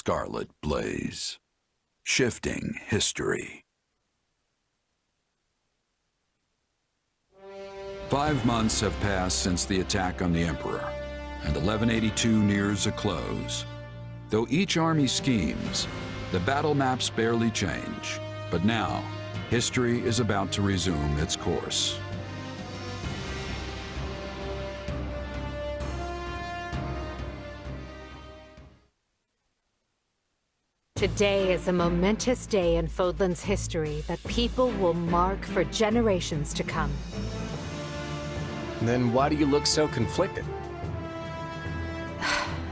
Scarlet blaze, shifting history. 5 months have passed since the attack on the Emperor, and 1182 nears a close. Though each army schemes, the battle maps barely change. But now, history is about to resume its course. Today is a momentous day in Fódlan's history that people will mark for generations to come. Then why do you look so conflicted?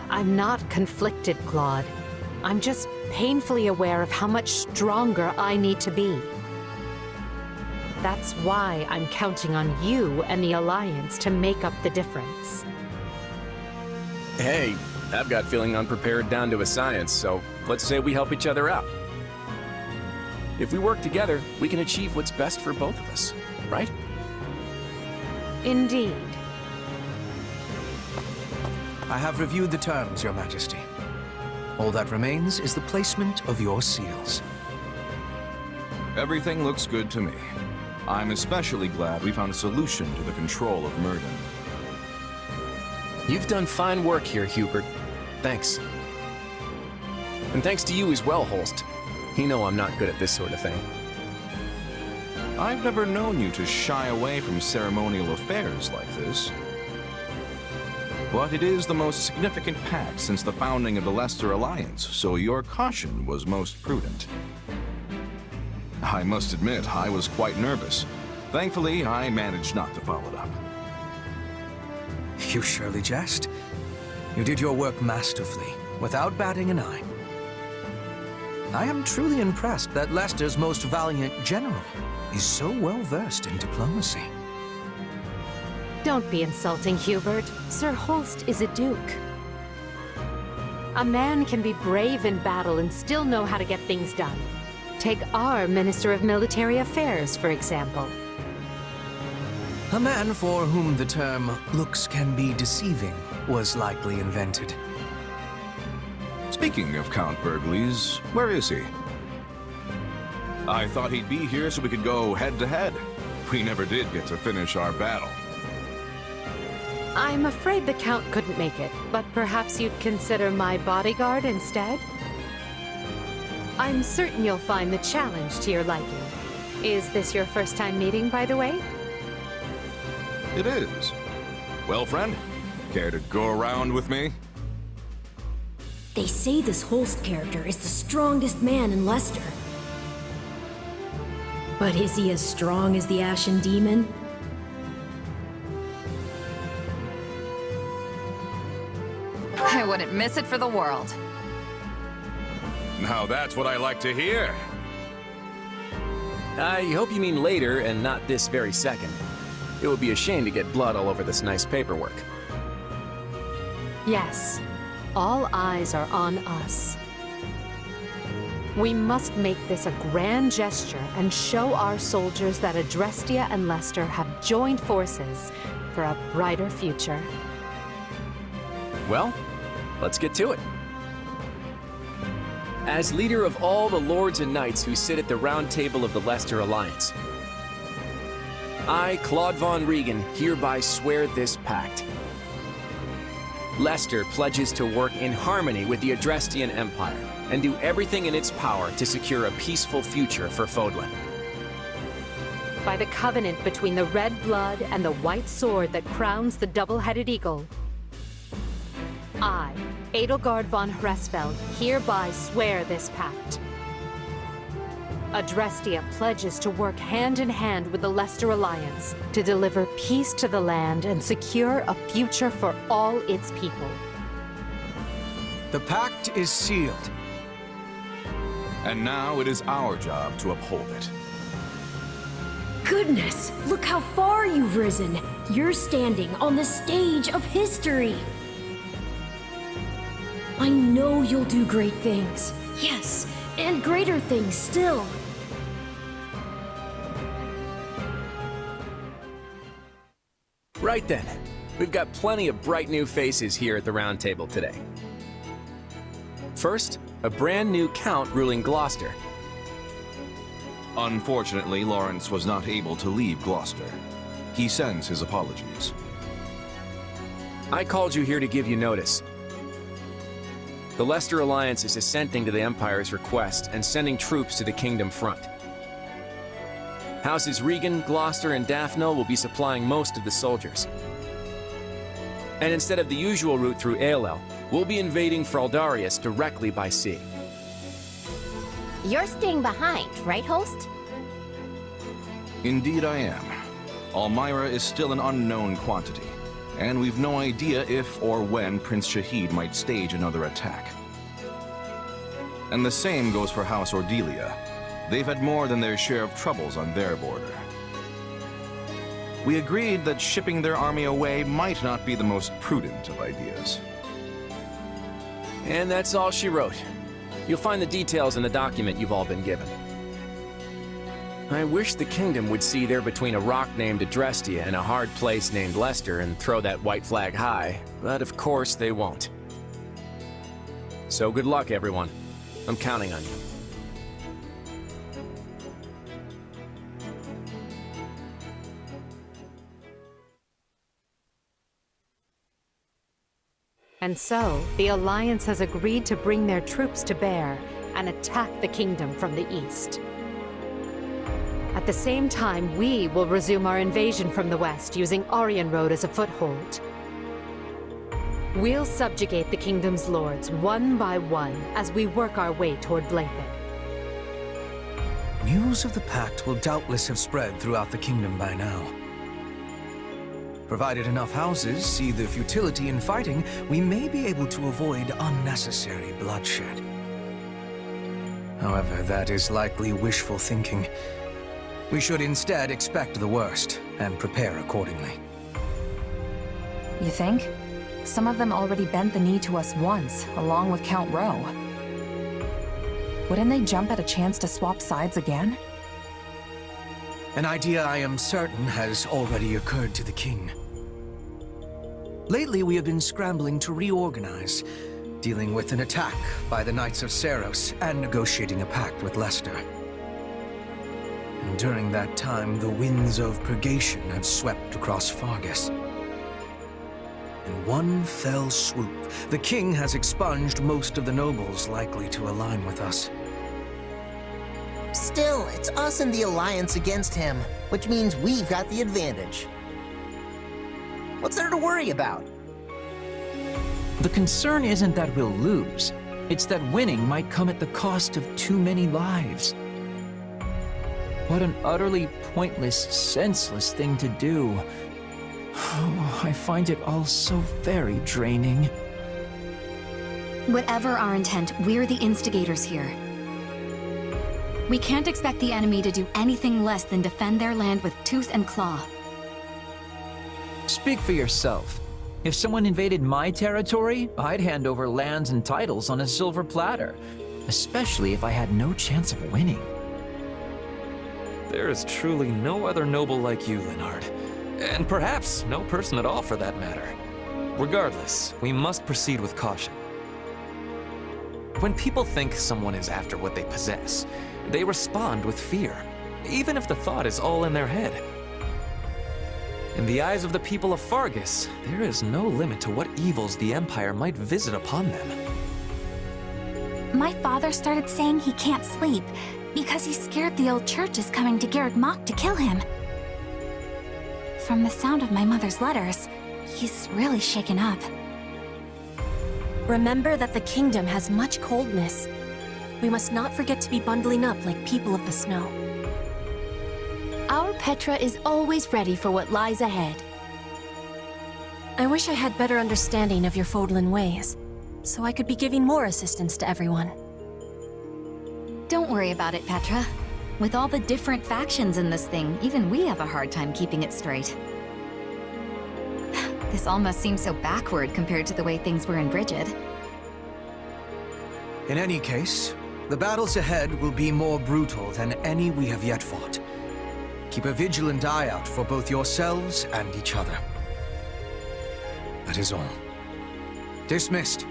I'm not conflicted, Claude. I'm just painfully aware of how much stronger I need to be. That's why I'm counting on you and the Alliance to make up the difference. Hey, I've got feeling unprepared down to a science, so let's say we help each other out. If we work together, we can achieve what's best for both of us, right? Indeed. I have reviewed the terms, Your Majesty. All that remains is the placement of your seals. Everything looks good to me. I'm especially glad we found a solution to the control of Murden. You've done fine work here, Hubert. Thanks. And thanks to you as well, Holst. You know I'm not good at this sort of thing. I've never known you to shy away from ceremonial affairs like this. But it is the most significant pact since the founding of the Leicester Alliance, so your caution was most prudent. I must admit, I was quite nervous. Thankfully, I managed not to follow it up. You surely jest. You did your work masterfully, without batting an eye. I am truly impressed that Leicester's most valiant general is so well versed in diplomacy. Don't be insulting, Hubert. Sir Holst is a duke. A man can be brave in battle and still know how to get things done. Take our Minister of Military Affairs, for example. A man for whom the term looks can be deceiving was likely invented. Speaking of Count Burgleys, where is he? I thought he'd be here so we could go head-to-head. We never did get to finish our battle. I'm afraid the Count couldn't make it, but perhaps you'd consider my bodyguard instead? I'm certain you'll find the challenge to your liking. Is this your first time meeting, by the way? It is. Well, friend, care to go around with me? They say this Holst character is the strongest man in Leicester. But is he as strong as the Ashen Demon? I wouldn't miss it for the world. Now that's what I like to hear. I hope you mean later and not this very second. It would be a shame to get blood all over this nice paperwork. Yes. All eyes are on us. We must make this a grand gesture and show our soldiers that Adrestia and Leicester have joined forces for a brighter future. Well, let's get to it. As leader of all the lords and knights who sit at the round table of the Leicester Alliance, I, Claude von Regan, hereby swear this pact. Leicester pledges to work in harmony with the Adrestian Empire and do everything in its power to secure a peaceful future for Fódlan. By the covenant between the red blood and the white sword that crowns the double-headed eagle, I, Edelgard von Hresfeld, hereby swear this pact. Adrestia pledges to work hand in hand with the Leicester Alliance to deliver peace to the land and secure a future for all its people. The pact is sealed. And now it is our job to uphold it. Goodness, look how far you've risen. You're standing on the stage of history. I know you'll do great things. Yes, and greater things still. Right then, we've got plenty of bright new faces here at the round table today. First, a brand new count ruling Gloucester. Unfortunately, Lawrence was not able to leave Gloucester. He sends his apologies. I called you here to give you notice. The Leicester Alliance is assenting to the Empire's request and sending troops to the Kingdom front. Houses Regan, Gloucester, and Daphne will be supplying most of the soldiers. And instead of the usual route through Aelel, we'll be invading Fraldarius directly by sea. You're staying behind, right, host? Indeed I am. Almyra is still an unknown quantity, and we've no idea if or when Prince Shahid might stage another attack. And the same goes for House Ordelia. They've had more than their share of troubles on their border. We agreed that shipping their army away might not be the most prudent of ideas. And that's all she wrote. You'll find the details in the document you've all been given. I wish the Kingdom would see they're between a rock named Adrestia and a hard place named Leicester and throw that white flag high, but of course they won't. So good luck, everyone. I'm counting on you. And so, the Alliance has agreed to bring their troops to bear and attack the Kingdom from the east. At the same time, we will resume our invasion from the west, using Aryan Road as a foothold. We'll subjugate the Kingdom's lords one by one as we work our way toward Blathen. News of the Pact will doubtless have spread throughout the Kingdom by now. Provided enough houses see the futility in fighting, we may be able to avoid unnecessary bloodshed. However, that is likely wishful thinking. We should instead expect the worst and prepare accordingly. You think? Some of them already bent the knee to us once, along with Count Rowe. Wouldn't they jump at a chance to swap sides again? An idea I am certain has already occurred to the king. Lately, we have been scrambling to reorganize, dealing with an attack by the Knights of Seiros and negotiating a pact with Leicester. And during that time, the winds of purgation have swept across Fargus. In one fell swoop, the king has expunged most of the nobles likely to align with us. Still, it's us and the Alliance against him, which means we've got the advantage. What's there to worry about? The concern isn't that we'll lose. It's that winning might come at the cost of too many lives. What an utterly pointless, senseless thing to do. Oh, I find it all so very draining. Whatever our intent, we're the instigators here. We can't expect the enemy to do anything less than defend their land with tooth and claw. Speak for yourself. If someone invaded my territory, I'd hand over lands and titles on a silver platter, especially if I had no chance of winning. There is truly no other noble like you, Leonard. And perhaps no person at all for that matter. Regardless, we must proceed with caution. When people think someone is after what they possess, they respond with fear, even if the thought is all in their head. In the eyes of the people of Fargus, there is no limit to what evils the Empire might visit upon them. My father started saying he can't sleep because he's scared the old church is coming to Garreg Mach to kill him. From the sound of my mother's letters, he's really shaken up. Remember that the kingdom has much coldness. We must not forget to be bundling up like people of the snow. Our Petra is always ready for what lies ahead. I wish I had better understanding of your Fódlan ways, so I could be giving more assistance to everyone. Don't worry about it, Petra. With all the different factions in this thing, even we have a hard time keeping it straight. This almost seems so backward compared to the way things were in Brigid. In any case, the battles ahead will be more brutal than any we have yet fought. Keep a vigilant eye out for both yourselves and each other. That is all. Dismissed.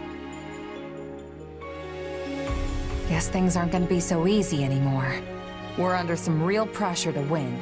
Guess things aren't gonna be so easy anymore. We're under some real pressure to win.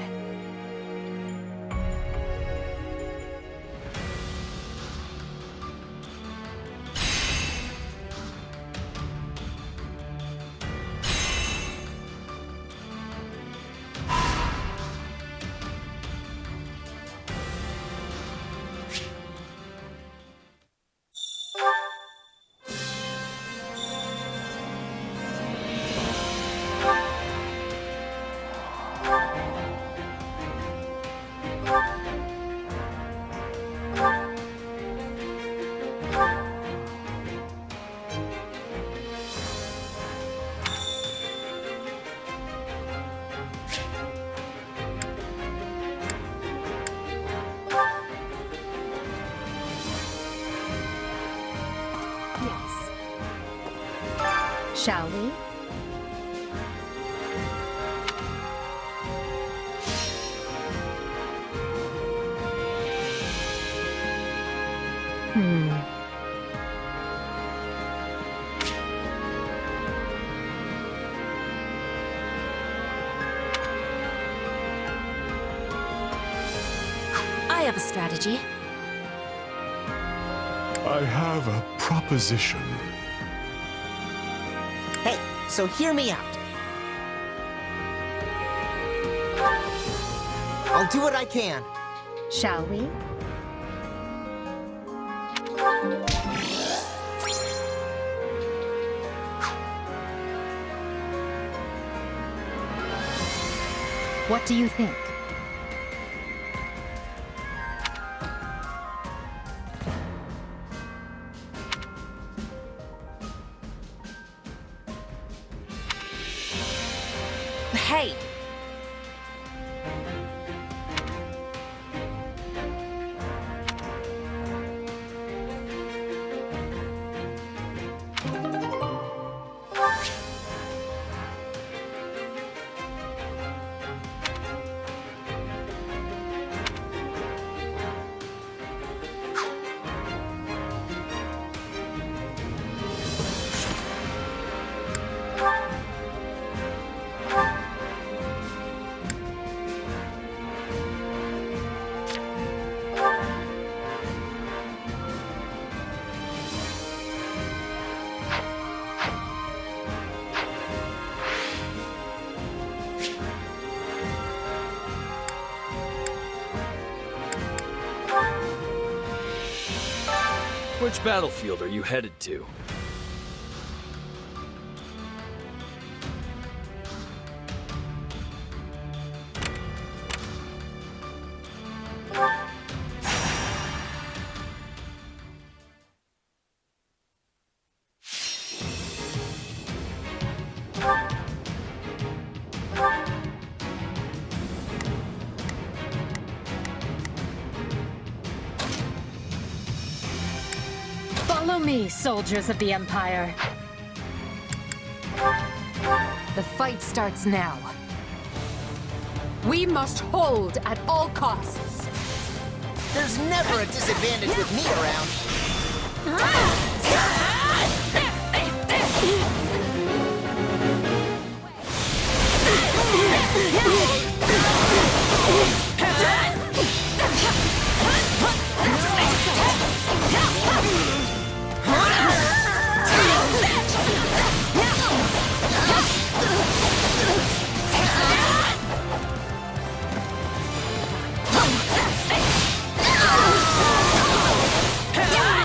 Shall we? I have a strategy. I have a proposition. Hey, so hear me out. I'll do what I can. Shall we? What do you think? Hey! Which battlefield are you headed to? Follow me, soldiers of the Empire. The fight starts now. We must hold at all costs. There's never a disadvantage with me around.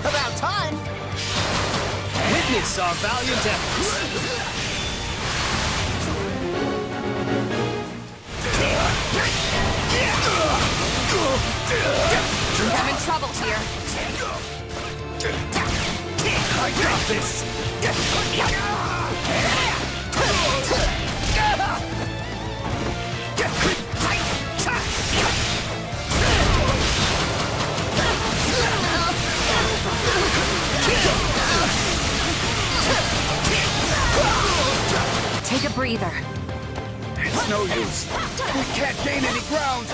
About time! Witness our valiant efforts. I'm in trouble here. I got this! Take a breather. It's no use. We can't gain any ground.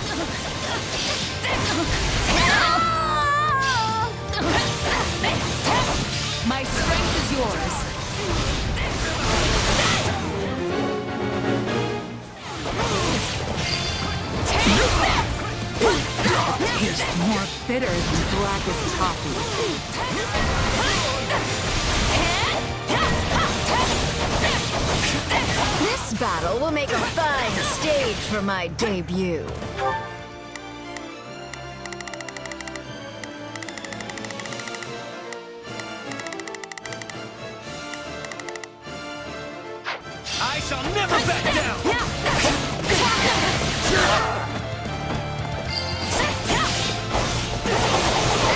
My strength is yours. Tastes more bitter than blackest coffee. This battle will make a fine stage for my debut. I shall never back down!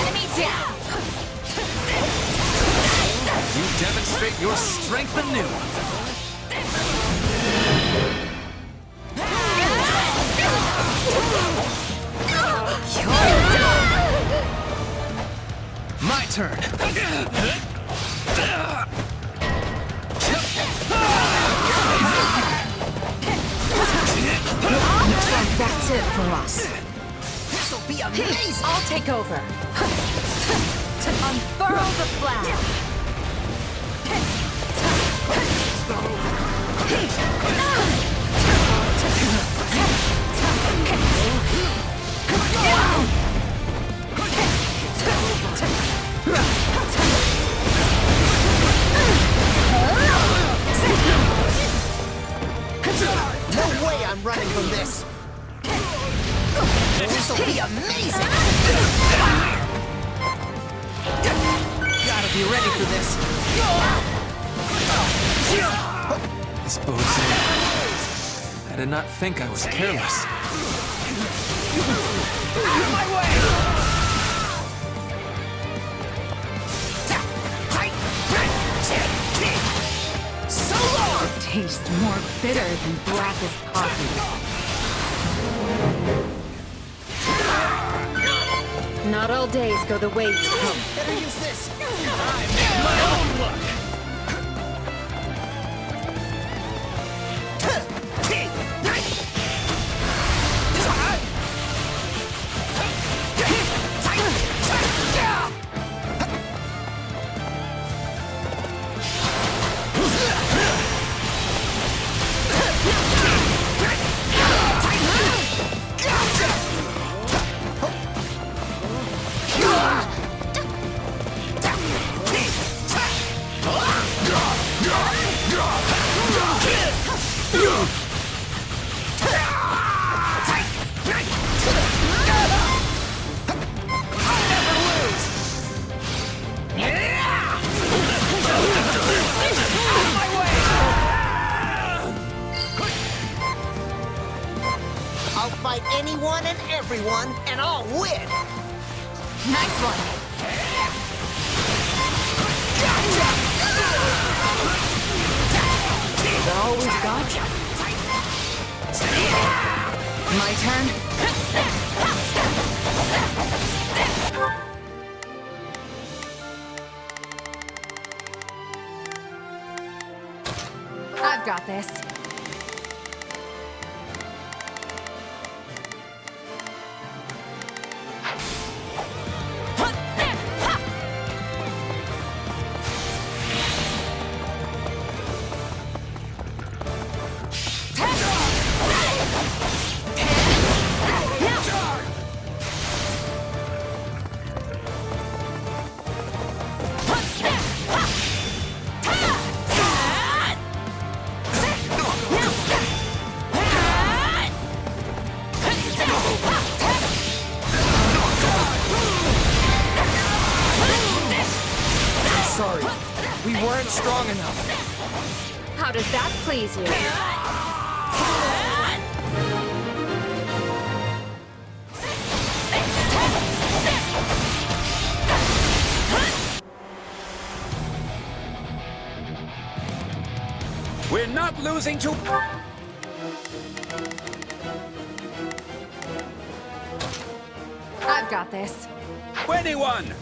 Enemy down! You demonstrate your strength anew. My turn. Looks like that's it for us. This'll be amazing! I'll take over. To unfurl the flag. No way I'm running from this! This'll be amazing! Gotta be ready for this. This bodes ill. I did not think I was careless. Out of my way! So long! Tastes more bitter than blackest coffee. Not all days go the way you hope. Better use this! I make my own luck! I'll fight anyone and everyone, and I'll win! Nice one. Always got you. My turn. I've got this. Sorry, we weren't strong enough. How does that please you? We're not losing to... I've got this. 21!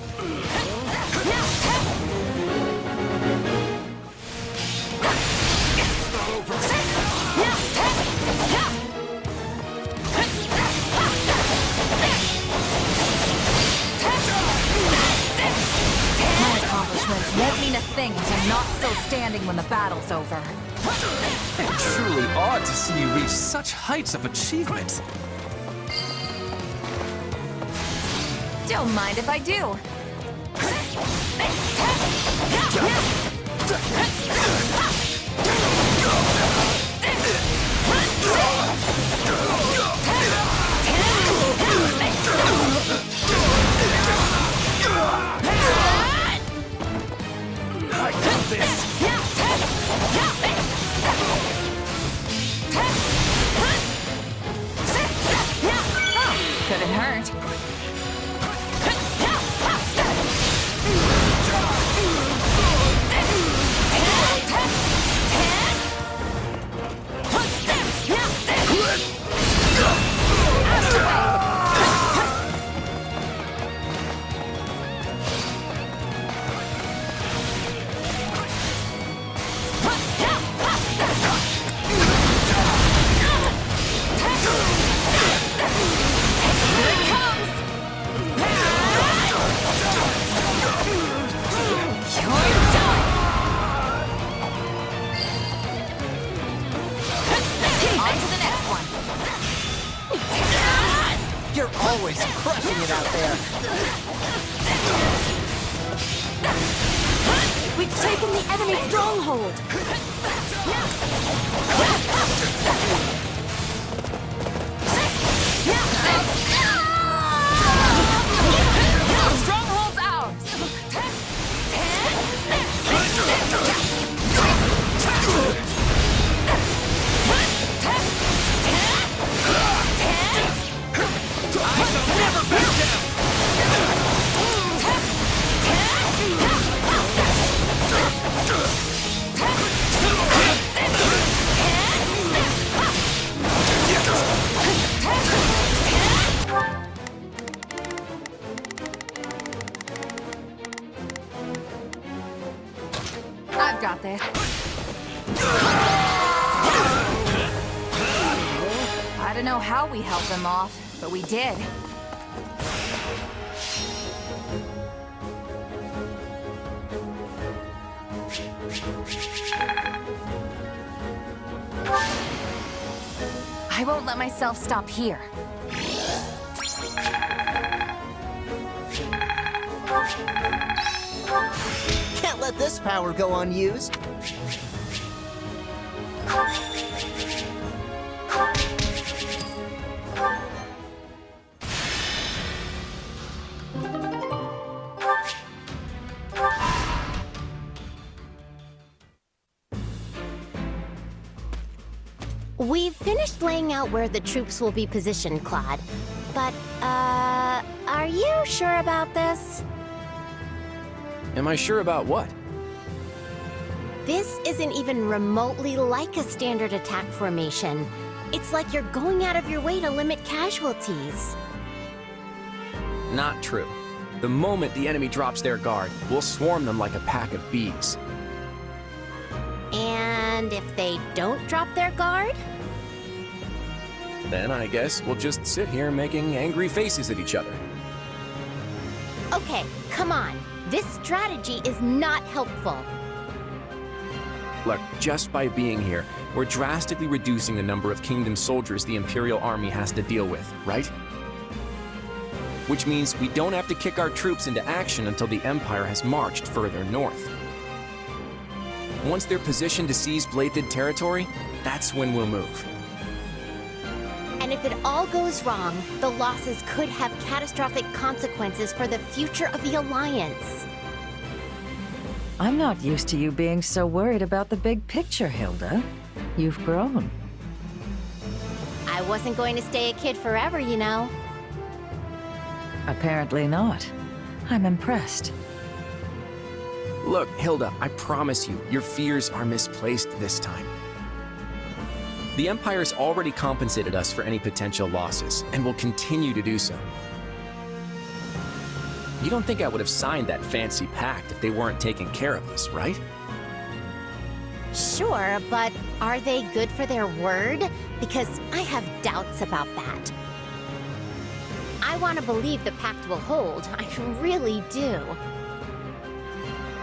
My accomplishments won't mean a thing if I'm not still standing when the battle's over. Truly odd to see you reach such heights of achievement. Don't mind if I do. I got this! Couldn't hurt. You're always crushing it out there. We've taken the enemy stronghold! Stronghold's ours! I've got this. I don't know how we held them off, but we did. I won't let myself stop here. Can't let this power go unused. We've finished laying out where the troops will be positioned, Claude. But, are you sure about this? Am I sure about what? This isn't even remotely like a standard attack formation. It's like you're going out of your way to limit casualties. Not true. The moment the enemy drops their guard, we'll swarm them like a pack of bees. And if they don't drop their guard? Then I guess we'll just sit here making angry faces at each other. Okay, come on. This strategy is not helpful. Look, just by being here, we're drastically reducing the number of Kingdom soldiers the Imperial Army has to deal with, right? Which means we don't have to kick our troops into action until the Empire has marched further north. Once they're positioned to seize Bladed territory, that's when we'll move. And if it all goes wrong, the losses could have catastrophic consequences for the future of the Alliance. I'm not used to you being so worried about the big picture, Hilda. You've grown. I wasn't going to stay a kid forever, you know. Apparently not. I'm impressed. Look, Hilda, I promise you, your fears are misplaced this time. The Empire's already compensated us for any potential losses, and will continue to do so. You don't think I would have signed that fancy pact if they weren't taking care of us, right? Sure, but are they good for their word? Because I have doubts about that. I want to believe the pact will hold, I really do.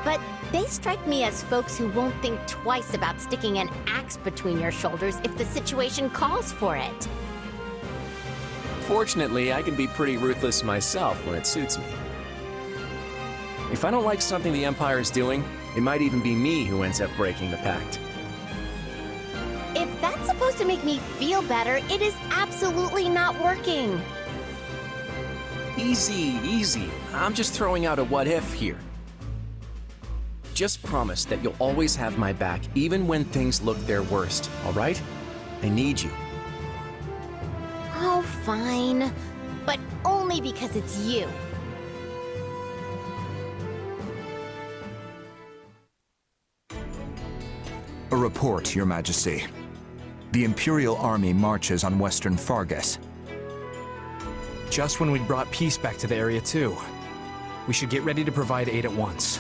But they strike me as folks who won't think twice about sticking an axe between your shoulders if the situation calls for it. Unfortunately, I can be pretty ruthless myself when it suits me. If I don't like something the Empire is doing, it might even be me who ends up breaking the pact. If that's supposed to make me feel better, it is absolutely not working. Easy, easy. I'm just throwing out a what-if here. Just promise that you'll always have my back, even when things look their worst, all right? I need you. Oh, fine. But only because it's you. A report, Your Majesty. The Imperial Army marches on Western Fargus. Just when we'd brought peace back to the area, too. We should get ready to provide aid at once.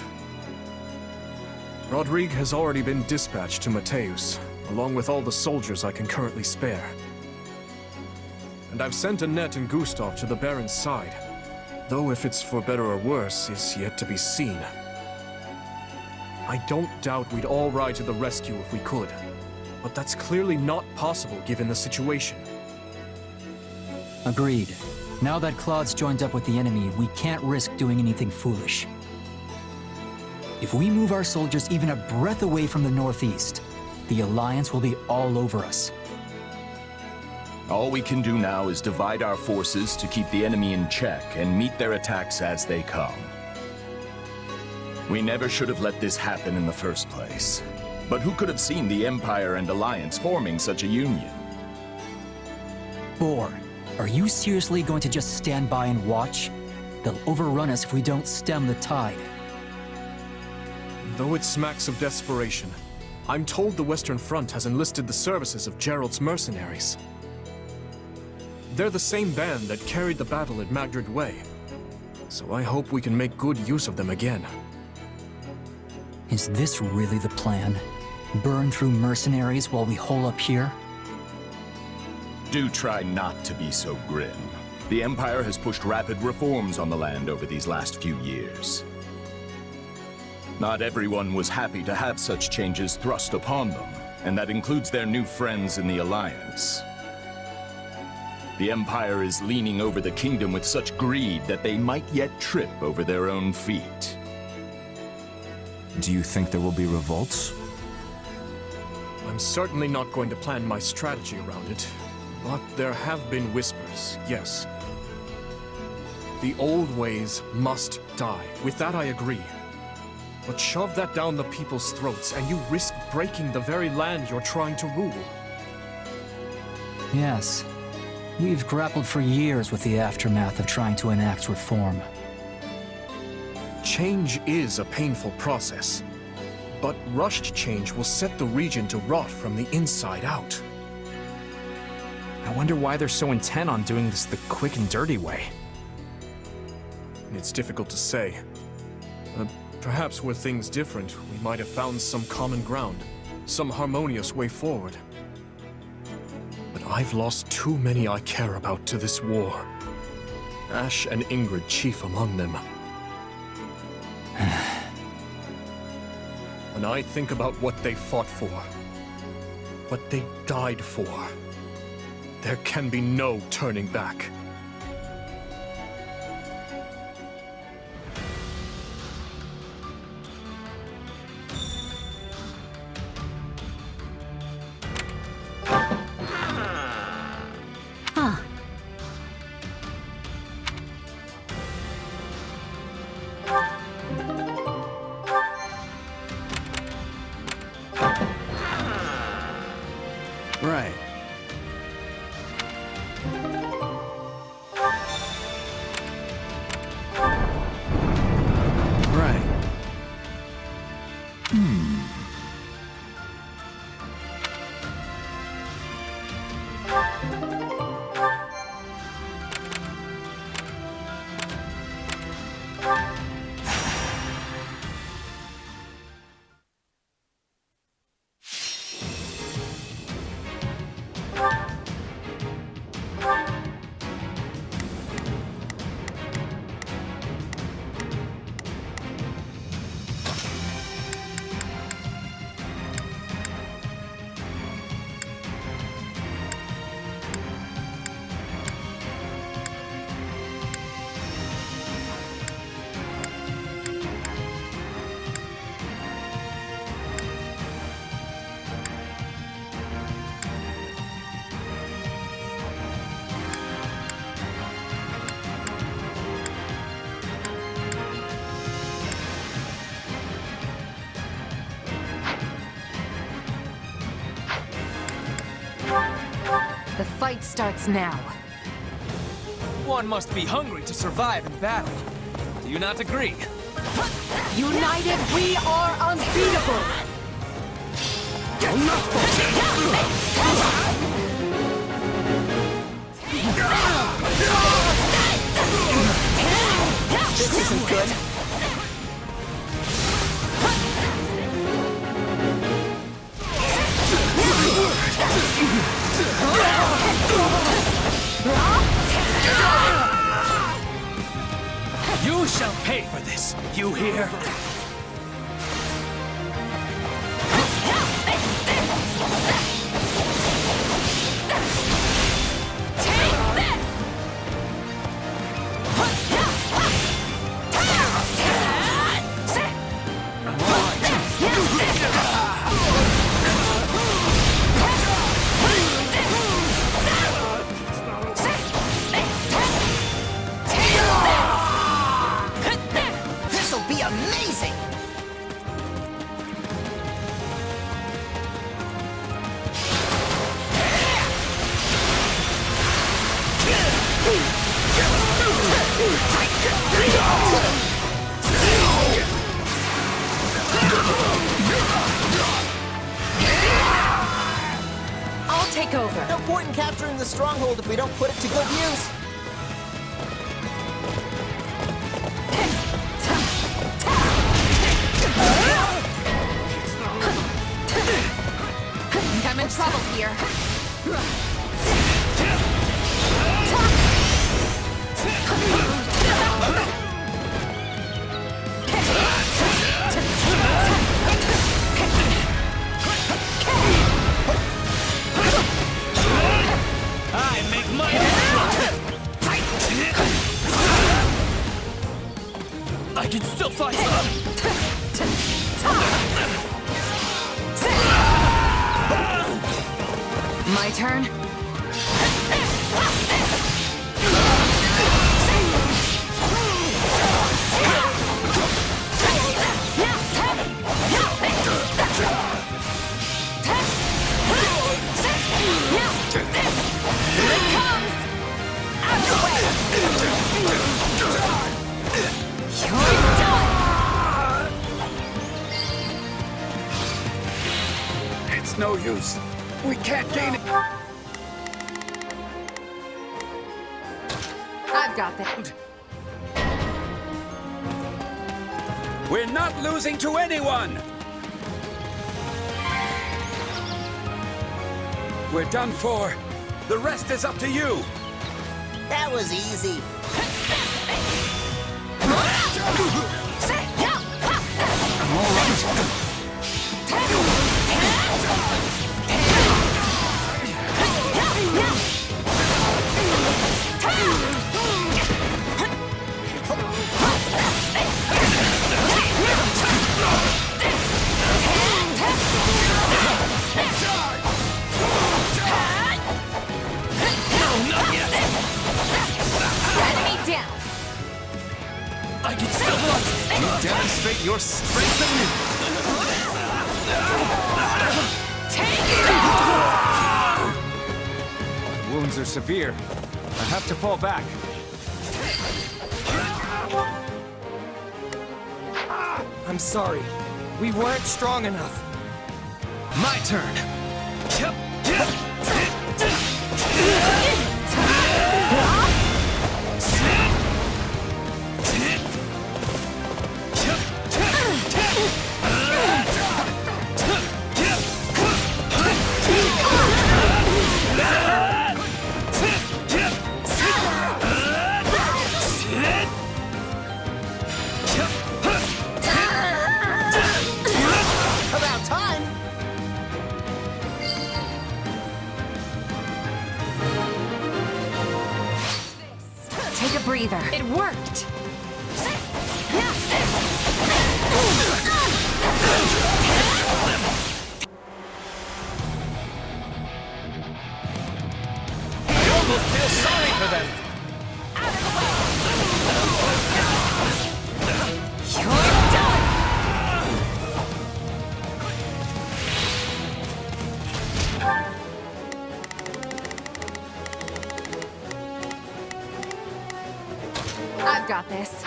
Rodrigue has already been dispatched to Mateus, along with all the soldiers I can currently spare. And I've sent Annette and Gustav to the Baron's side, though if it's for better or worse is yet to be seen. I don't doubt we'd all ride to the rescue if we could, but that's clearly not possible given the situation. Agreed. Now that Claude's joined up with the enemy, we can't risk doing anything foolish. If we move our soldiers even a breath away from the northeast, the Alliance will be all over us. All we can do now is divide our forces to keep the enemy in check and meet their attacks as they come. We never should have let this happen in the first place. But who could have seen the Empire and Alliance forming such a union? Boar, are you seriously going to just stand by and watch? They'll overrun us if we don't stem the tide. Though it smacks of desperation, I'm told the Western Front has enlisted the services of Gerald's mercenaries. They're the same band that carried the battle at Magdred Way, so I hope we can make good use of them again. Is this really the plan? Burn through mercenaries while we hole up here? Do try not to be so grim. The Empire has pushed rapid reforms on the land over these last few years. Not everyone was happy to have such changes thrust upon them, and that includes their new friends in the Alliance. The Empire is leaning over the kingdom with such greed that they might yet trip over their own feet. Do you think there will be revolts? I'm certainly not going to plan my strategy around it, but there have been whispers, yes. The old ways must die. With that I agree. But shove that down the people's throats, and you risk breaking the very land you're trying to rule. Yes. We've grappled for years with the aftermath of trying to enact reform. Change is a painful process, but rushed change will set the region to rot from the inside out. I wonder why they're so intent on doing this the quick and dirty way. It's difficult to say. Perhaps were things different, we might have found some common ground, some harmonious way forward. But I've lost too many I care about to this war. Ash and Ingrid chief among them. When I think about what they fought for, what they died for, there can be no turning back. Right. Right. The fight starts now. One must be hungry to survive in battle. Do you not agree? United, we are unbeatable! This isn't good. You shall pay for this, you hear? This'll be amazing! I'll take over. No point in capturing the stronghold if we don't put it to good use. I'm in trouble here. I make money. I can still fight. My turn? It's no use. We can't gain it. I've got that. We're not losing to anyone! We're done for. The rest is up to you. That was easy. Enemy down. I can still fight. You demonstrate your strength in me. Wounds are severe. I have to fall back. I'm sorry. We weren't strong enough. My turn. About time! Take a breather. It worked. I almost feel sorry for them. You're done! got this.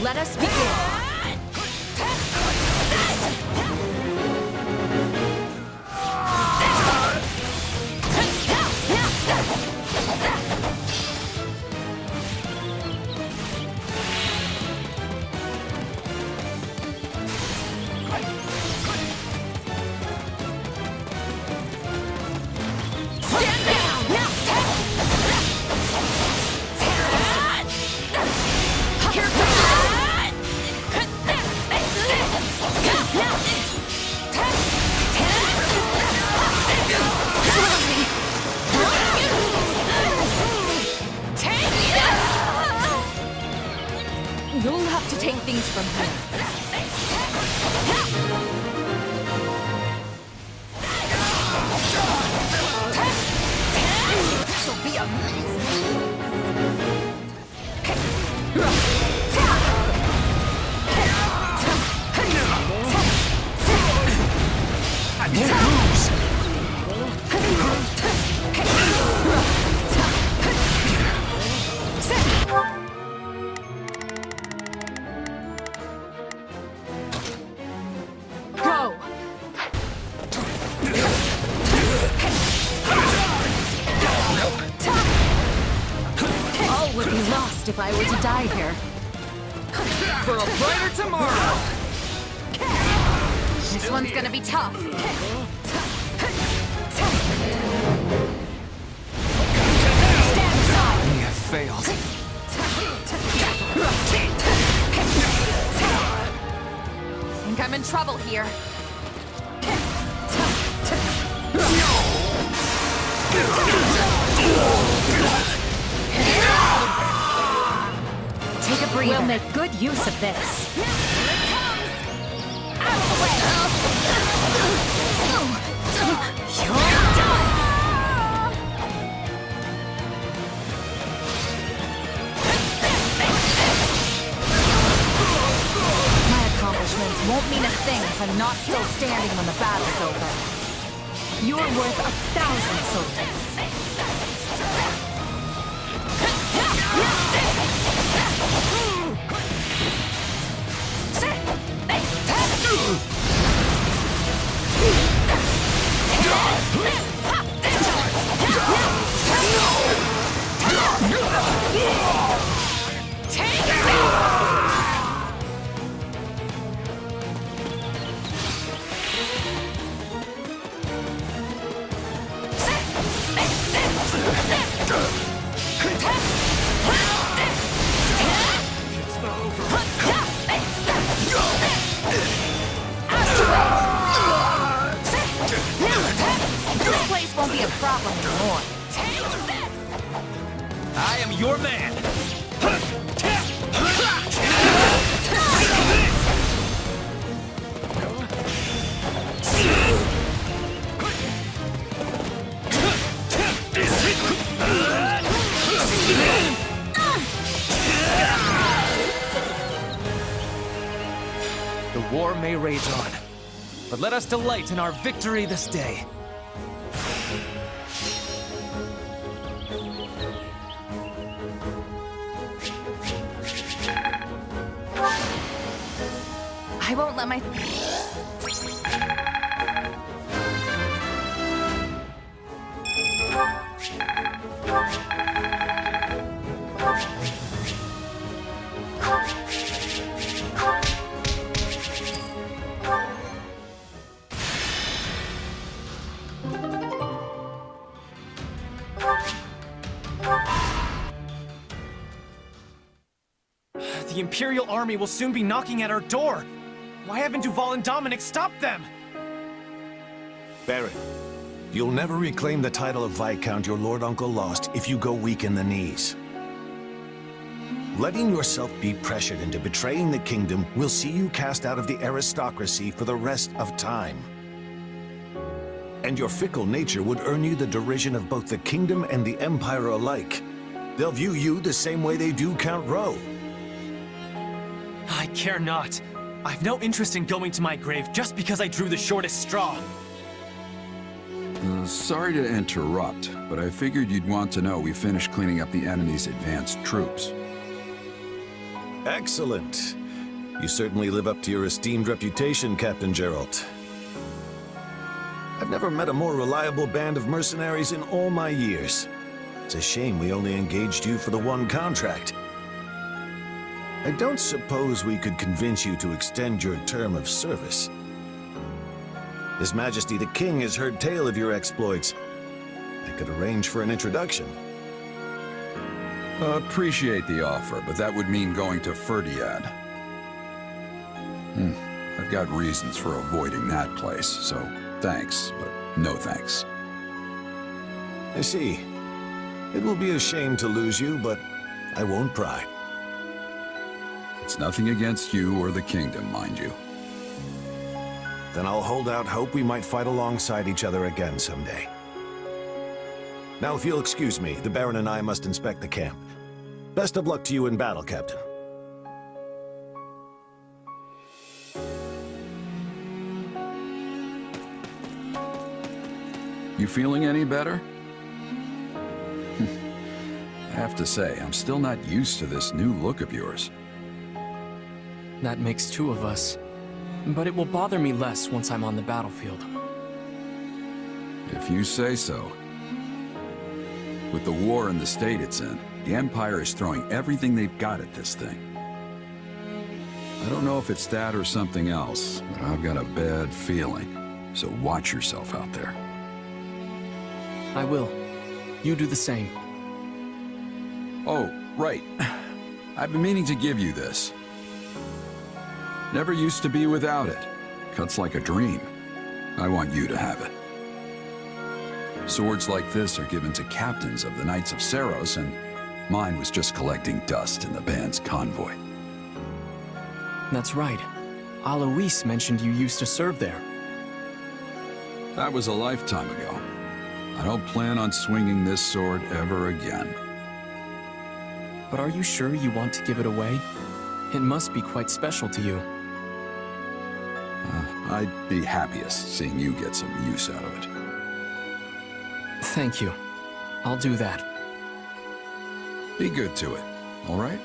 Let us begin. You'll have to take things from here. This'll be amazing! Would be lost if I were to die here. For a brighter tomorrow! This one's gonna be tough. Stand aside! We have failed. Think I'm in trouble here. Take a breather. We'll make good use of this. Here it comes! Out of the way! You're done! My accomplishments won't mean a thing if I'm not still standing when the battle's over. You're worth 1,000 soldiers. This place won't be a problem anymore. I am your man! The war may rage on, but let us delight in our victory this day. I won't let my... The Imperial army will soon be knocking at our door. Why haven't Duval and Dominic stopped them? Baron, you'll never reclaim the title of Viscount your Lord Uncle lost if you go weak in the knees. Letting yourself be pressured into betraying the kingdom will see you cast out of the aristocracy for the rest of time. And your fickle nature would earn you the derision of both the kingdom and the Empire alike. They'll view you the same way they do Count Rowe. I care not. I've no interest in going to my grave just because I drew the shortest straw. Sorry to interrupt, but I figured you'd want to know we finished cleaning up the enemy's advanced troops. Excellent. You certainly live up to your esteemed reputation, Captain Geralt. I've never met a more reliable band of mercenaries in all my years. It's a shame we only engaged you for the one contract. I don't suppose we could convince you to extend your term of service. His Majesty the King has heard tale of your exploits. I could arrange for an introduction. Appreciate the offer, but that would mean going to Ferdiad. I've got reasons for avoiding that place, so thanks, but no thanks. I see. It will be a shame to lose you, but I won't pry. It's nothing against you or the kingdom, mind you. Then I'll hold out hope we might fight alongside each other again someday. Now, if you'll excuse me, the Baron and I must inspect the camp. Best of luck to you in battle, Captain. You feeling any better? I have to say, I'm still not used to this new look of yours. That makes two of us. But it will bother me less once I'm on the battlefield. If you say so. With the war in the state it's in, the Empire is throwing everything they've got at this thing. I don't know if it's that or something else, but I've got a bad feeling. So watch yourself out there. I will. You do the same. Oh, right. I've been meaning to give you this. Never used to be without it. Cuts like a dream. I want you to have it. Swords like this are given to captains of the Knights of Seiros, and mine was just collecting dust in the band's convoy. That's right. Alois mentioned you used to serve there. That was a lifetime ago. I don't plan on swinging this sword ever again. But are you sure you want to give it away? It must be quite special to you. I'd be happiest seeing you get some use out of it. Thank you. I'll do that. Be good to it, all right?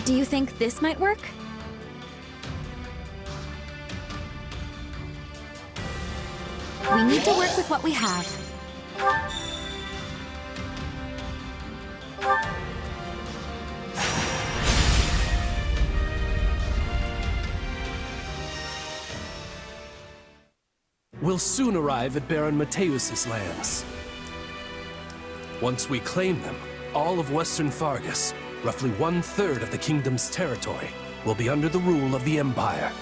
Do you think this might work? We need to work with what we have. We'll soon arrive at Baron Mateus's lands. Once we claim them, all of Western Fargus, roughly 1/3 of the kingdom's territory, will be under the rule of the Empire.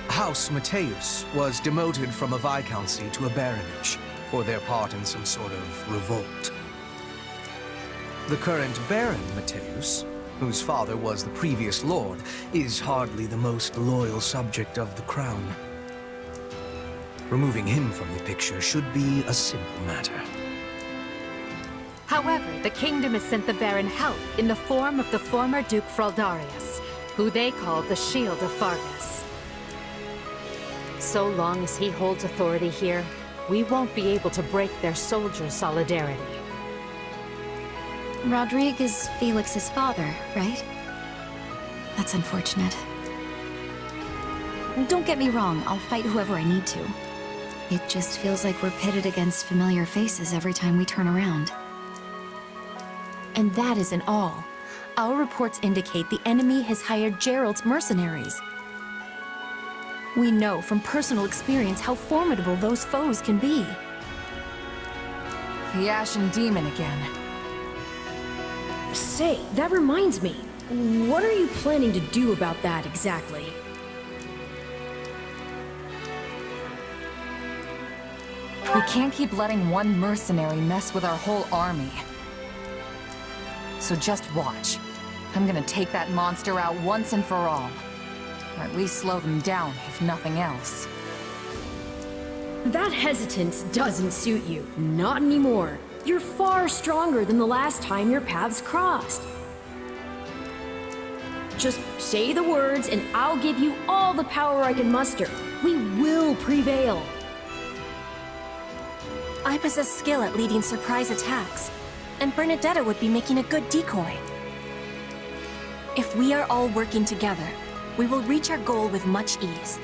House Mateus was demoted from a viscountcy to a baronage for their part in some sort of revolt. The current Baron Mateus, whose father was the previous lord, is hardly the most loyal subject of the crown. Removing him from the picture should be a simple matter. However, the kingdom has sent the Baron help in the form of the former Duke Fraldarius, who they call the Shield of Fargus. So long as he holds authority here, we won't be able to break their soldiers' solidarity. Rodrigue is Felix's father, right? That's unfortunate. Don't get me wrong, I'll fight whoever I need to. It just feels like we're pitted against familiar faces every time we turn around. And that isn't all. Our reports indicate the enemy has hired Geralt's mercenaries. We know from personal experience how formidable those foes can be. The Ashen Demon again. Say, that reminds me. What are you planning to do about that exactly? We can't keep letting one mercenary mess with our whole army. So just watch. I'm gonna take that monster out once and for all. Or at least slow them down, if nothing else. That hesitance doesn't suit you. Not anymore. You're far stronger than the last time your paths crossed. Just say the words and I'll give you all the power I can muster. We will prevail. I possess skill at leading surprise attacks, and Bernadetta would be making a good decoy. If we are all working together, we will reach our goal with much ease.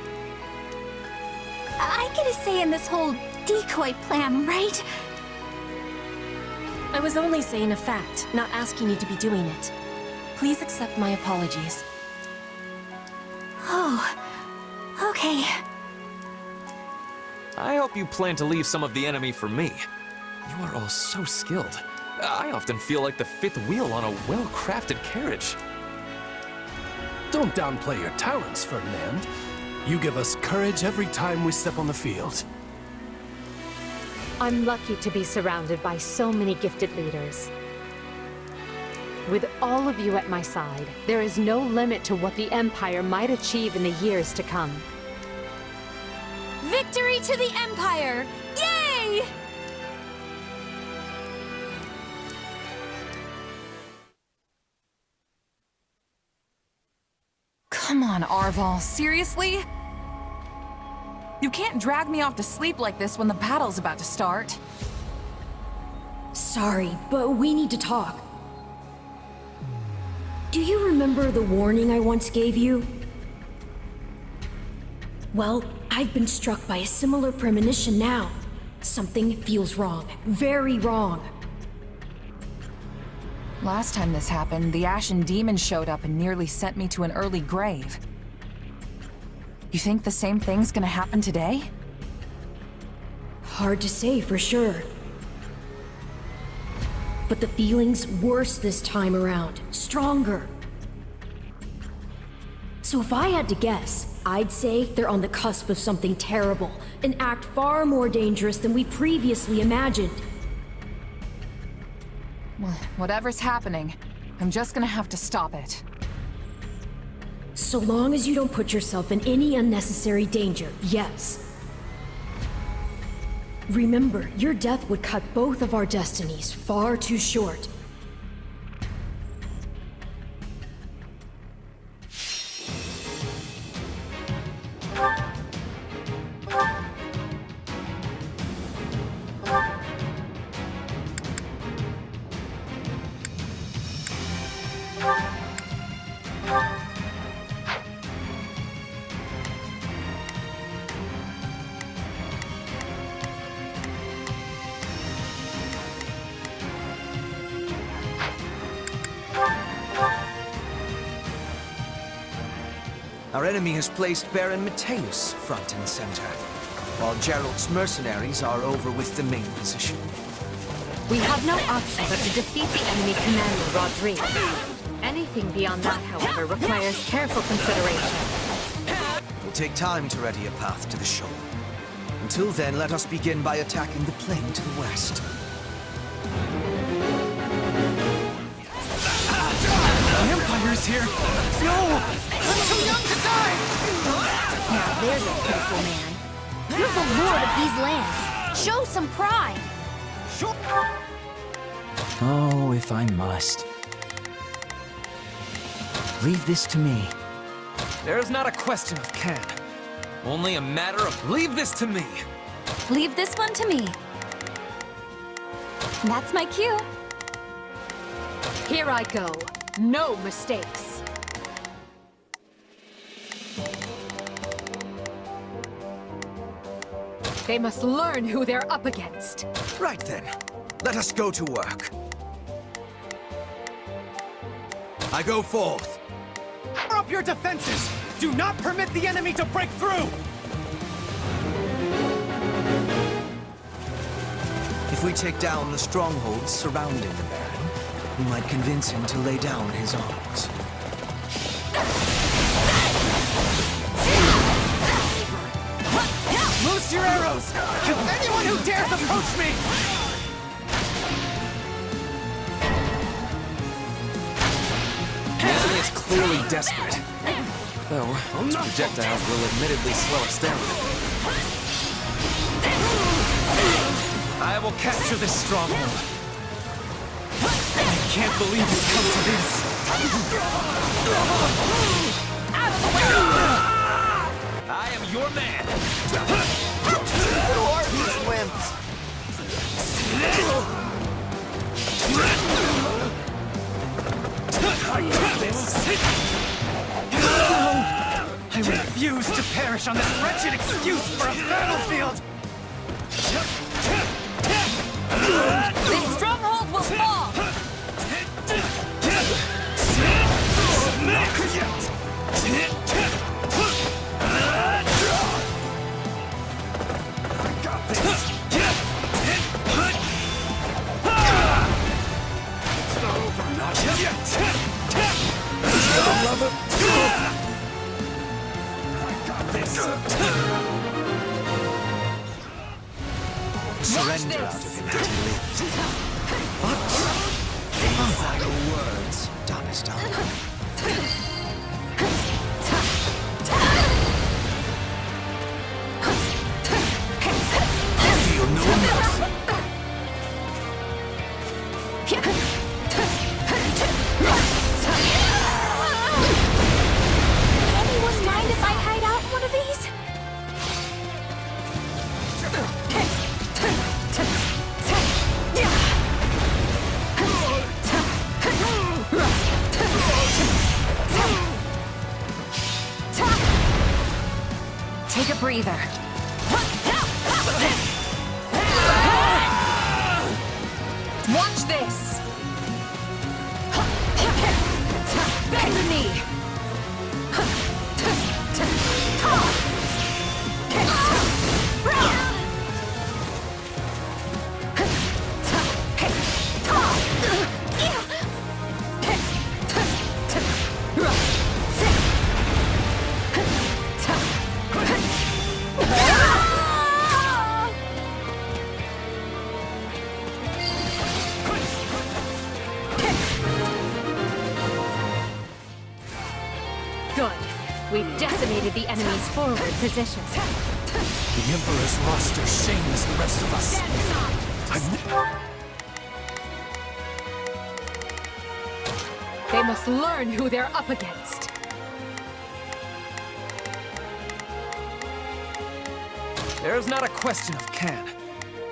I get a say in this whole decoy plan, right? I was only saying a fact, not asking you to be doing it. Please accept my apologies. Oh, okay. I hope you plan to leave some of the enemy for me. You are all so skilled. I often feel like the fifth wheel on a well-crafted carriage. Don't downplay your talents, Ferdinand. You give us courage every time we step on the field. I'm lucky to be surrounded by so many gifted leaders. With all of you at my side, there is no limit to what the Empire might achieve in the years to come. Victory to the Empire! Yay! Come on, Arval, seriously? You can't drag me off to sleep like this when the battle's about to start. Sorry, but we need to talk. Do you remember the warning I once gave you? Well, I've been struck by a similar premonition now. Something feels wrong. Very wrong. Last time this happened, the Ashen Demon showed up and nearly sent me to an early grave. You think the same thing's gonna happen today? Hard to say for sure. But the feeling's worse this time around. Stronger. So if I had to guess, I'd say they're on the cusp of something terrible. An act far more dangerous than we previously imagined. Well, whatever's happening, I'm just gonna have to stop it. So long as you don't put yourself in any unnecessary danger, yes. Remember, your death would cut both of our destinies far too short. Our enemy has placed Baron Mateus front and center, while Gerald's mercenaries are over with the main position. We have no option but to defeat the enemy commander, Rodrigue. Anything beyond that, however, requires careful consideration. It will take time to ready a path to the shore. Until then, let us begin by attacking the plain to the west. The Empire's here! No! I'm too young to die! Now there's a pitiful man. You're the lord of these lands. Show some pride! Oh, if I must. Leave this to me. There is not a question of can. Only a matter of leave this to me. Leave this one to me. That's my cue. Here I go. No mistakes. They must learn who they're up against. Right then. Let us go to work. I go forth. Power up your defenses! Do not permit the enemy to break through! If we take down the strongholds surrounding the Baron, we might convince him to lay down his arms. Loose your arrows! Kill anyone who dares approach me! Anthony is clearly desperate. Though, those projectiles will admittedly slow us down. I will capture this stronghold. I can't believe it's come to this. Out of the way! I am your man. Who are these wimps? I refuse to perish on this wretched excuse for a battlefield! This stronghold will fall! Not yet! I got this! It's not over, not yet! For the love of... Surrender out of him and he lives. What? Final words. Done is done. I feel no mercy. Anyone mind if I hide out in one of these? Take a breather. Watch this! Bend the knee! Good. We've decimated the enemy's forward positions. The Emperor's roster shames the rest of us. They must learn who they're up against. There's not a question of can.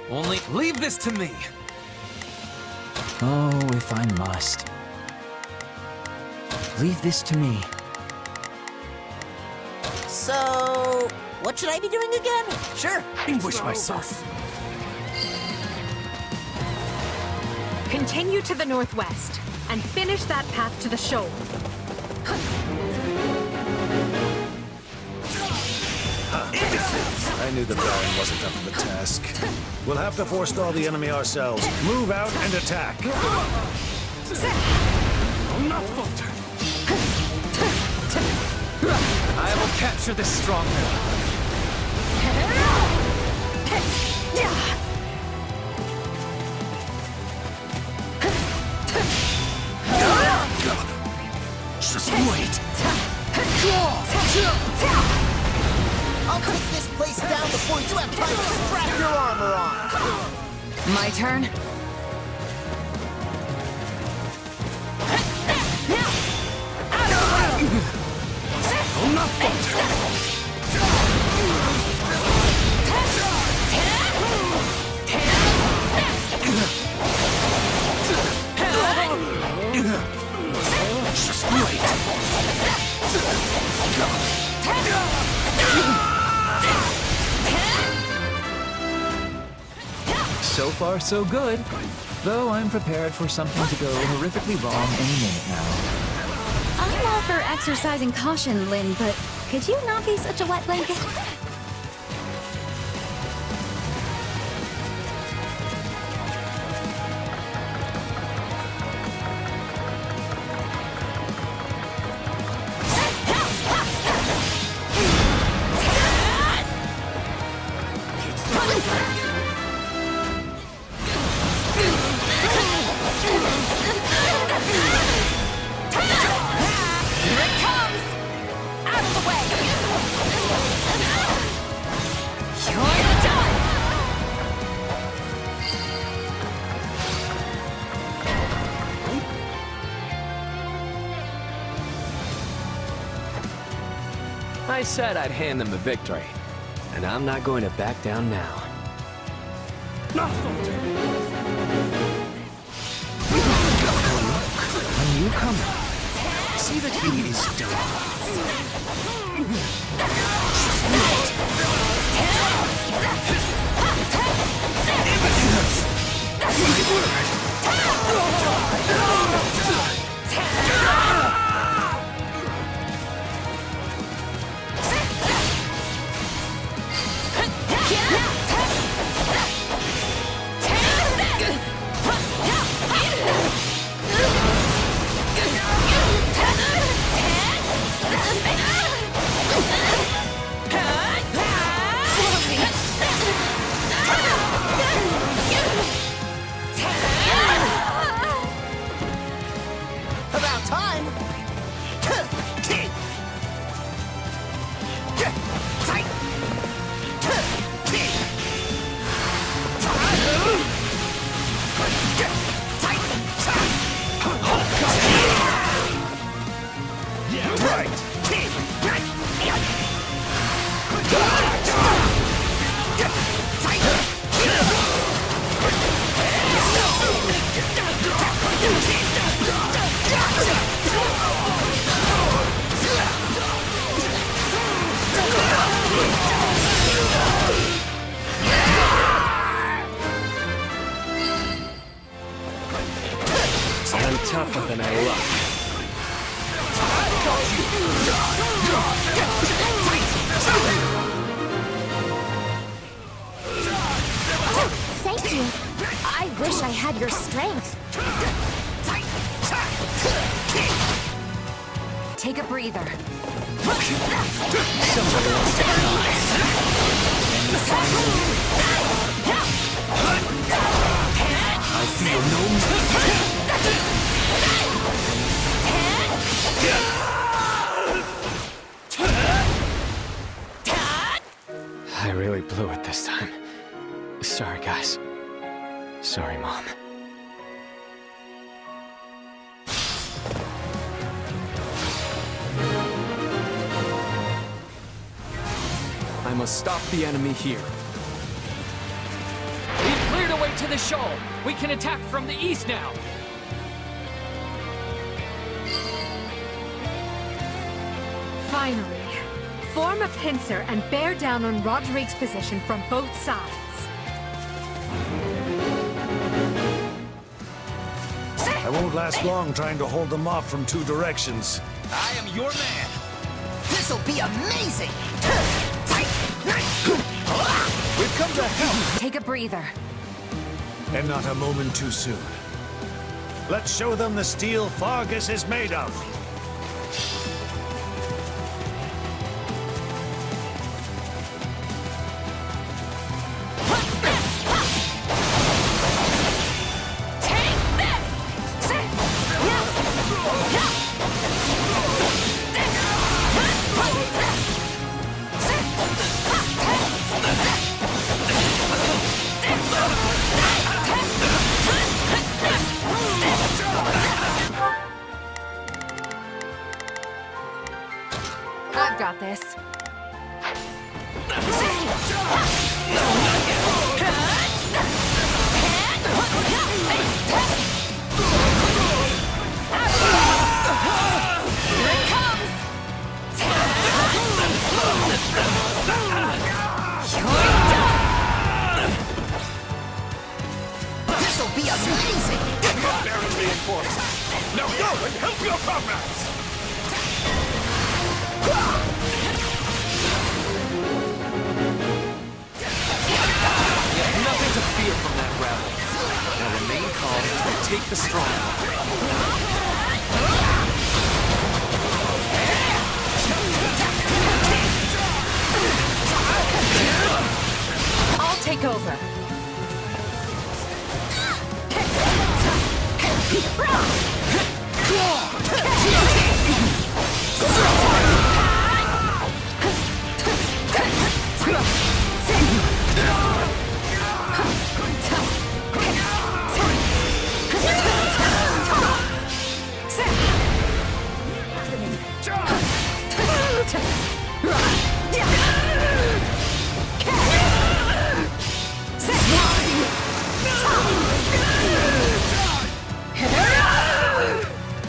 Only leave this to me. Oh, if I must. Leave this to me. So, what should I be doing again? Sure. Ambush myself. Continue to the northwest and finish that path to the shoal. I knew the Baron wasn't up to the task. We'll have to forestall the enemy ourselves. Move out and attack. I'll not falter. I will capture this stronghold. Just wait. I'll take this place down before you have time to strap your armor on. My turn? I'll not falter. Just wait. So far, so good. Though I'm prepared for something to go horrifically wrong any minute now. I'm all for exercising caution, Lynn, but could you not be such a wet blanket? Here it comes! Out of the way! I said I'd hand them the victory, and I'm not going to back down now. A newcomer. See that he is done. About time! Yeah, right! I'm tougher than I look. Thank you. I wish I had your strength. Take a breather. I feel no mercy. I really blew it this time. Sorry, guys. Sorry, Mom. I must stop the enemy here. We've cleared a way to the shoal. We can attack from the east now. Finally. Form a pincer and bear down on Rodrigue's position from both sides. I won't last long trying to hold them off from two directions. I am your man. This'll be amazing! We've come to help! Take a breather. And not a moment too soon. Let's show them the steel Fargus is made of! I've got this. Here it comes! This'll be amazing! Baron reinforced. Now go and help your comrades! You have nothing to fear from that rabble. Now remain calm and take the strong one. I'll take over.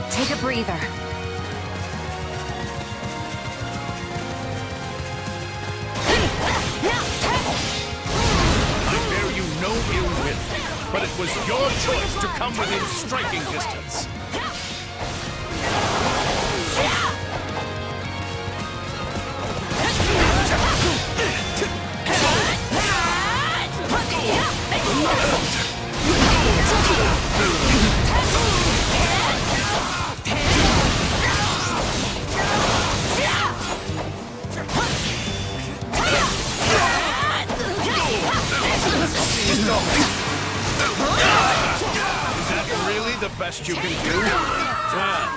Take a breather. I bear you no ill will, but it was your choice to come within striking distance. Is that really the best you can do? Well,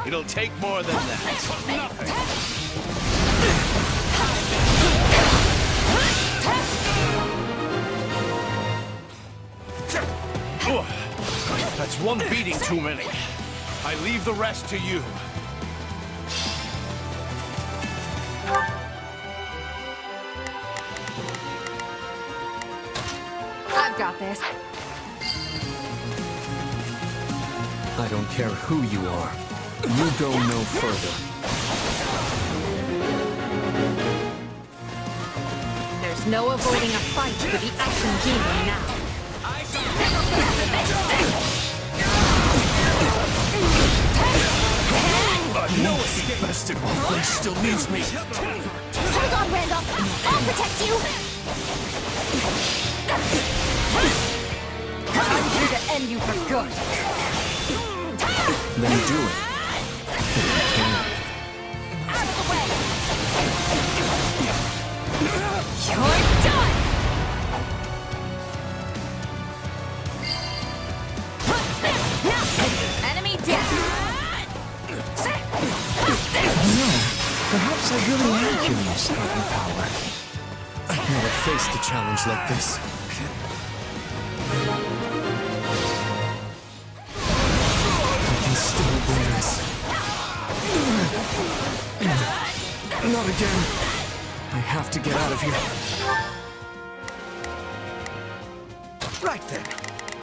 it'll take more than that. That's one beating too many. I leave the rest to you. I've got this. I don't care who you are. You go no further. There's no avoiding a fight with the Ashen Demon now. No escape! Bested one still needs me. Hold on, Randolph. I'll protect you. I'm here to end you for good. Then do it. Out of the way. You're done! Enemy down! No, perhaps I really am curious about your power. I've never faced a challenge like this. I can still do this. Not again. I have to get out of here. Right then,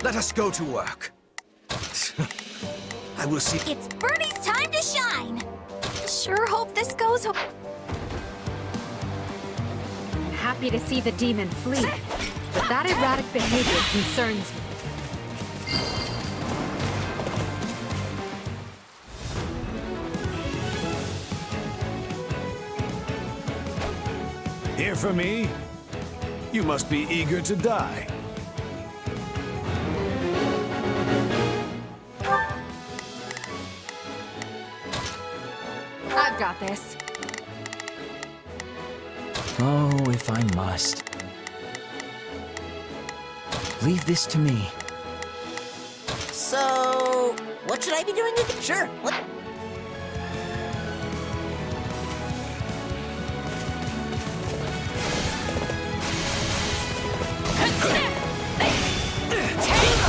let us go to work. I will see. It's Birdie's time to shine. Sure hope this goes. I'm happy to see the demon flee, but that erratic behavior concerns me. Here for me? You must be eager to die. I've got this. Oh, if I must. Leave this to me. So, what should I be doing again? Sure. What?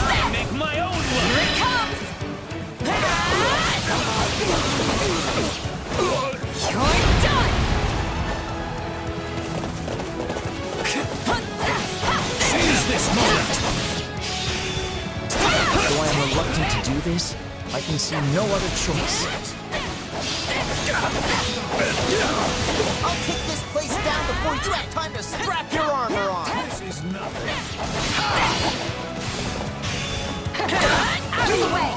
I make my own luck. Here it comes! You're done! Seize this moment. Though I am reluctant to do this, I can see no other choice. I'll take this place down before you have time to strap your armor on. This is nothing. Out of the way!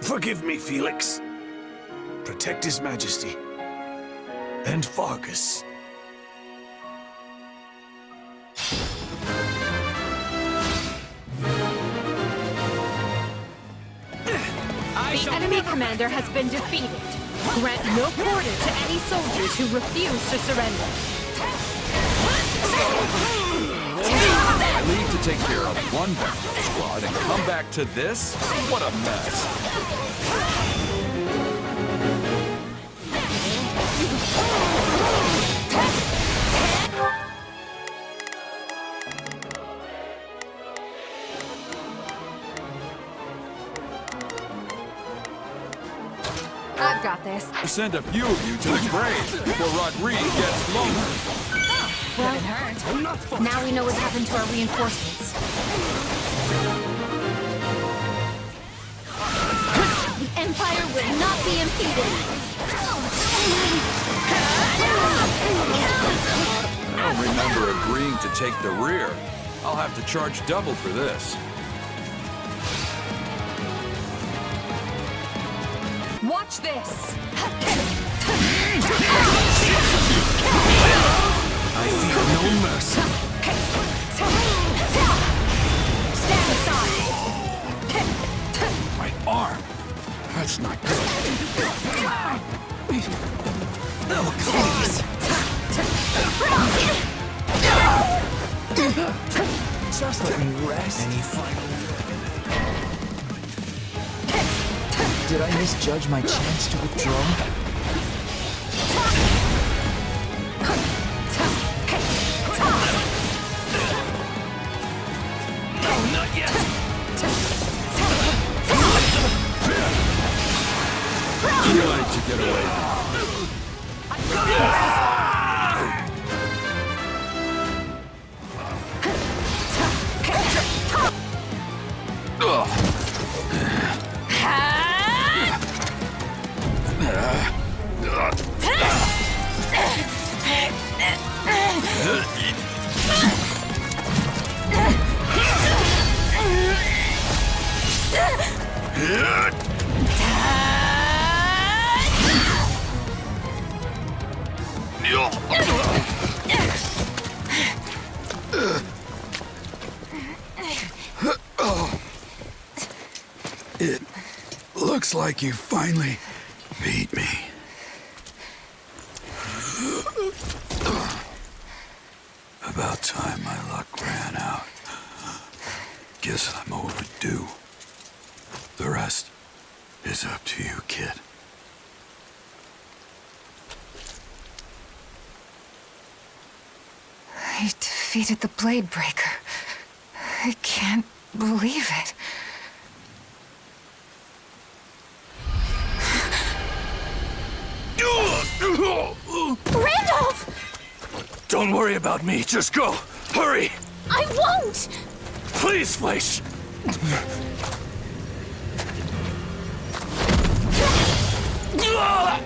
Forgive me, Felix. Protect His Majesty. And Fargus. The enemy commander has been defeated. Grant no quarter to any soldiers who refuse to surrender. I leave to take care of one backup squad and come back to this? What a mess. I've got this. Send a few of you to the grave before Rodrigue gets lonely. Well, now we know what happened to our reinforcements. The Empire will not be impeded. I don't remember agreeing to take the rear. I'll have to charge double for this. Watch this! I feel no mercy. Stand aside! My arm. That's not good. Oh, please. Just let me rest. Any final... Did I misjudge my chance to withdraw? Not yet! You like to get away. It looks like you finally beat me. About time my luck ran out. Guess I'm overdue. The rest is up to you, kid. I defeated the Blade Breaker. I can't believe it. Randolph! Don't worry about me, just go! Hurry! I won't! Please, Fleisch! No!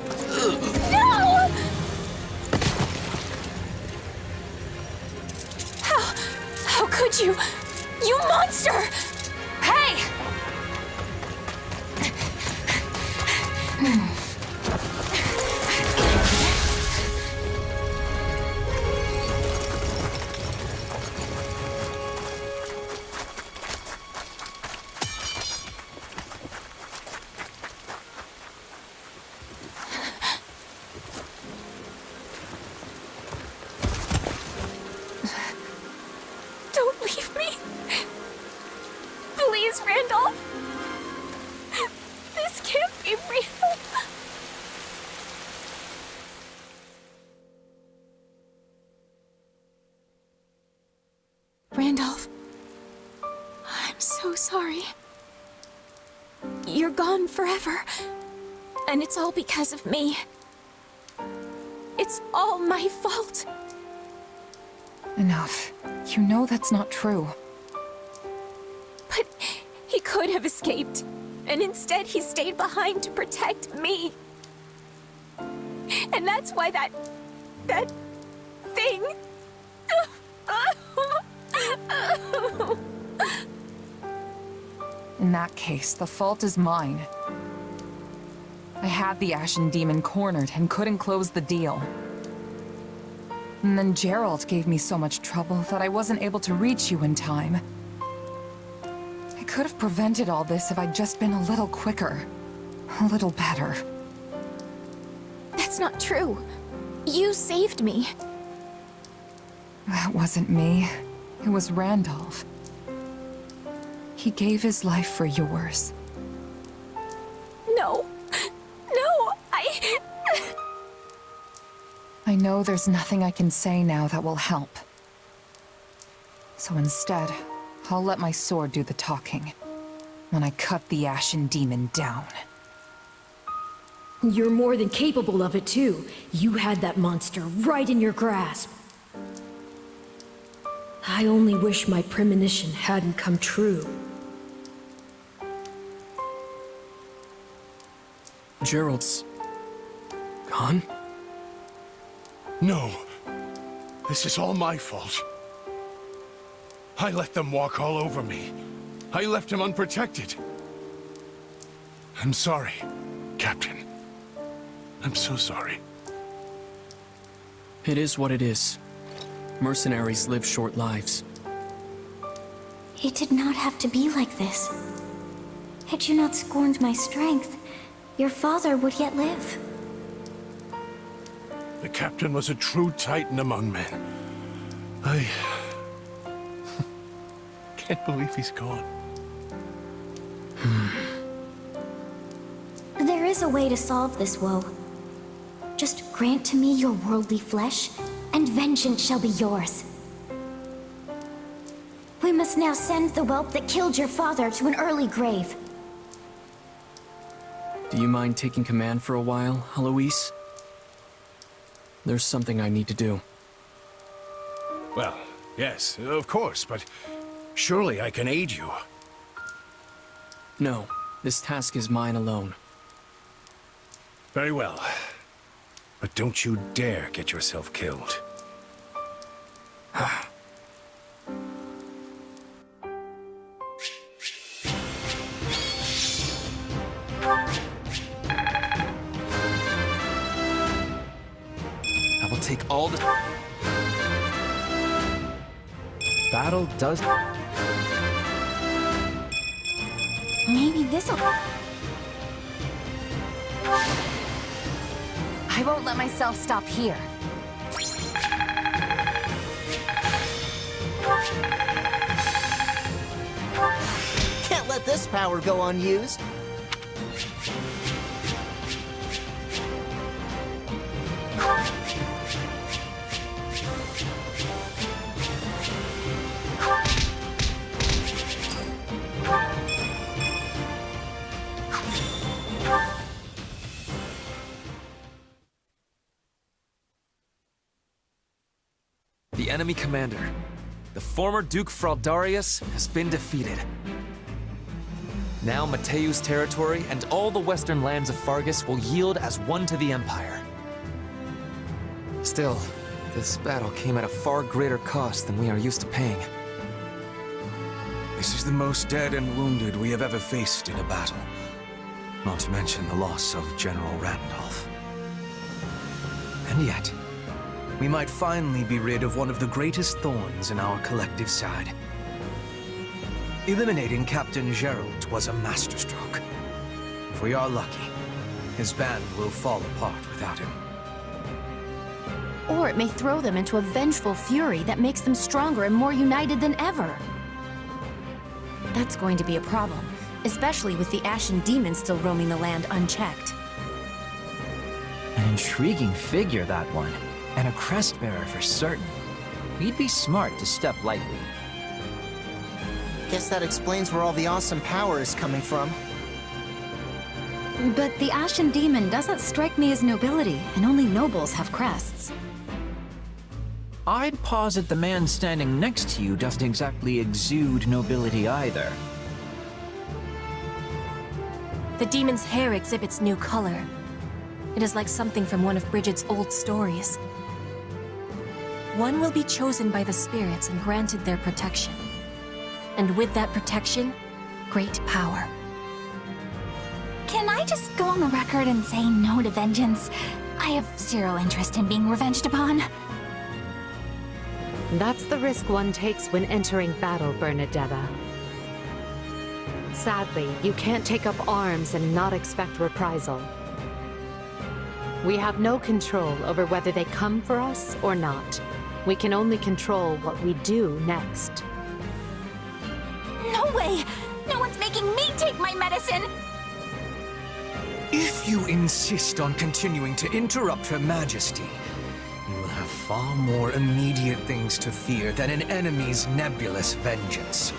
How could you? You monster! Hey! Don't leave me. Please, Randolph. This can't be real. Randolph, I'm so sorry. You're gone forever, and it's all because of me. It's all my fault. Enough. You know that's not true. But he could have escaped, and instead he stayed behind to protect me. And that's why that thing... In that case, the fault is mine. I had the Ashen Demon cornered and couldn't close the deal. And then Gerald gave me so much trouble that I wasn't able to reach you in time. I could have prevented all this if I'd just been a little quicker. A little better. That's not true. You saved me. That wasn't me. It was Randolph. He gave his life for yours. No. No, I know there's nothing I can say now that will help. So instead, I'll let my sword do the talking when I cut the Ashen Demon down. You're more than capable of it, too. You had that monster right in your grasp. I only wish my premonition hadn't come true. Gerald's gone? No. This is all my fault. I let them walk all over me. I left him unprotected. I'm sorry, Captain. I'm so sorry. It is what it is. Mercenaries live short lives. It did not have to be like this. Had you not scorned my strength, your father would yet live. The Captain was a true titan among men. I can't believe he's gone. There is a way to solve this woe. Just grant to me your worldly flesh, and vengeance shall be yours. We must now send the whelp that killed your father to an early grave. Do you mind taking command for a while, Eloise? There's something I need to do. Well, yes, of course, but surely I can aid you. No, this task is mine alone. Very well. But don't you dare get yourself killed. I will take all the... Battle does... Maybe this'll... I won't let myself stop here. Can't let this power go unused. The enemy commander, the former Duke Fraldarius, has been defeated. Now Mateu's territory and all the western lands of Fargus will yield as one to the Empire. Still, this battle came at a far greater cost than we are used to paying. This is the most dead and wounded we have ever faced in a battle. Not to mention the loss of General Randolph. And yet, we might finally be rid of one of the greatest thorns in our collective side. Eliminating Captain Gerald was a masterstroke. If we are lucky, his band will fall apart without him. Or it may throw them into a vengeful fury that makes them stronger and more united than ever. That's going to be a problem, especially with the Ashen Demon still roaming the land unchecked. An intriguing figure, that one. And a crest bearer for certain. We'd be smart to step lightly. Guess that explains where all the awesome power is coming from. But the Ashen Demon doesn't strike me as nobility, and only nobles have crests. I'd posit the man standing next to you doesn't exactly exude nobility either. The demon's hair exhibits new color. It is like something from one of Bridget's old stories. One will be chosen by the spirits and granted their protection. And with that protection, great power. Can I just go on the record and say no to vengeance? I have zero interest in being revenged upon. That's the risk one takes when entering battle, Bernadetta. Sadly, you can't take up arms and not expect reprisal. We have no control over whether they come for us or not. We can only control what we do next. No way! No one's making me take my medicine! If you insist on continuing to interrupt Her Majesty, you will have far more immediate things to fear than an enemy's nebulous vengeance.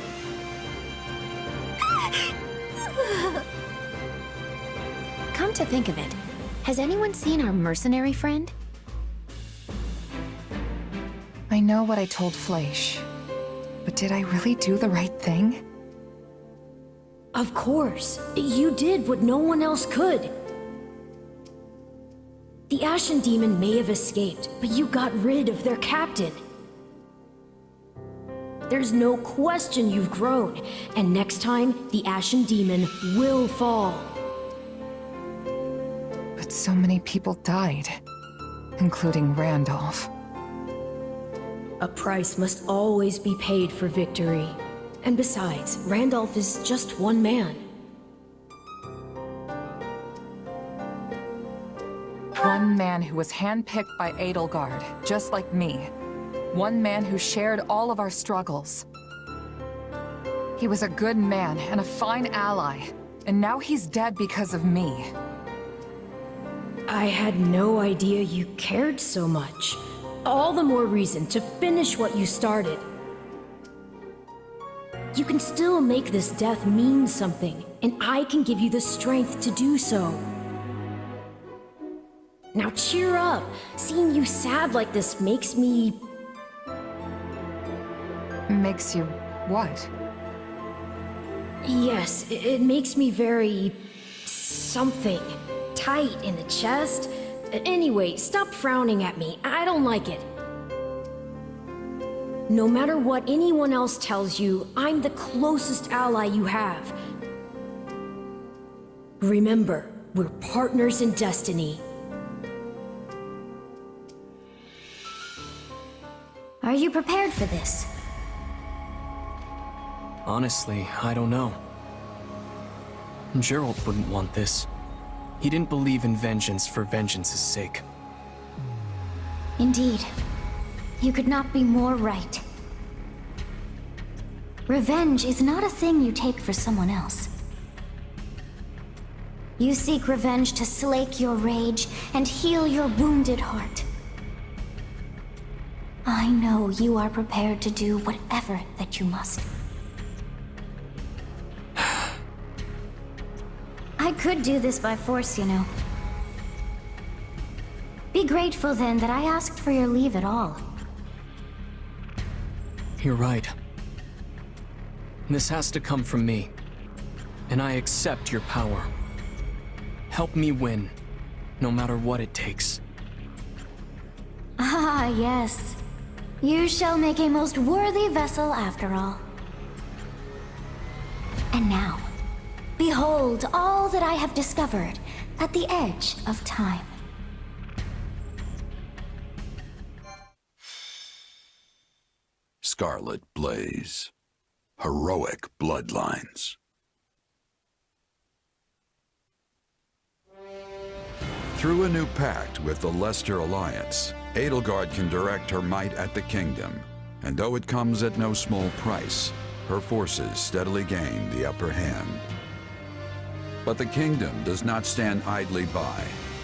Come to think of it, Has anyone seen our mercenary friend? I know what I told Fleisch, but did I really do the right thing? Of course. You did what no one else could. The Ashen Demon may have escaped, but you got rid of their captain. There's no question you've grown, and next time, the Ashen Demon will fall. But so many people died, including Randolph. A price must always be paid for victory. And besides, Randolph is just one man. One man who was handpicked by Edelgard, just like me. One man who shared all of our struggles. He was a good man and a fine ally, and now he's dead because of me. I had no idea you cared so much. All the more reason to finish what you started. You can still make this death mean something, and I can give you the strength to do so. Now cheer up. Seeing you sad like this makes me... Makes you what? Yes, it makes me very... something. Tight in the chest. Anyway, stop frowning at me. I don't like it. No matter what anyone else tells you, I'm the closest ally you have. Remember, we're partners in destiny. Are you prepared for this? Honestly, I don't know. Geralt wouldn't want this. He didn't believe in vengeance for vengeance's sake. Indeed. You could not be more right. Revenge is not a thing you take for someone else. You seek revenge to slake your rage and heal your wounded heart. I know you are prepared to do whatever that you must. I could do this by force, you know. Be grateful then that I asked for your leave at all. You're right. This has to come from me. And I accept your power. Help me win, no matter what it takes. Ah, yes. You shall make a most worthy vessel after all. And now, behold all that I have discovered at the edge of time. Scarlet Blaze. Heroic bloodlines. Through a new pact with the Leicester Alliance, Edelgard can direct her might at the kingdom, and though it comes at no small price, her forces steadily gain the upper hand. But the kingdom does not stand idly by.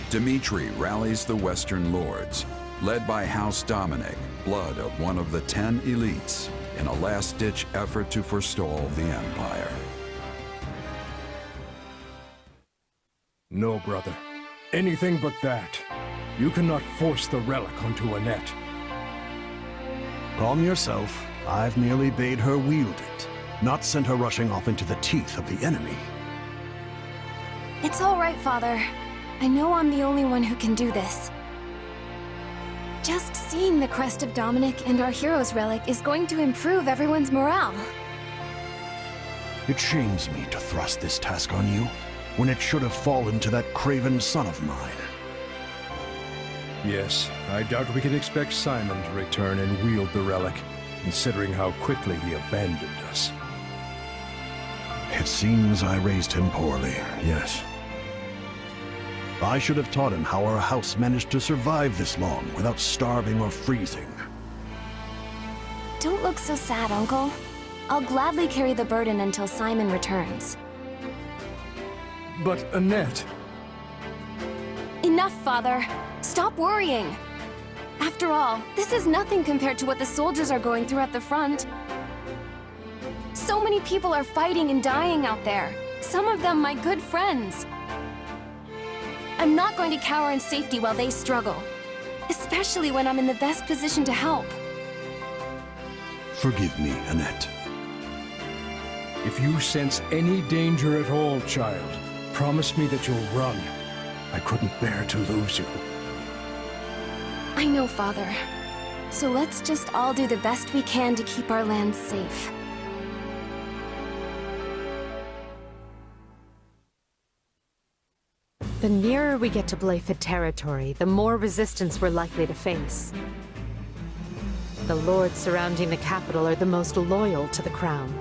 Dimitri rallies the Western Lords, led by House Dominic, blood of one of the 10 elites, in a last-ditch effort to forestall the Empire. No, brother. Anything but that. You cannot force the relic onto Annette. Calm yourself. I've merely bade her wield it, not sent her rushing off into the teeth of the enemy. It's all right, Father. I know I'm the only one who can do this. Just seeing the crest of Dominic and our hero's relic is going to improve everyone's morale. It shames me to thrust this task on you, when it should have fallen to that craven son of mine. Yes, I doubt we can expect Simon to return and wield the relic, considering how quickly he abandoned us. It seems I raised him poorly, yes. I should have taught him how our house managed to survive this long without starving or freezing. Don't look so sad, Uncle. I'll gladly carry the burden until Simon returns. But Annette... Enough, Father. Stop worrying. After all, this is nothing compared to what the soldiers are going through at the front. So many people are fighting and dying out there. Some of them my good friends. I'm not going to cower in safety while they struggle. Especially when I'm in the best position to help. Forgive me, Annette. If you sense any danger at all, child, promise me that you'll run. I couldn't bear to lose you. I know, Father. So let's just all do the best we can to keep our land safe. The nearer we get to Blaidd territory, the more resistance we're likely to face. The lords surrounding the capital are the most loyal to the crown.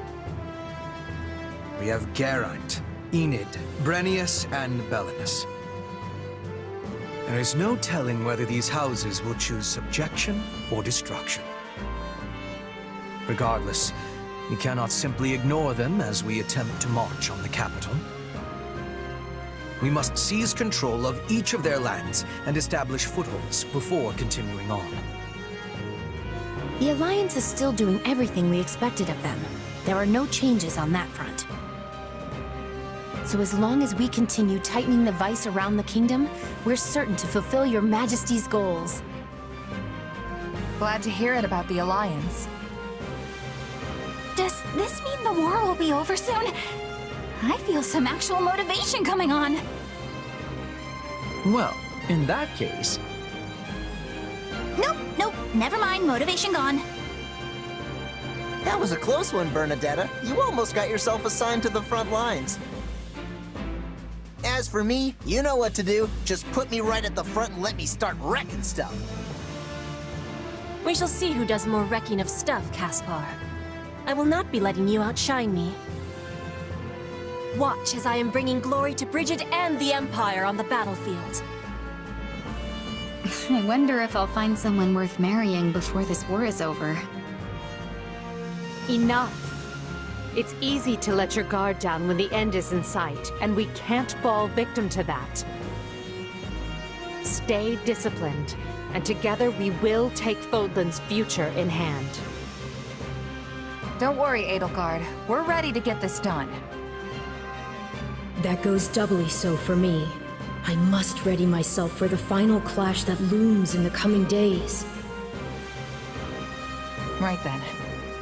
We have Geraint, Enid, Brennius, and Belinus. There is no telling whether these houses will choose subjection or destruction. Regardless, we cannot simply ignore them as we attempt to march on the capital. We must seize control of each of their lands and establish footholds before continuing on. The Alliance is still doing everything we expected of them. There are no changes on that front. So as long as we continue tightening the vice around the kingdom, we're certain to fulfill your Majesty's goals. Glad to hear it about the Alliance. Does this mean the war will be over soon? I feel some actual motivation coming on. Well, in that case... Nope, never mind, motivation gone. That was a close one, Bernadetta. You almost got yourself assigned to the front lines. As for me, you know what to do. Just put me right at the front and let me start wrecking stuff. We shall see who does more wrecking of stuff, Caspar. I will not be letting you outshine me. Watch as I am bringing glory to Bridget and the Empire on the battlefield. I wonder if I'll find someone worth marrying before this war is over. Enough. It's easy to let your guard down when the end is in sight, and we can't fall victim to that. Stay disciplined, and together we will take Fódlan's future in hand. Don't worry, Edelgard. We're ready to get this done. That goes doubly so for me. I must ready myself for the final clash that looms in the coming days. Right then.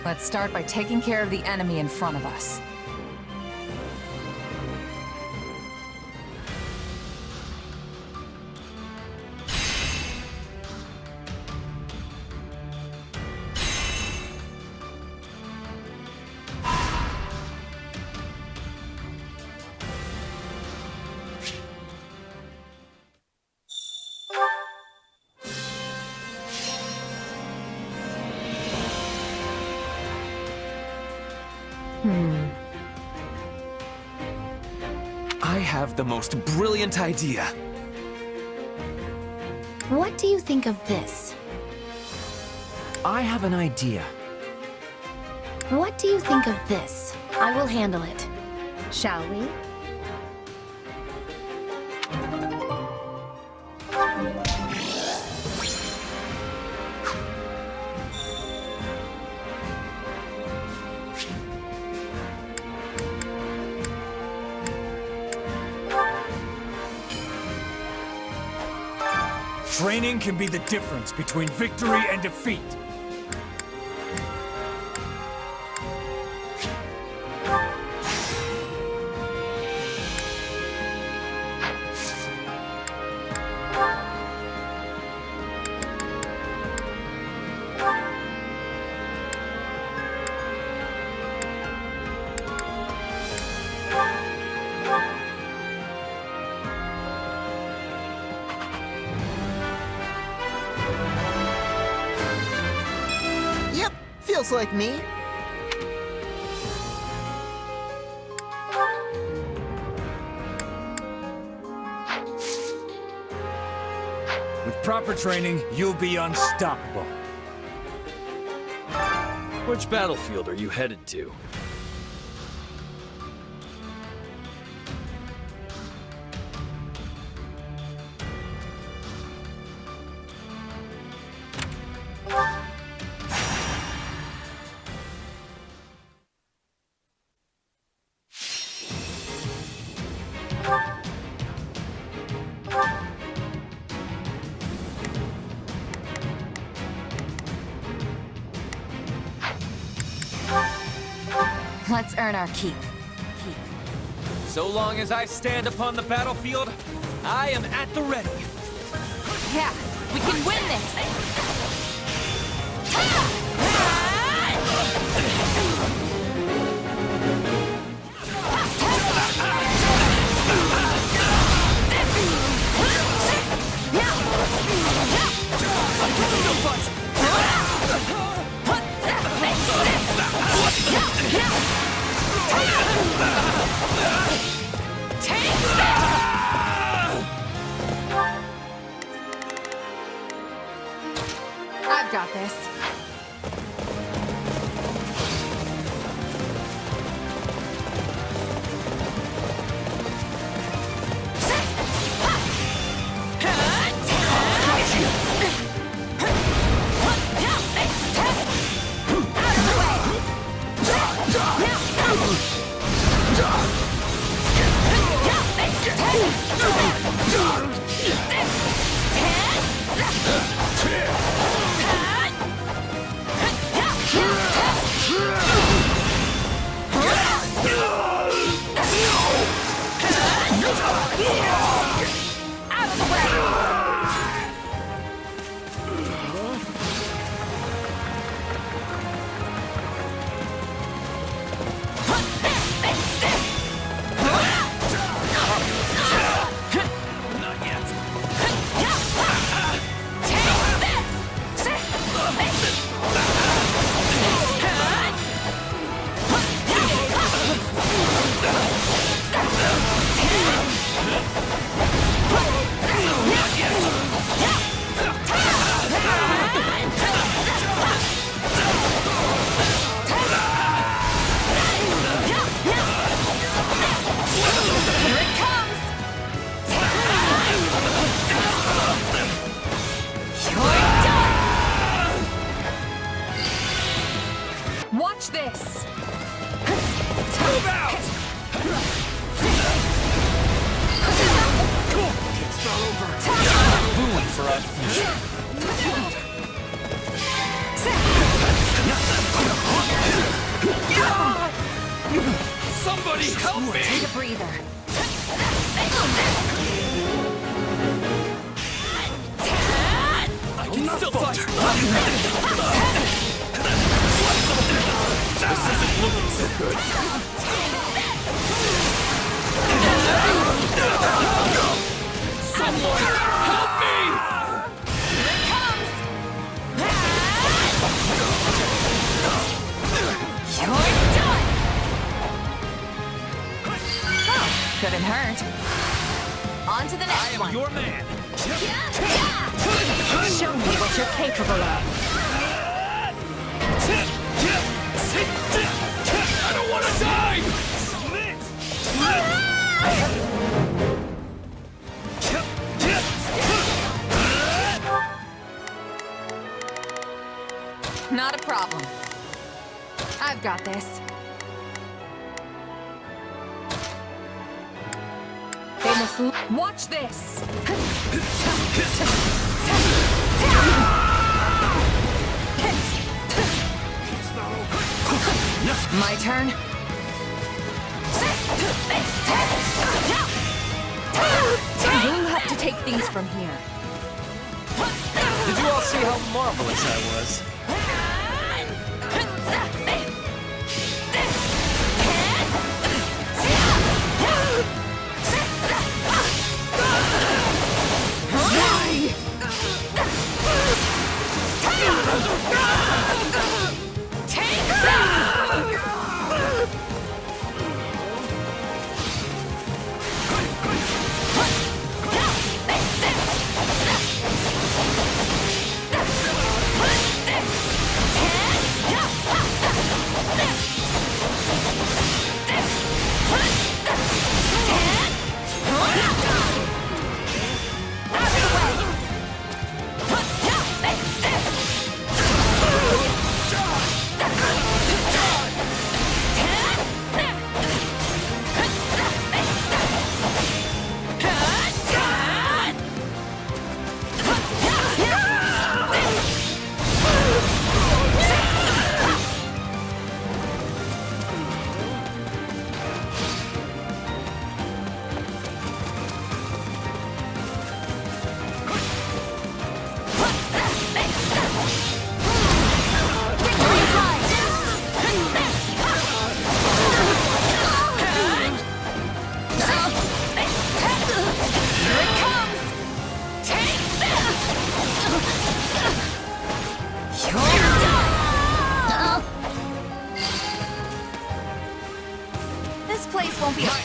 Let's start by taking care of the enemy in front of us. I have the most brilliant idea. What do you think of this? I have an idea. What do you think of this? I will handle it. Shall we? Training can be the difference between victory and defeat. Feels like me. With proper training, you'll be unstoppable. Which battlefield are you headed to? Let's earn our keep. So long as I stand upon the battlefield, I am at the ready. Yeah, we can win this! I've got this. Watch this! Move out! It's not over. Boon for our future. Somebody help me! Take a breather. I can still fight! This isn't looking so good. Someone help me! Here it comes! You're done! Oh, couldn't hurt. On to the next one. I am your man. Show me what you're capable of. I don't want to die! Not a problem. I've got this. They must watch this. My turn. You'll have to take things from here. Did you all see how marvelous I was?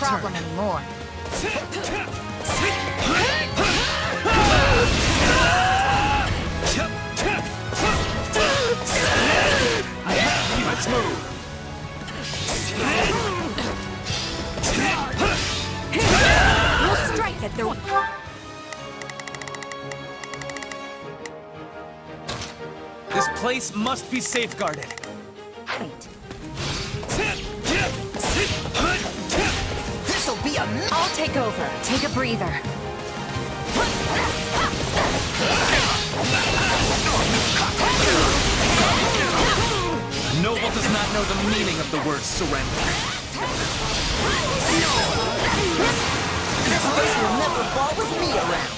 problem anymore. Let's move. We'll strike at their... This place must be safeguarded. This'll be a... I'll take over. Take a breather. A noble does not know the meaning of the word surrender. This place will never fall with me around.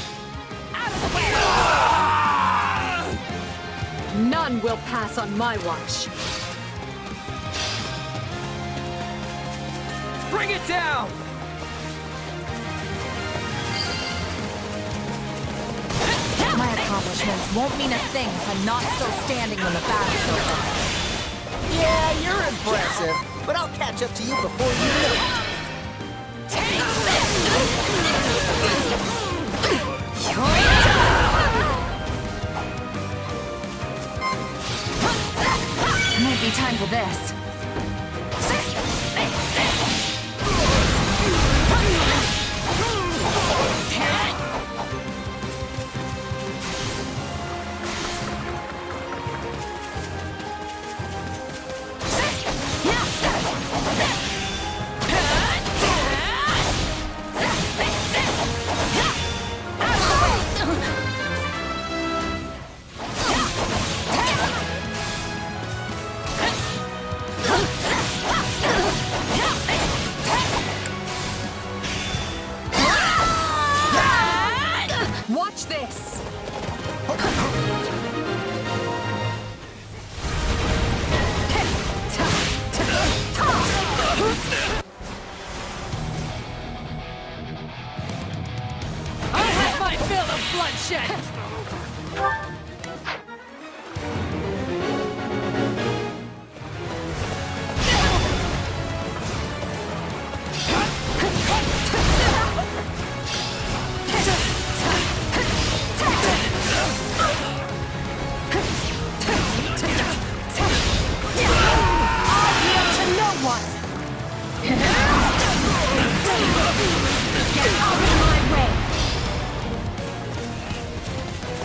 None will pass on my watch. Bring it down! My accomplishments won't mean a thing if I'm not still standing when the battle's over. Yeah, you're impressive, but I'll catch up to you before you know it. Might be time for this. Watch this! I have my fill of bloodshed!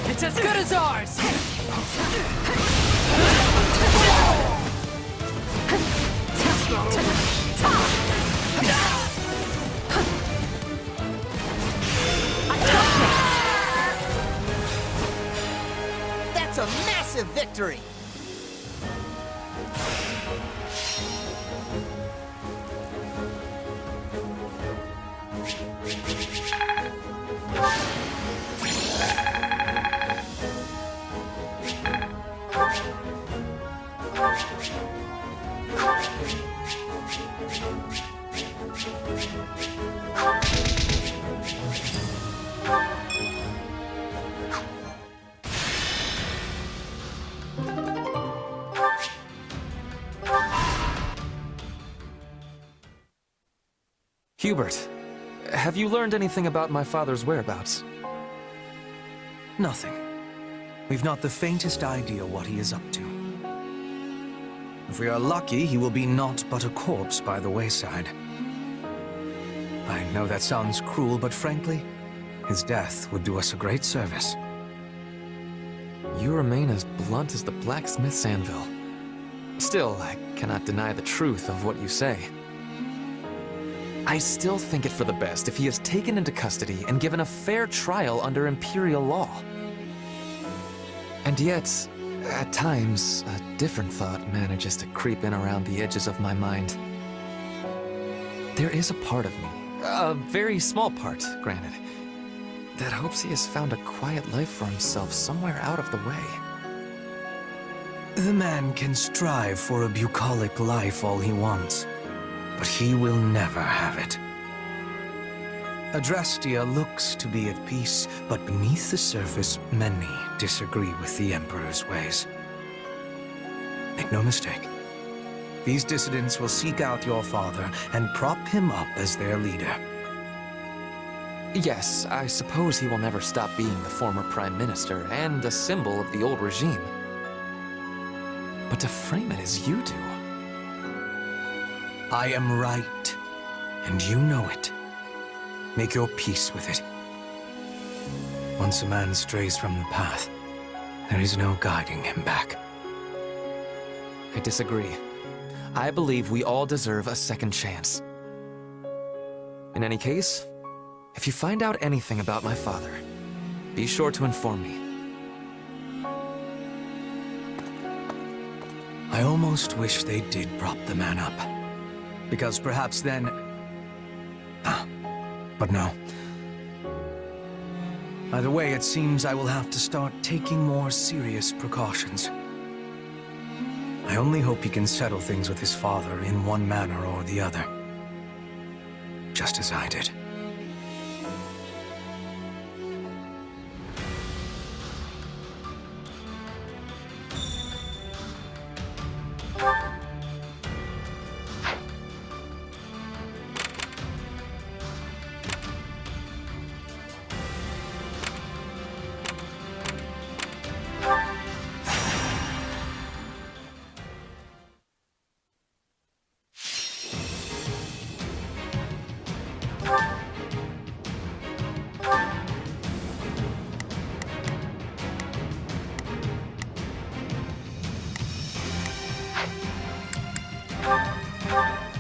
It's as good as ours! That's a massive victory! Hubert, have you learned anything about my father's whereabouts? Nothing. We've not the faintest idea what he is up to. If we are lucky, he will be naught but a corpse by the wayside. I know that sounds cruel, but frankly, his death would do us a great service. You remain as blunt as the blacksmith's anvil. Still, I cannot deny the truth of what you say. I still think it for the best if he is taken into custody and given a fair trial under Imperial law. And yet, at times, a different thought manages to creep in around the edges of my mind. There is a part of me, a very small part, granted, that hopes he has found a quiet life for himself somewhere out of the way. The man can strive for a bucolic life all he wants, but he will never have it. Adrestia looks to be at peace, but beneath the surface, many disagree with the Emperor's ways. Make no mistake, These dissidents will seek out your father and prop him up as their leader. Yes, I suppose he will never stop being the former Prime Minister and a symbol of the old regime. But to frame it as you do... I am right, and you know it. Make your peace with it. Once a man strays from the path, there is no guiding him back. I disagree. I believe we all deserve a second chance. In any case, if you find out anything about my father, be sure to inform me. I almost wish they did prop the man up. Because perhaps then... But no. Either way, it seems I will have to start taking more serious precautions. I only hope he can settle things with his father in one manner or the other. Just as I did.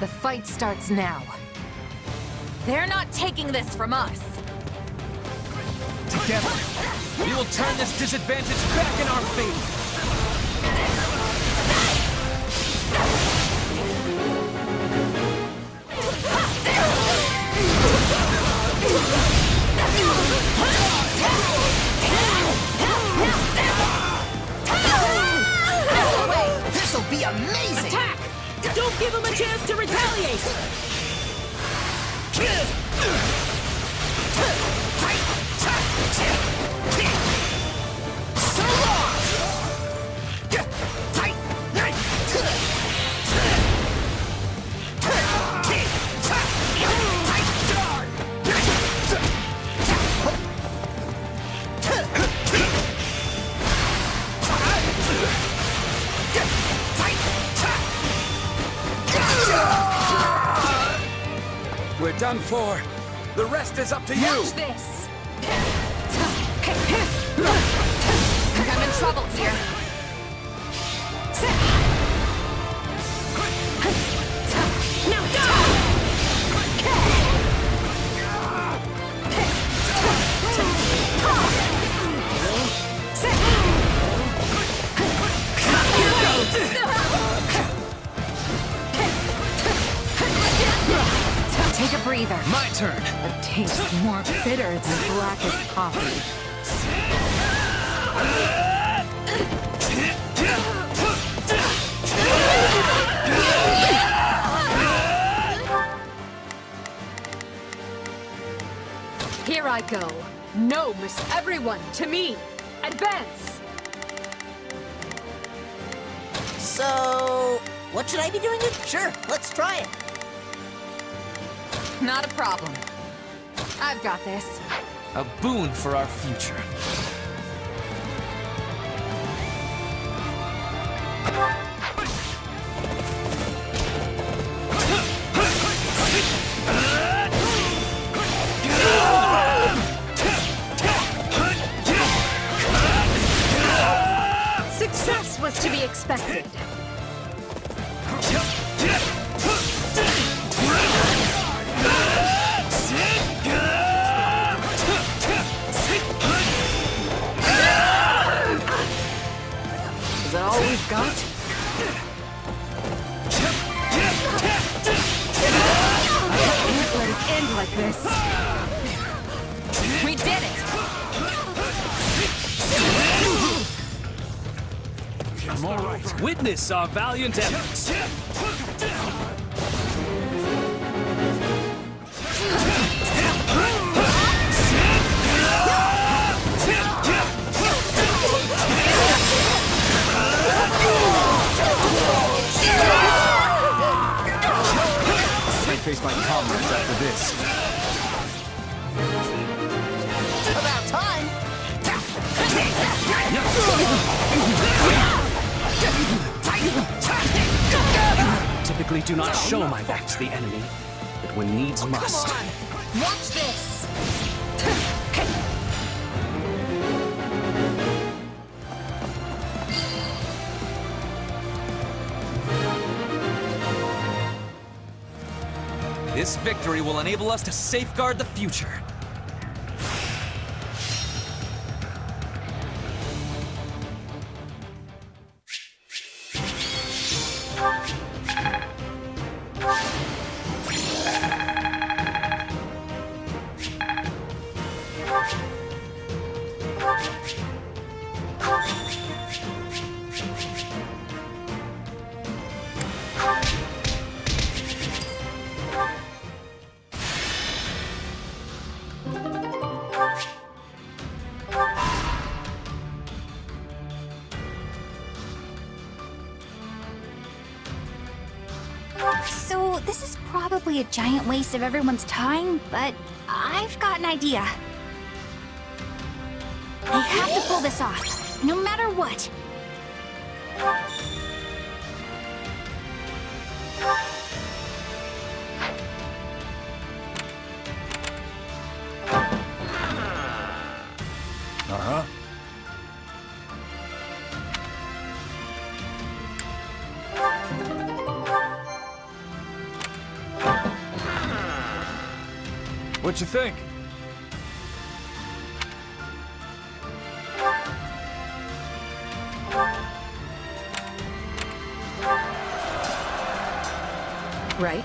The fight starts now. They're not taking this from us. Together, we will turn this disadvantage back in our favor. This'll be amazing! Attack! Don't give him a chance to retaliate! We're done for. The rest is up to you. Watch this. I'm in trouble here. Now die! Take a breather. My turn. It tastes more bitter than blackest coffee. Here I go. No, miss everyone, to me. Advance! So, what should I be doing? Sure, let's try it. Not a problem. I've got this. A boon for our future. Success was to be expected. Is that all we've got? I can't let it end like this. We did it! I'm all right. Witness our valiant efforts. this! About time! Typically do not show my back to the enemy, but when needs must. Come on! Watch this! This victory will enable us to safeguard the future. So, this is probably a giant waste of everyone's time, but I've got an idea. I have to pull this off, no matter what. Uh-huh. What you think? Right?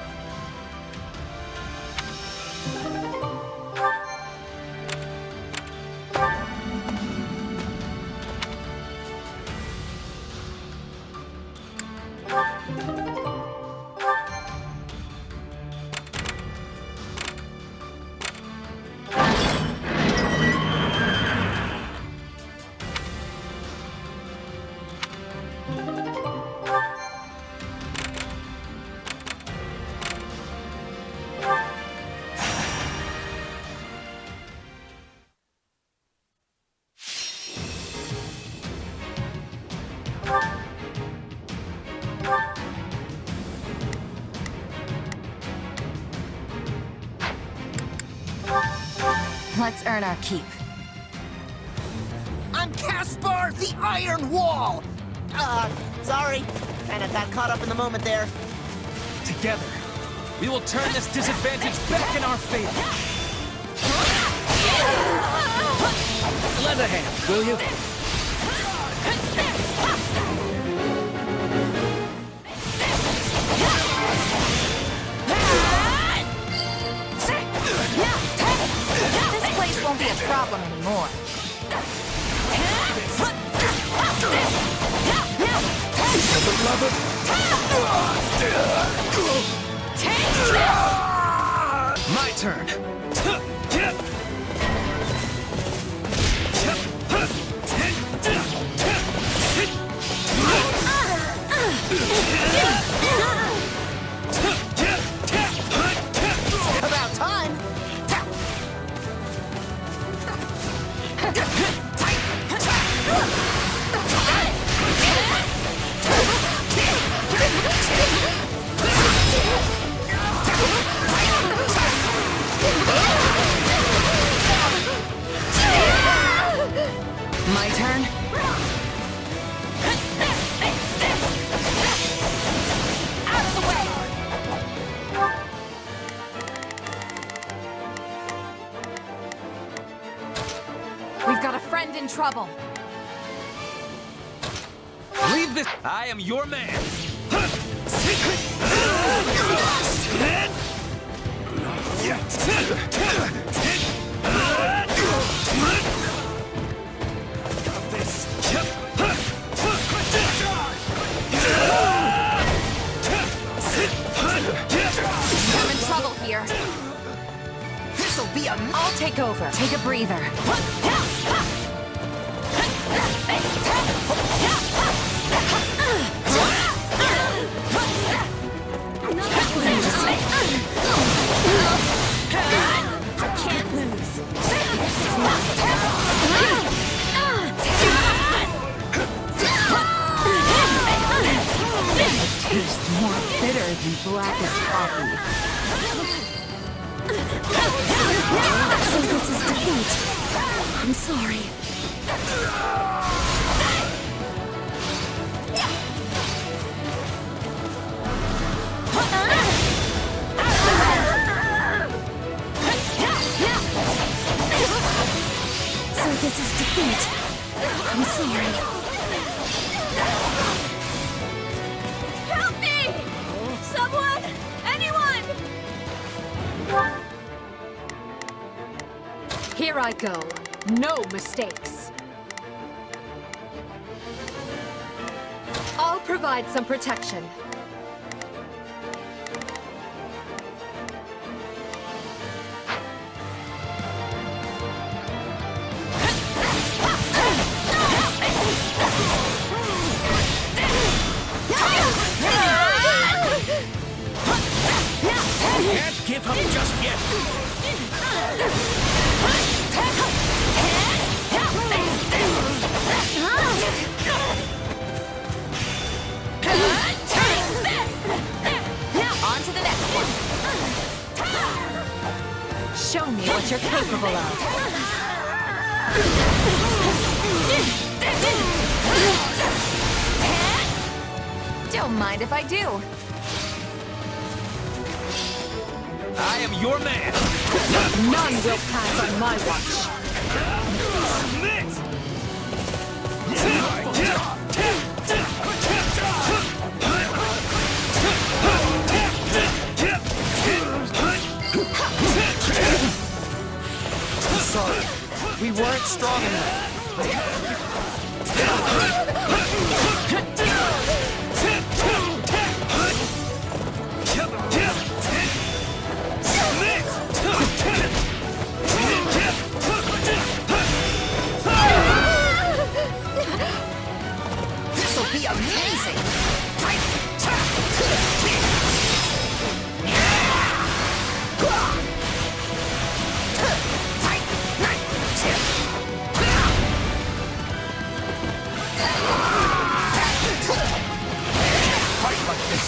Let's earn our keep. I'm Caspar, the Iron Wall! Sorry. Kinda got caught up in the moment there. Together, we will turn this disadvantage back in our favor. Lend a hand, will you? This place won't be a problem anymore. My turn. About time! My turn? Out of the way! We've got a friend in trouble. Leave this. I am your man. I'm in trouble here. This'll be I'll take over. Take a breather. and black as coffee. So this is defeat. I'm sorry. So this is defeat. I'm sorry. Help me! Someone! Anyone! Here I go. No mistakes. I'll provide some protection. Can't give up just yet! On to the next one. Show me what you're capable of. Don't mind if I do. I am your man! None will pass on my watch. Sorry, we weren't strong enough. This'll be amazing! Fight like this!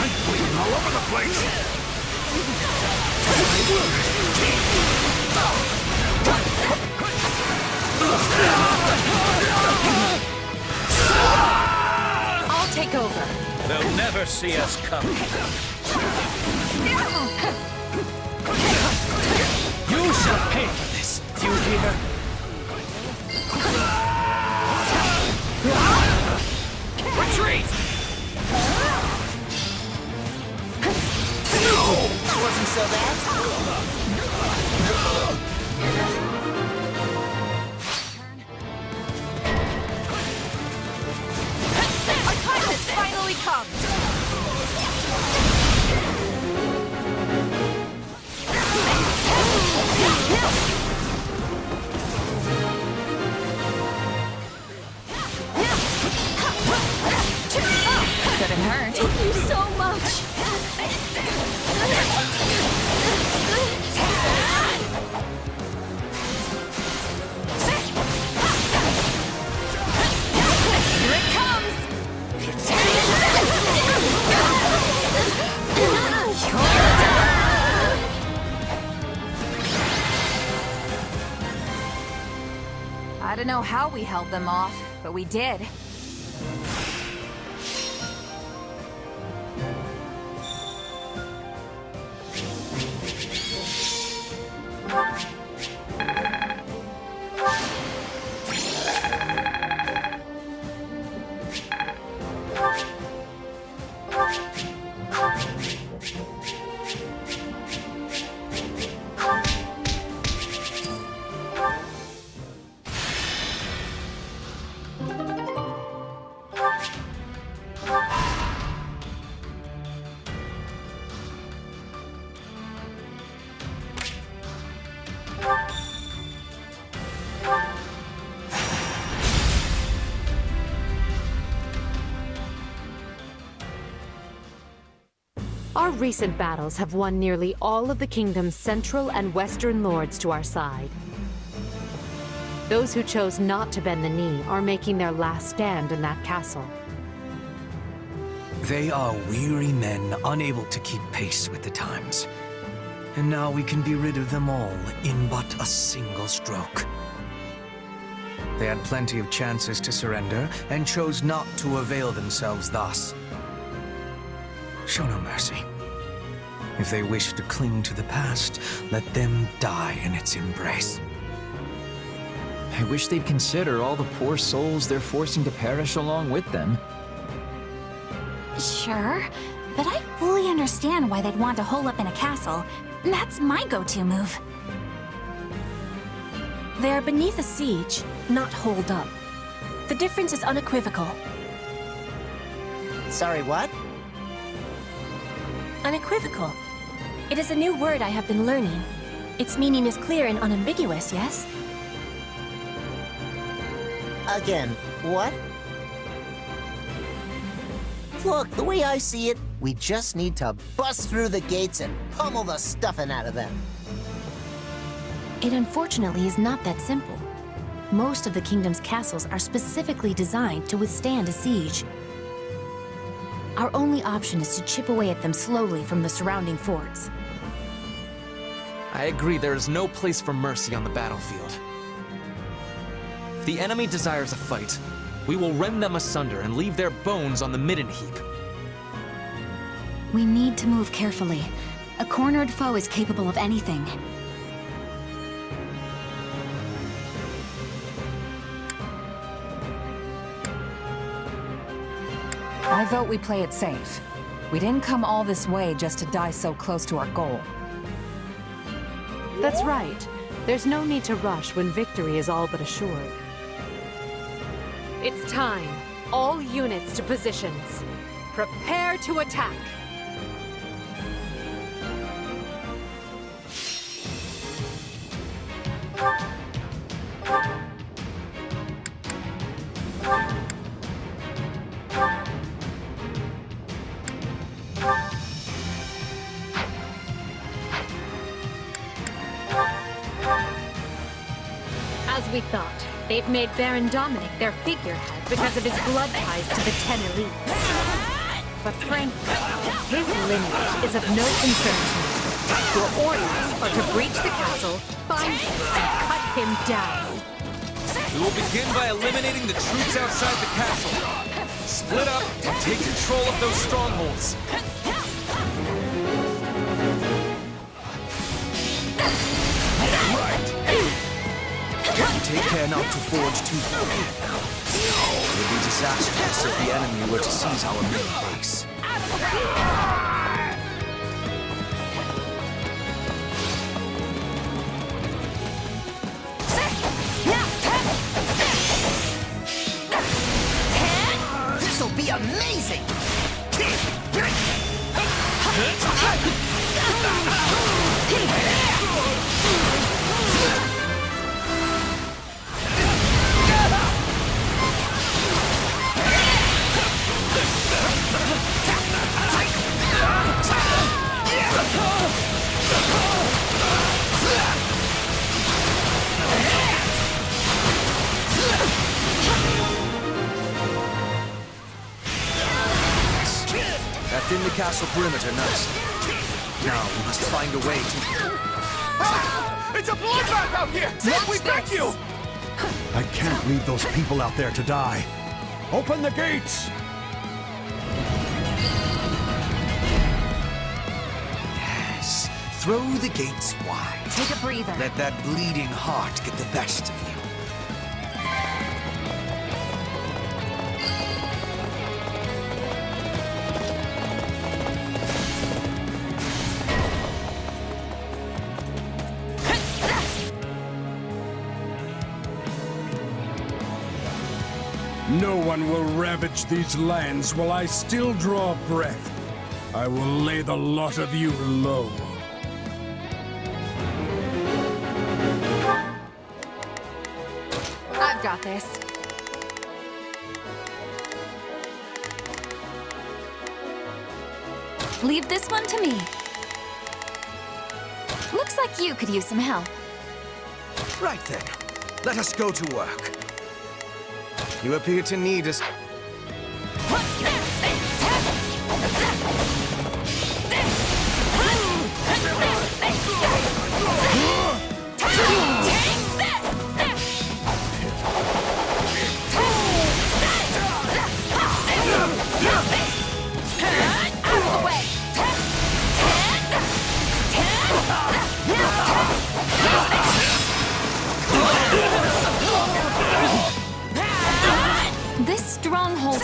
I'm bleeding all over the place! I'll take over. They'll never see us coming. You shall pay for this! Do you hear? Retreat! Wasn't so bad. Our time has finally come! Couldn't hurt. Thank you so much. Here it comes! I don't know how we held them off, but we did. Our recent battles have won nearly all of the kingdom's central and western lords to our side. Those who chose not to bend the knee are making their last stand in that castle. They are weary men, unable to keep pace with the times. And now we can be rid of them all in but a single stroke. They had plenty of chances to surrender, and chose not to avail themselves thus. Show no mercy. If they wish to cling to the past, let them die in its embrace. I wish they'd consider all the poor souls they're forcing to perish along with them. Sure, but I fully understand why they'd want to hole up in a castle. That's my go-to move. They are beneath a siege, not holed up. The difference is unequivocal. Sorry, what? Unequivocal. It is a new word I have been learning. Its meaning is clear and unambiguous, yes? Again, what? Look, the way I see it, we just need to bust through the gates and pummel the stuffing out of them. It unfortunately is not that simple. Most of the kingdom's castles are specifically designed to withstand a siege. Our only option is to chip away at them slowly from the surrounding forts. I agree there is no place for mercy on the battlefield. If the enemy desires a fight, we will rend them asunder and leave their bones on the midden heap. We need to move carefully. A cornered foe is capable of anything. I vote we play it safe. We didn't come all this way just to die so close to our goal. That's right. There's no need to rush when victory is all but assured. It's time. All units to positions. Prepare to attack. As we thought, they've made Baron Dominic their figurehead because of his blood ties to the 10 elites. But frankly, his lineage is of no concern to me. Your orders are to breach the castle, find him, and cut him down. We will begin by eliminating the troops outside the castle. Split up and take control of those strongholds. Take care not to forge too far. It would be disastrous if the enemy were to seize our main base. This'll be amazing! That thinned the castle perimeter nicely. Now we must find a way to... Ah! It's a bloodbath out here! We beg you! I can't leave those people out there to die. Open the gates! Yes. Throw the gates wide. Take a breather. Let that bleeding heart get the best of you. No one will ravage these lands while I still draw breath. I will lay the lot of you low. I've got this. Leave this one to me. Looks like you could use some help. Right then. Let us go to work. You appear to need us.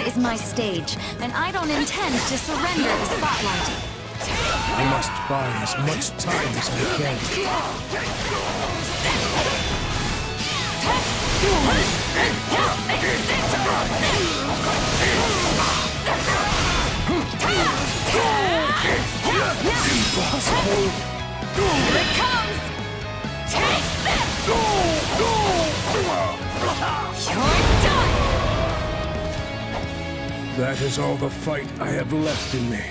is my stage, and I don't intend to surrender the spotlight. I must buy as much time as I can. Impossible! Here it comes! Take this! You're done! That is all the fight I have left in me.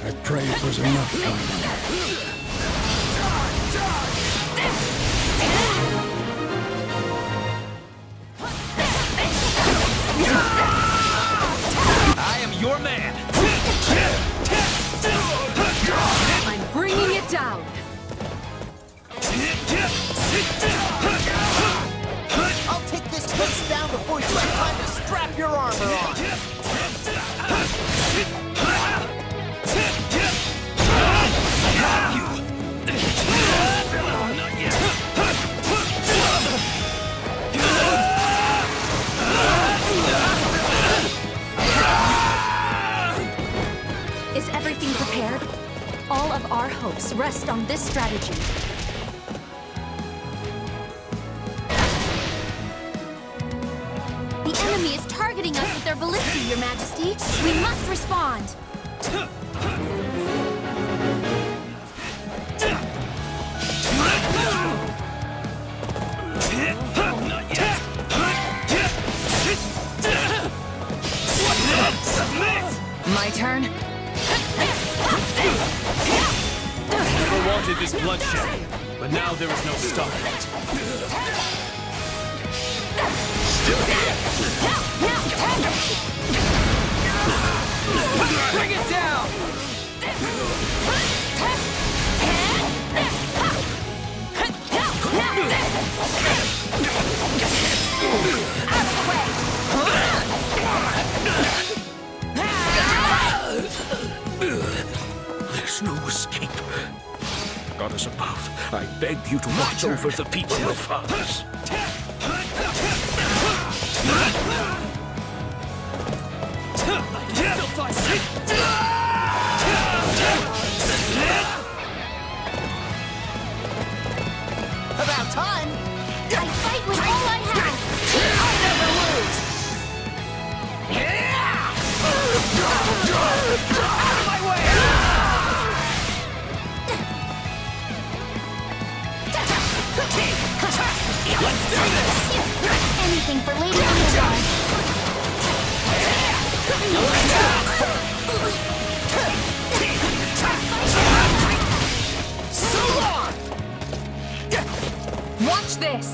I pray it was enough for I am your man! I'm bringing it down! I'll take this place down before you have time to strap your armor on! Is everything prepared? All of our hopes rest on this strategy. The enemy is targeting us with their ballista, Your Majesty. We must respond. My turn? Never wanted this bloodshed, but now there is no stopping it. Bring it down! Out of the way! There's no escape. Goddess above, I beg you to watch over the people of ours. About time! I fight with all I have! I'll never lose! Out of my way! Let's do this! Anything for Lady Edelgard! So long! Watch this!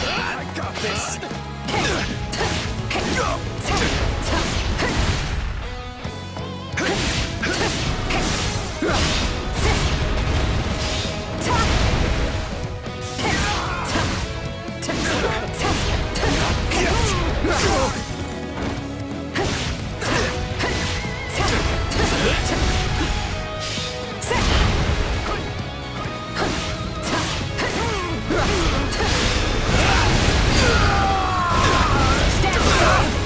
I got this!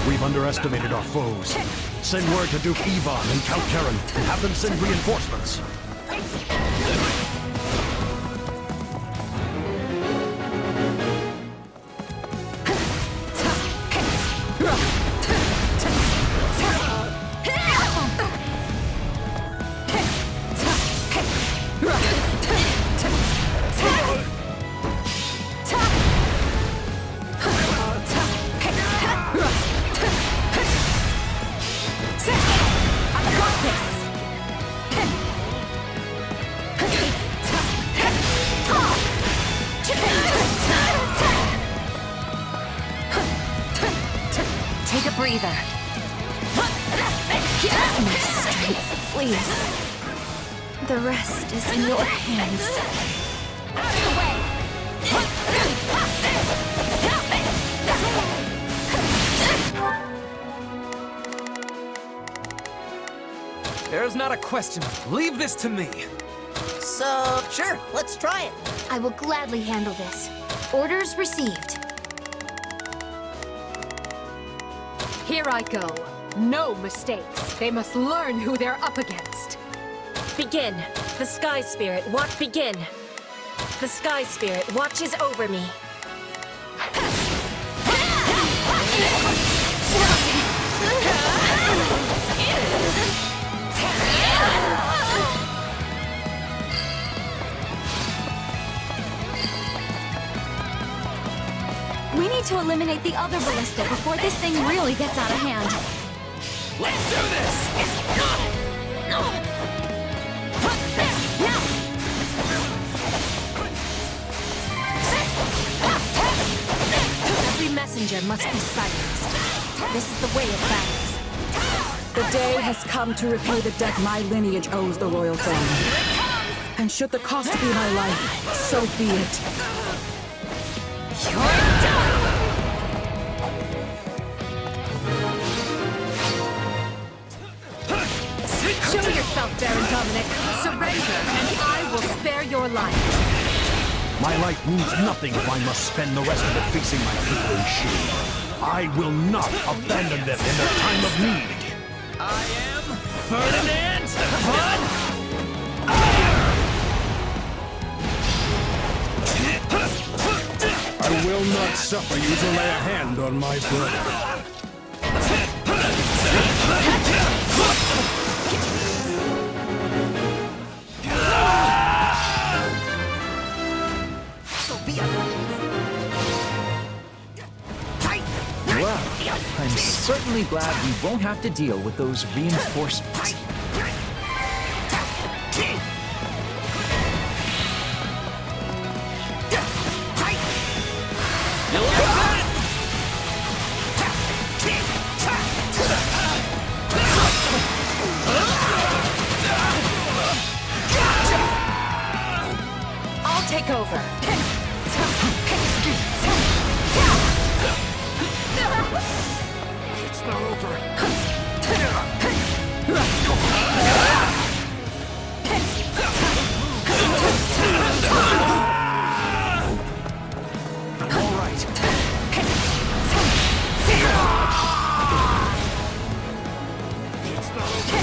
We've underestimated our foes. Send word to Duke Ivan and Count Karen, and have them send reinforcements. Take a breather. Give me strength, please. The rest is in your hands. Out of the way! There's not a question. Leave this to me. So, sure, let's try it. I will gladly handle this. Orders received. Here I go. No mistakes. They must learn who they're up against. Begin. The Sky Spirit, begin. The Sky Spirit watches over me. We need to eliminate the other ballista before this thing really gets out of hand. Let's do this! Every messenger must be silenced. This is the way of battles. The day has come to repay the debt my lineage owes the royal family. And should the cost be my life, so be it. You're done! Show yourself, Baron Dominic. Surrender, and I will spare your life. My life means nothing if I must spend the rest of it facing my people in shame. I will not abandon them in their time of need. I am Ferdinand von... I will not suffer you to lay a hand on my brother. Well, I'm certainly glad we won't have to deal with those reinforcements. I'll take over. It's not over. All right. It's not over.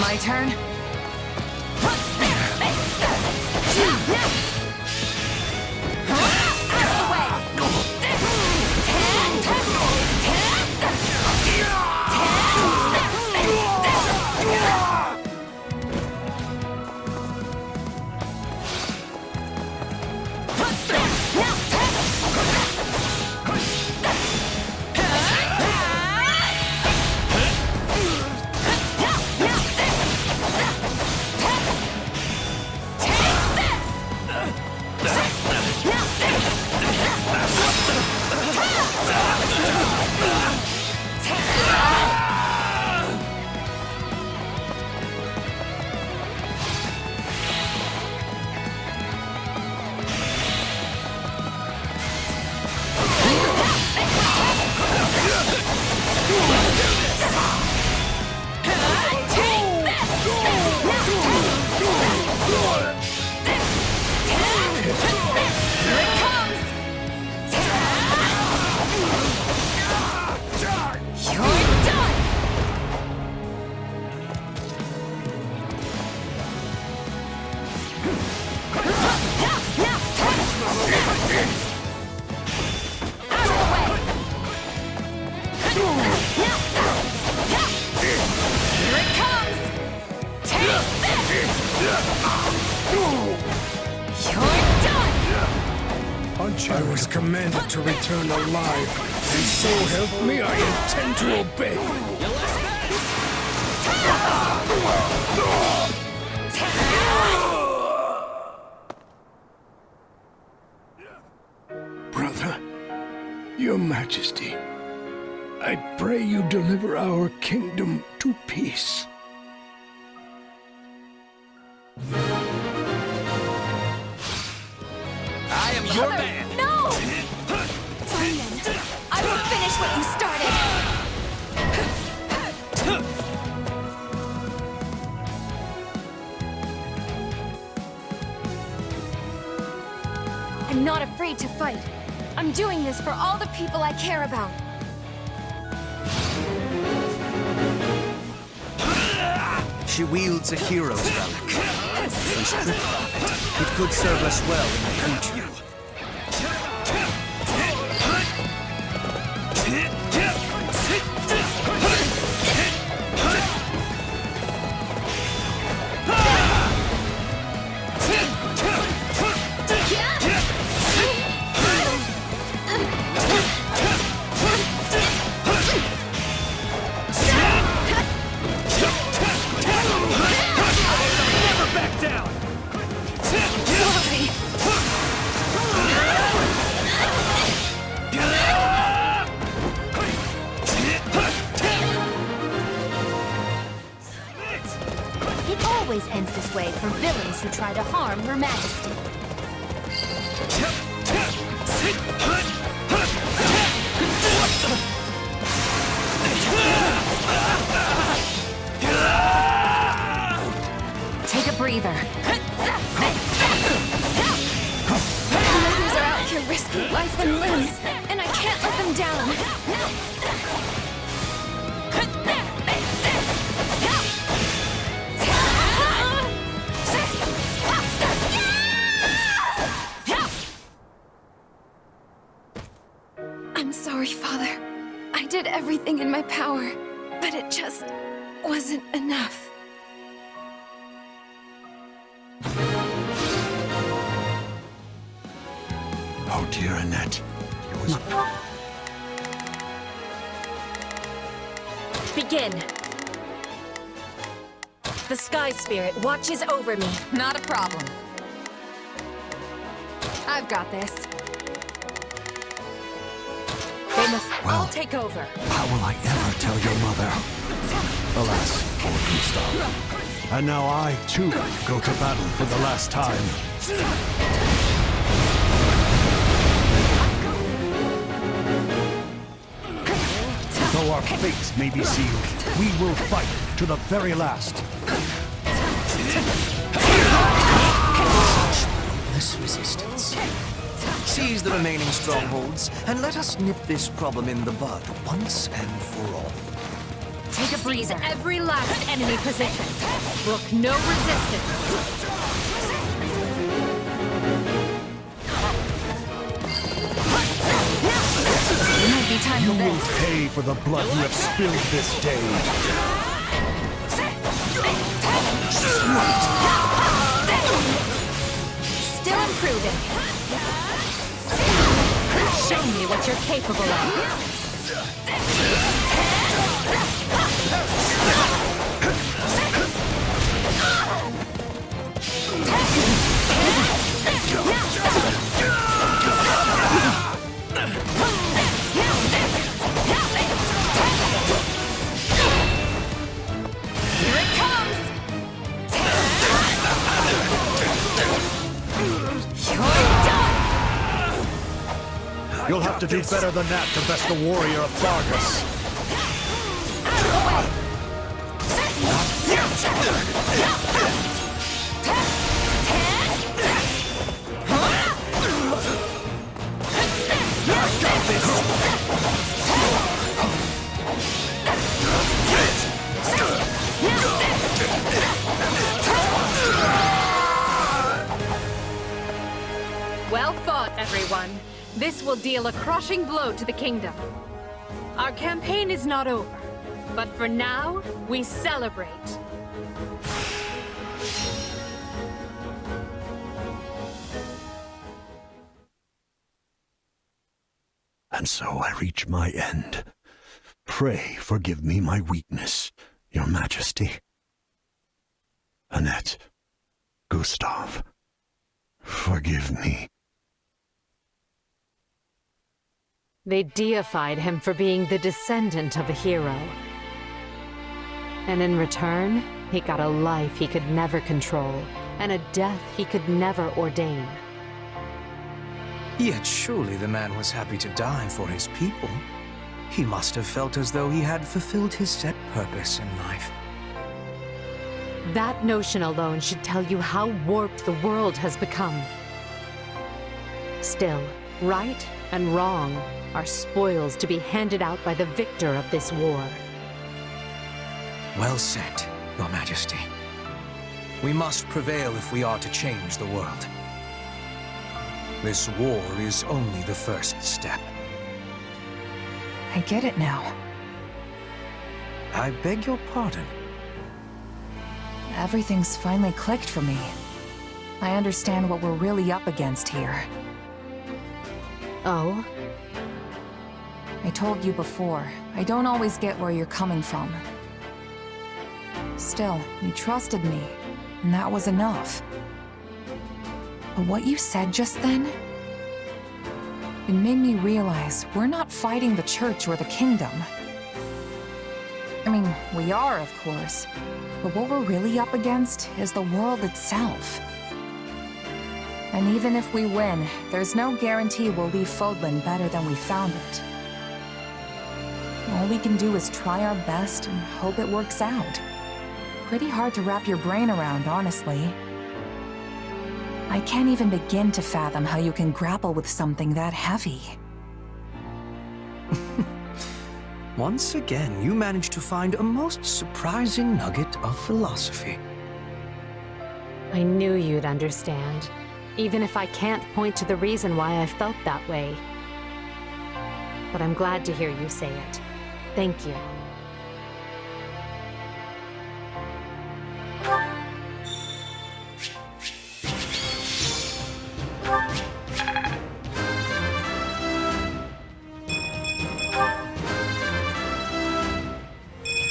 My turn? I was commanded to return alive, and so help me, I intend to obey. Brother, Your Majesty, I pray you deliver our kingdom to peace. I am your man! No! Fine then. I Finish what you started! I'm not afraid to fight. I'm doing this for all the people I care about. She wields a hero's relic. When stripped of it, it could serve us well in the future. It always ends this way for villains who try to harm Her Majesty. Take a breather. Others are out here risking life and limbs, and I can't let them down. I'm sorry, Father. I did everything in my power, but it just wasn't enough. Oh dear, Annette. Begin. The Sky Spirit watches over me. Not a problem. I've got this. They must all take over. How will I ever tell your mother? Alas, poor Gustav. And now I, too, go to battle for the last time. Though our fates may be sealed, we will fight to the very last. This resistance. Seize the remaining strongholds, and let us nip this problem in the bud once and for all. Take a breather. Every last enemy position. Brook no resistance. It might be time You for will this. pay for the blood you have spilled this day. Still improving. Show me what you're capable of. Here it comes! You'll have to do better than that to best the warrior of Fargus. Well fought, everyone. This will deal a crushing blow to the kingdom. Our campaign is not over, but for now, we celebrate. And so I reach my end. Pray forgive me my weakness, your majesty. Annette, Gustav, forgive me. They deified him for being the descendant of a hero. And in return, he got a life he could never control, and a death he could never ordain. Yet surely the man was happy to die for his people. He must have felt as though he had fulfilled his set purpose in life. That notion alone should tell you how warped the world has become. Still, right and wrong are spoils to be handed out by the victor of this war. Well said, Your Majesty. We must prevail if we are to change the world. This war is only the first step. I get it now. I beg your pardon. Everything's finally clicked for me. I understand what we're really up against here. Oh? I told you before, I don't always get where you're coming from. Still, you trusted me, and that was enough. But what you said just then, it made me realize we're not fighting the Church or the Kingdom. I mean, we are, of course, but what we're really up against is the world itself. And even if we win, there's no guarantee we'll leave Fódlan better than we found it. All we can do is try our best and hope it works out. Pretty hard to wrap your brain around, honestly. I can't even begin to fathom how you can grapple with something that heavy. Once again, you managed to find a most surprising nugget of philosophy. I knew you'd understand, even if I can't point to the reason why I felt that way. But I'm glad to hear you say it. Thank you.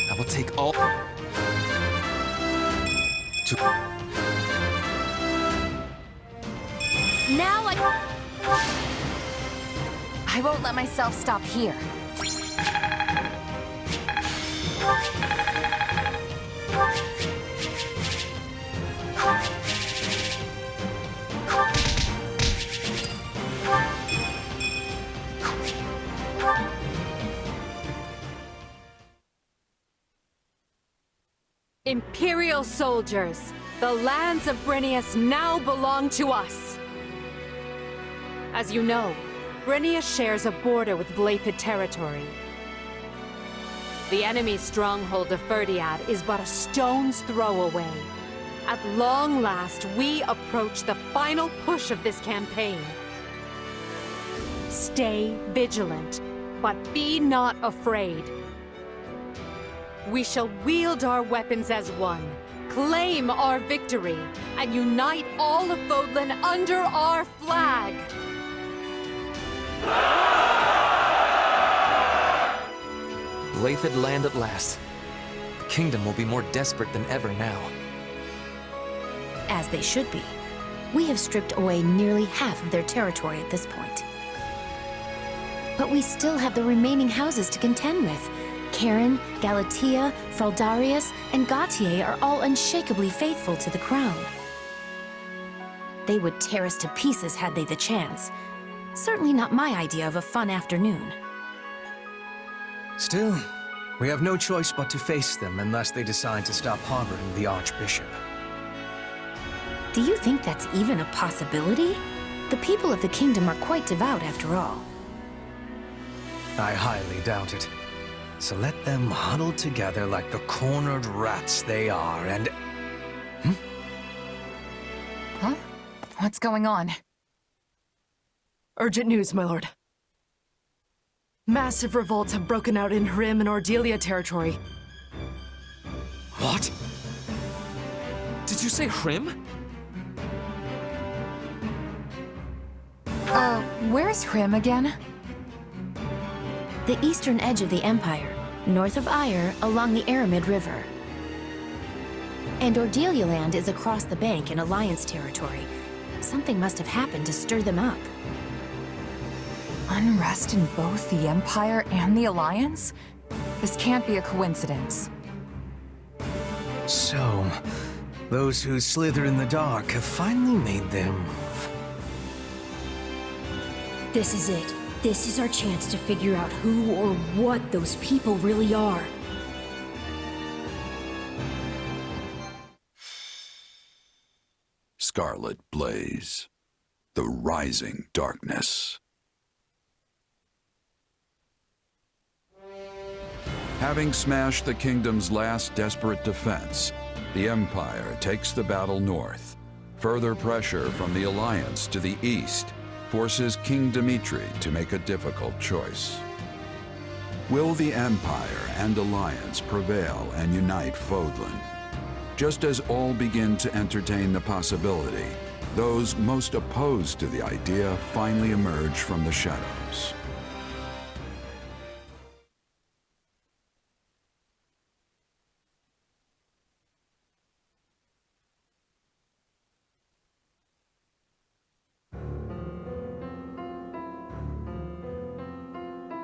I will take all... Now I won't let myself stop here. Imperial soldiers, the lands of Brynnius now belong to us. As you know, Brynnius shares a border with Blaidd territory. The enemy's stronghold of Ferdiad is but a stone's throw away. At long last, we approach the final push of this campaign. Stay vigilant, but be not afraid. We shall wield our weapons as one, claim our victory, and unite all of Fódlan under our flag! Blaidd land at last. The kingdom will be more desperate than ever now. As they should be. We have stripped away nearly half of their territory at this point. But we still have the remaining houses to contend with. Cairn, Galatea, Fraldarius, and Gautier are all unshakably faithful to the crown. They would tear us to pieces had they the chance. Certainly not my idea of a fun afternoon. Still, we have no choice but to face them unless they decide to stop harboring the Archbishop. Do you think that's even a possibility? The people of the kingdom are quite devout after all. I highly doubt it. So let them huddle together like the cornered rats they are and... Huh? What's going on? Urgent news, my lord. Massive revolts have broken out in Hrim and Ordelia territory. What? Did you say Hrim? Where's Hrim again? The eastern edge of the Empire, north of Ire, along the Aramid River. And Ordelia land is across the bank in Alliance territory. Something must have happened to stir them up. Unrest in both the Empire and the Alliance? This can't be a coincidence. So, those who slither in the dark have finally made them... This is it. This is our chance to figure out who or what those people really are. Scarlet blaze. The rising darkness. Having smashed the kingdom's last desperate defense, the Empire takes the battle north. Further pressure from the Alliance to the east forces King Dimitri to make a difficult choice. Will the Empire and Alliance prevail and unite Fódlan? Just as all begin to entertain the possibility, those most opposed to the idea finally emerge from the shadows.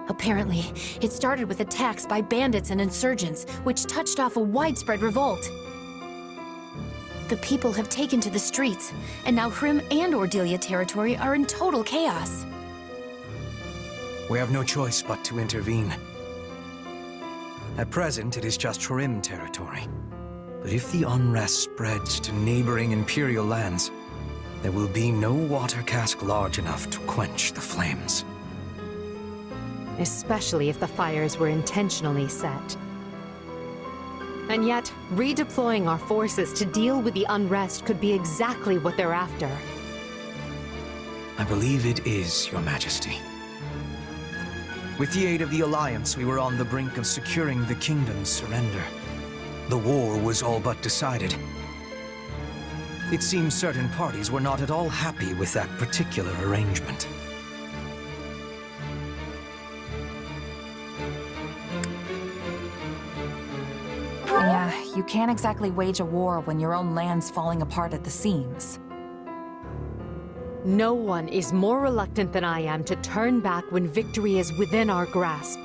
Apparently, it started with attacks by bandits and insurgents, which touched off a widespread revolt. The people have taken to the streets, and now Hrim and Ordelia territory are in total chaos. We have no choice but to intervene. At present, it is just Hrim territory. But if the unrest spreads to neighboring Imperial lands, there will be no water cask large enough to quench the flames. Especially if the fires were intentionally set. And yet, redeploying our forces to deal with the unrest could be exactly what they're after. I believe it is, Your Majesty. With the aid of the Alliance, we were on the brink of securing the kingdom's surrender. The war was all but decided. It seems certain parties were not at all happy with that particular arrangement. Yeah, you can't exactly wage a war when your own land's falling apart at the seams. No one is more reluctant than I am to turn back when victory is within our grasp.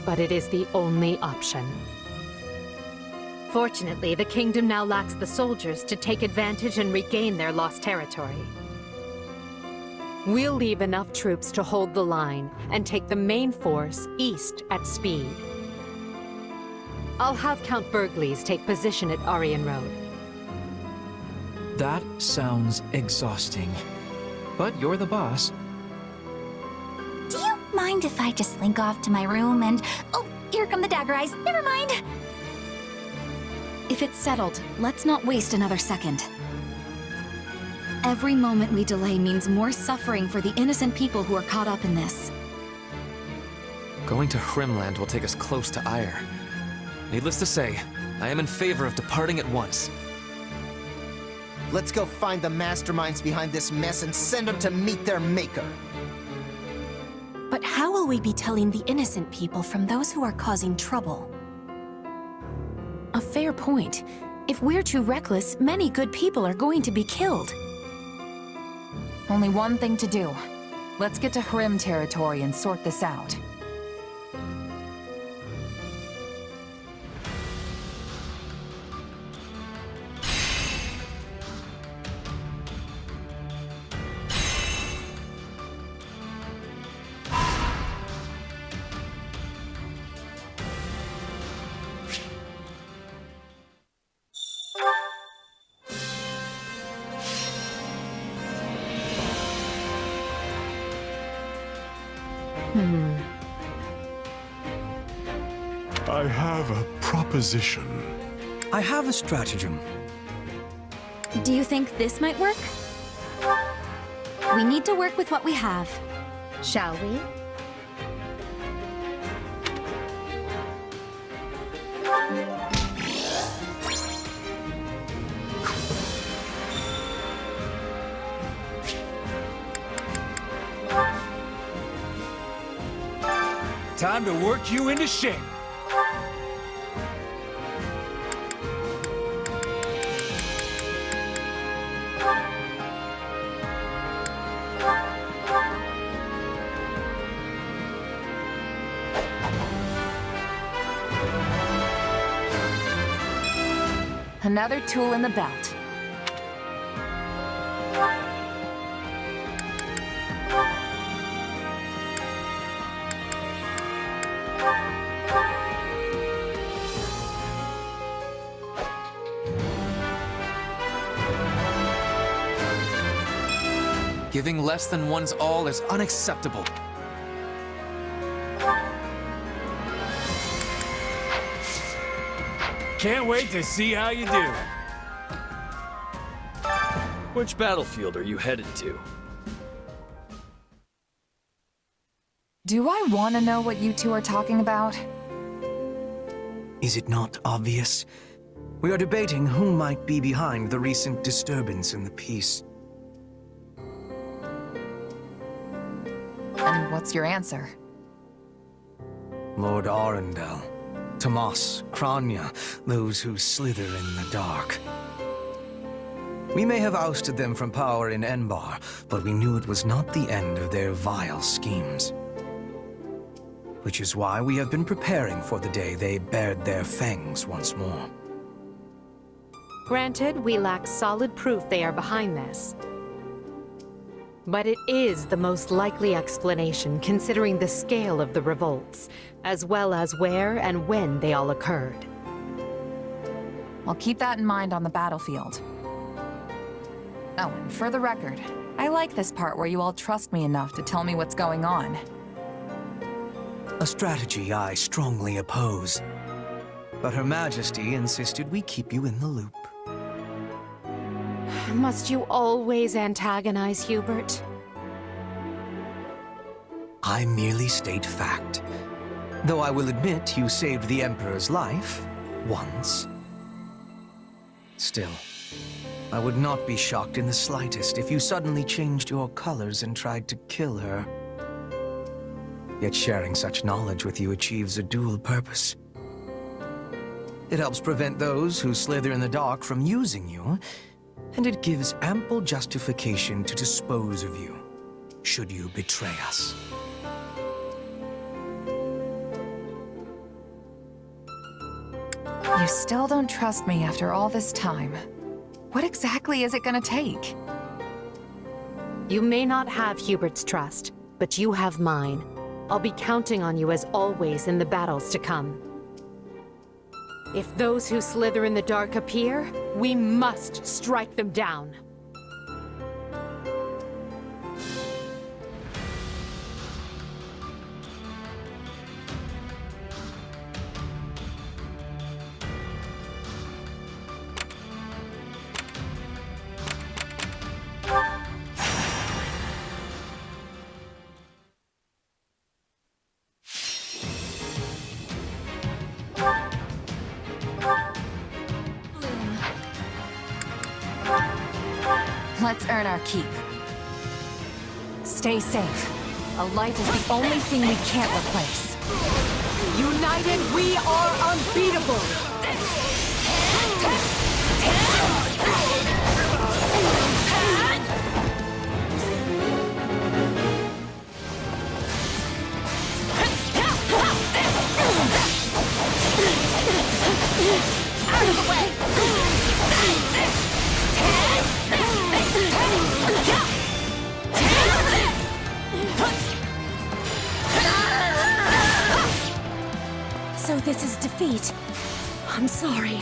But it is the only option. Fortunately, the kingdom now lacks the soldiers to take advantage and regain their lost territory. We'll leave enough troops to hold the line and take the main force east at speed. I'll have Count Berglies take position at Aryan Road. That sounds exhausting. But you're the boss. Do you mind if I just slink off to my room and... Oh, here come the dagger eyes. Never mind. If it's settled, let's not waste another second. Every moment we delay means more suffering for the innocent people who are caught up in this. Going to Hrimland will take us close to Ire. Needless to say, I am in favor of departing at once. Let's go find the masterminds behind this mess and send them to meet their maker. But how will we be telling the innocent people from those who are causing trouble? A fair point. If we're too reckless, many good people are going to be killed. Only one thing to do. Let's get to Hrim territory and sort this out. I have a proposition. I have a stratagem. Do you think this might work? We need to work with what we have. Shall we? Time to work you into shape. Another tool in the belt. Giving less than one's all is unacceptable. Can't wait to see how you do. Which battlefield are you headed to? Do I want to know what you two are talking about? Is it not obvious? We are debating who might be behind the recent disturbance in the peace. And what's your answer? Lord Arundel, Tomas, Kranya, those who slither in the dark. We may have ousted them from power in Enbar, but we knew it was not the end of their vile schemes. Which is why we have been preparing for the day they bared their fangs once more. Granted, we lack solid proof they are behind this. But it is the most likely explanation considering the scale of the revolts, as well as where and when they all occurred. I'll keep that in mind on the battlefield. Oh, and for the record, I like this part where you all trust me enough to tell me what's going on. A strategy I strongly oppose. But Her Majesty insisted we keep you in the loop. Must you always antagonize Hubert? I merely state fact. Though I will admit you saved the Emperor's life once. Still, I would not be shocked in the slightest if you suddenly changed your colors and tried to kill her. Yet sharing such knowledge with you achieves a dual purpose. It helps prevent those who slither in the dark from using you, and it gives ample justification to dispose of you, should you betray us. You still don't trust me after all this time. What exactly is it gonna take? You may not have Hubert's trust, but you have mine. I'll be counting on you as always in the battles to come. If those who slither in the dark appear, we must strike them down. Let's earn our keep. Stay safe. A life is the only thing we can't replace. United, we are unbeatable! Out of the way! So this is defeat. I'm sorry.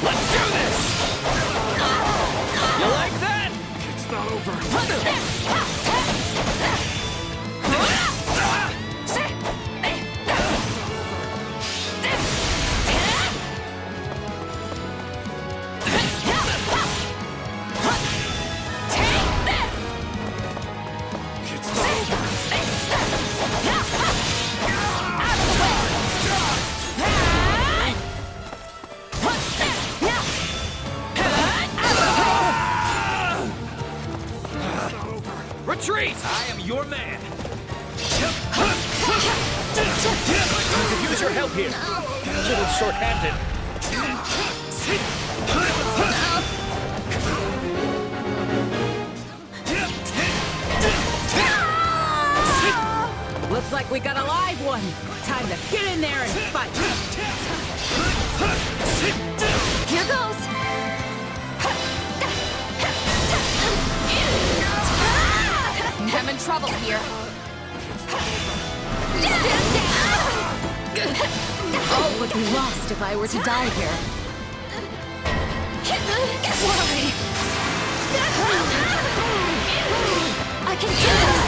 Let's do this! You like that? It's not over. Retreat! I am your man. You could use your help here. A little short-handed. Looks like we got a live one. Time to get in there and fight. Here goes. I'm having trouble here. All would be lost if I were to die here. Why? I can do this!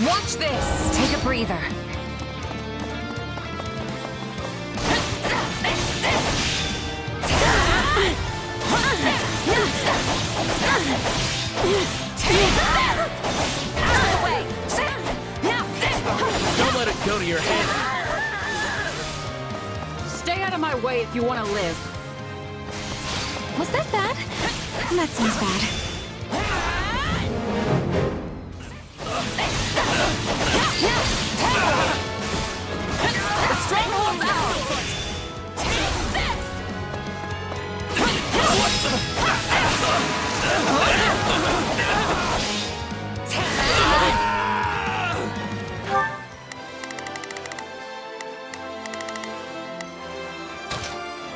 Watch this! Take a breather. Don't let it go to your head. Stay out of my way if you want to live. Was that bad? That seems bad. The stronghold's out!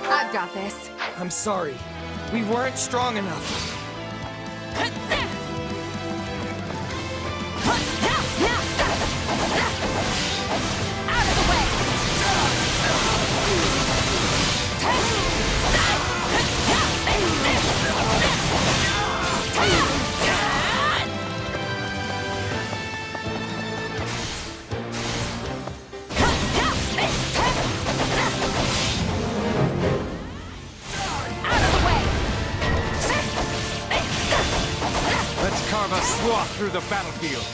I've got this. I'm sorry. We weren't strong enough. Out of the way! Let's carve a swath through the battlefield.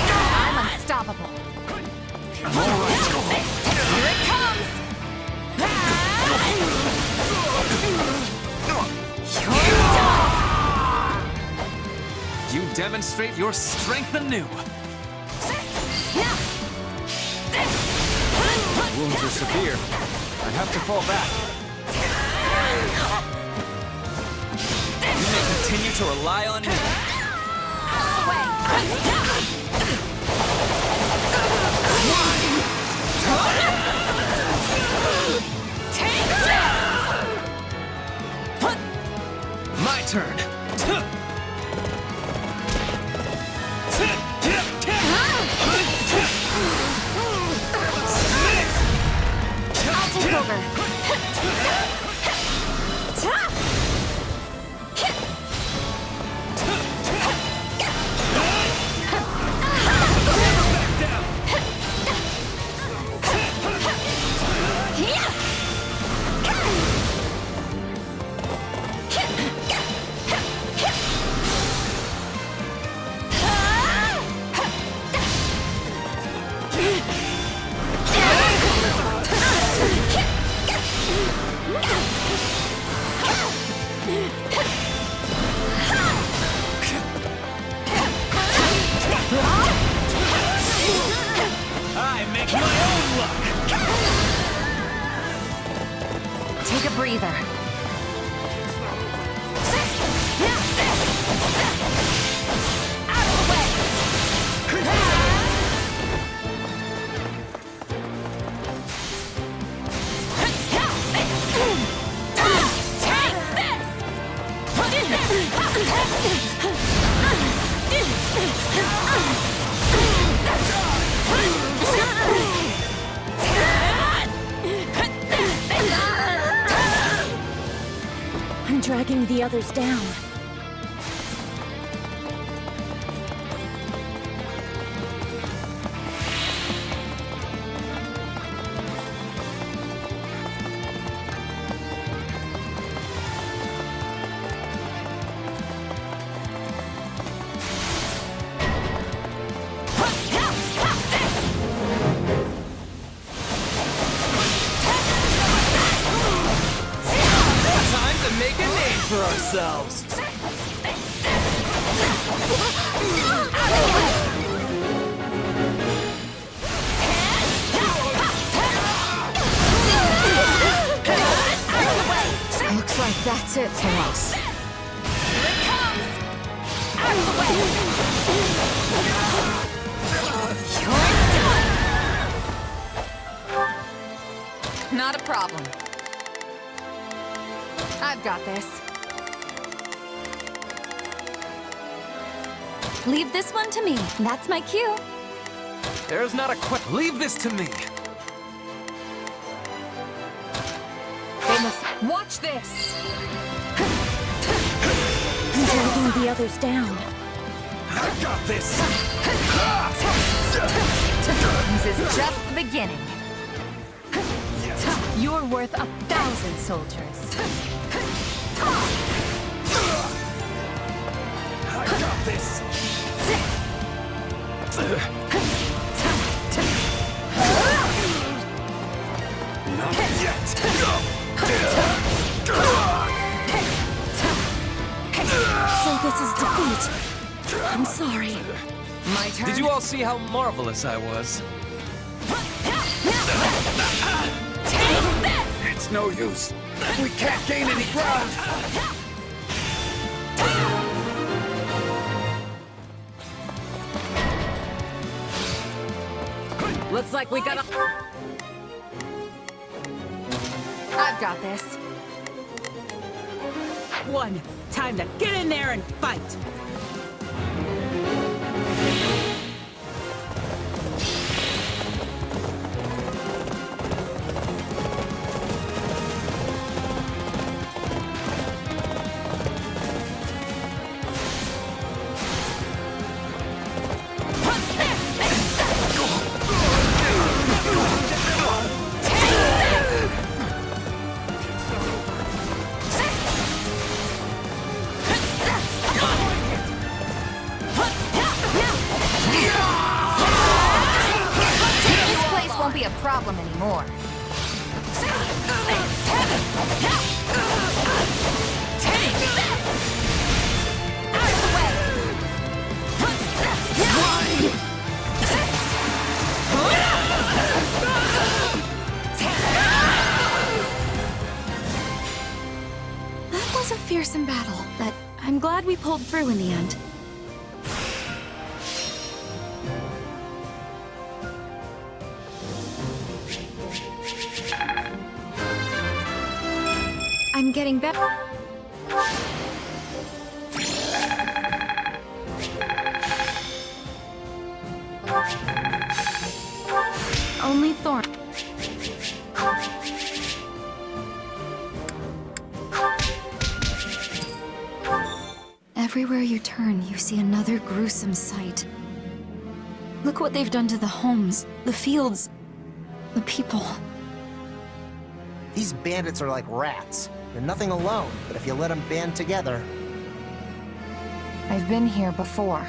I'm unstoppable. Here it comes! You demonstrate your strength anew. Wounds are severe. I have to fall back. You may continue to rely on me. My turn. I'll take over. I make my own luck. Take a breather. Out of the way! I'm dragging the others down. Time to make a name for ourselves. Looks like that's it for us. Here it comes! Out of the way! Not a problem. I've got this. Leave this one to me. That's my cue. There's not a Leave this to me! They must... Watch this! I'm dragging the others down. I got this! This is just the beginning. You're worth 1,000 soldiers. I got this! Not yet! So this is defeat. I'm sorry. My turn. Did you all see how marvelous I was? It's no use. We can't gain any ground. Looks like we got a... I've got this. One. Time to get in there and fight. Won't be a problem anymore. That was a fearsome battle, but I'm glad we pulled through in the end. I'm getting better. Only thorn. Everywhere you turn, you see another gruesome sight. Look what they've done to the homes, the fields, the people. These bandits are like rats. They're nothing alone, but if you let them band together... I've been here before.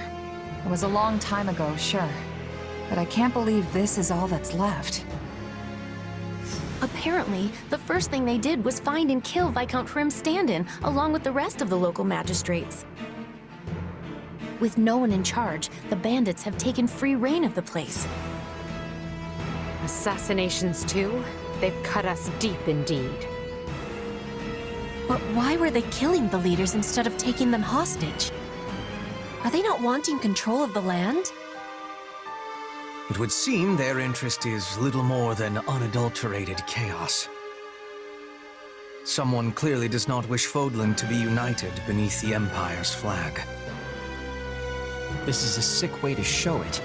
It was a long time ago, sure. But I can't believe this is all that's left. Apparently, the first thing they did was find and kill Viscount Hrim Standin, along with the rest of the local magistrates. With no one in charge, the bandits have taken free reign of the place. Assassinations too? They've cut us deep indeed. But why were they killing the leaders instead of taking them hostage? Are they not wanting control of the land? It would seem their interest is little more than unadulterated chaos. Someone clearly does not wish Fódlan to be united beneath the Empire's flag. This is a sick way to show it,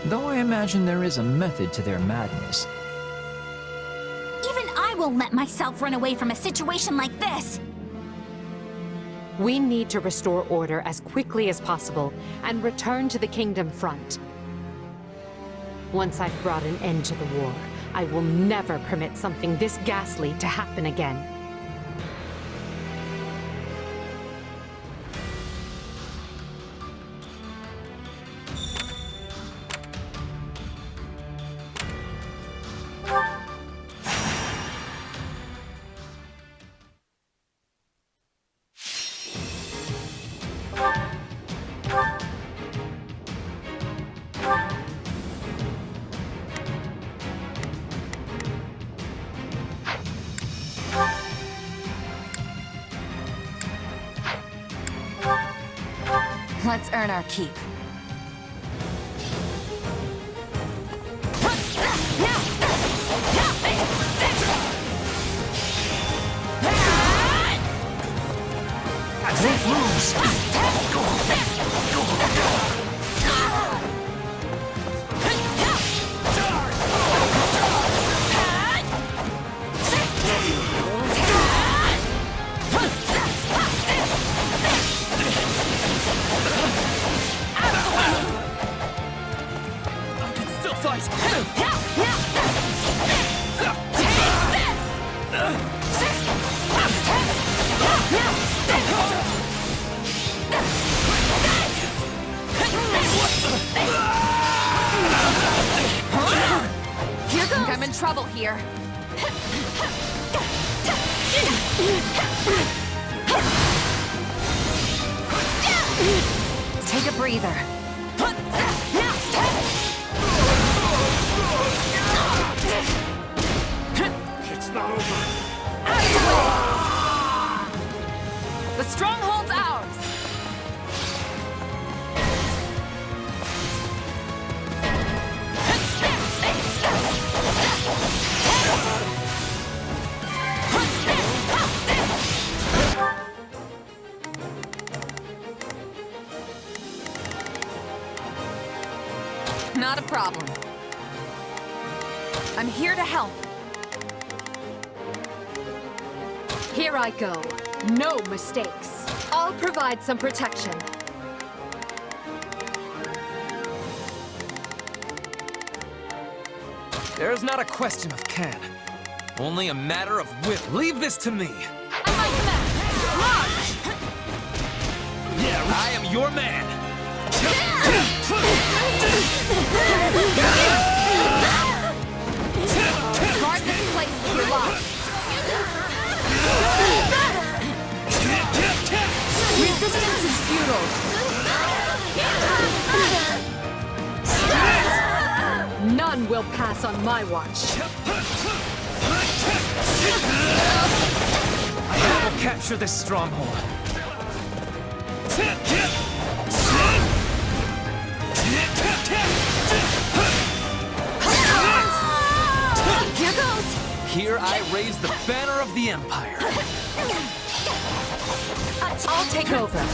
though I imagine there is a method to their madness. Even I won't let myself run away from a situation like this! We need to restore order as quickly as possible and return to the Kingdom front. Once I've brought an end to the war, I will never permit something this ghastly to happen again. Let's earn our keep. Don't lose! trouble here. Take a breather. It's not over. The stronghold's ours! Not a problem. I'm here to help. Here I go. No mistakes. I'll provide some protection. There's not a question of can. Only a matter of will. Leave this to me. Yeah, I am your man. Guard this place with your life. Resistance is futile. None will pass on my watch. I will capture this stronghold. Here goes. Here I raise the banner of the Empire. I'll take over.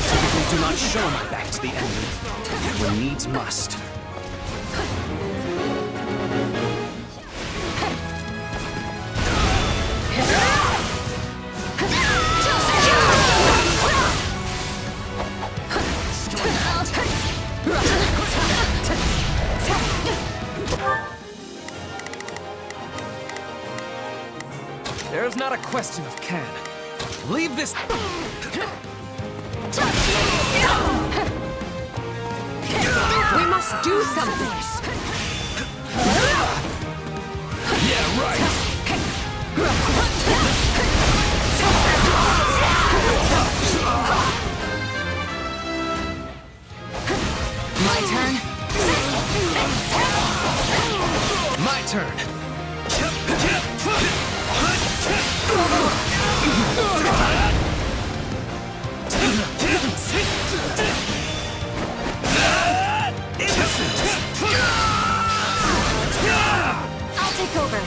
Typically do not show my back to the enemy, when needs must. There's not a question of can. Leave this... We must do something. Yeah, right. My turn. My turn. I'll take over.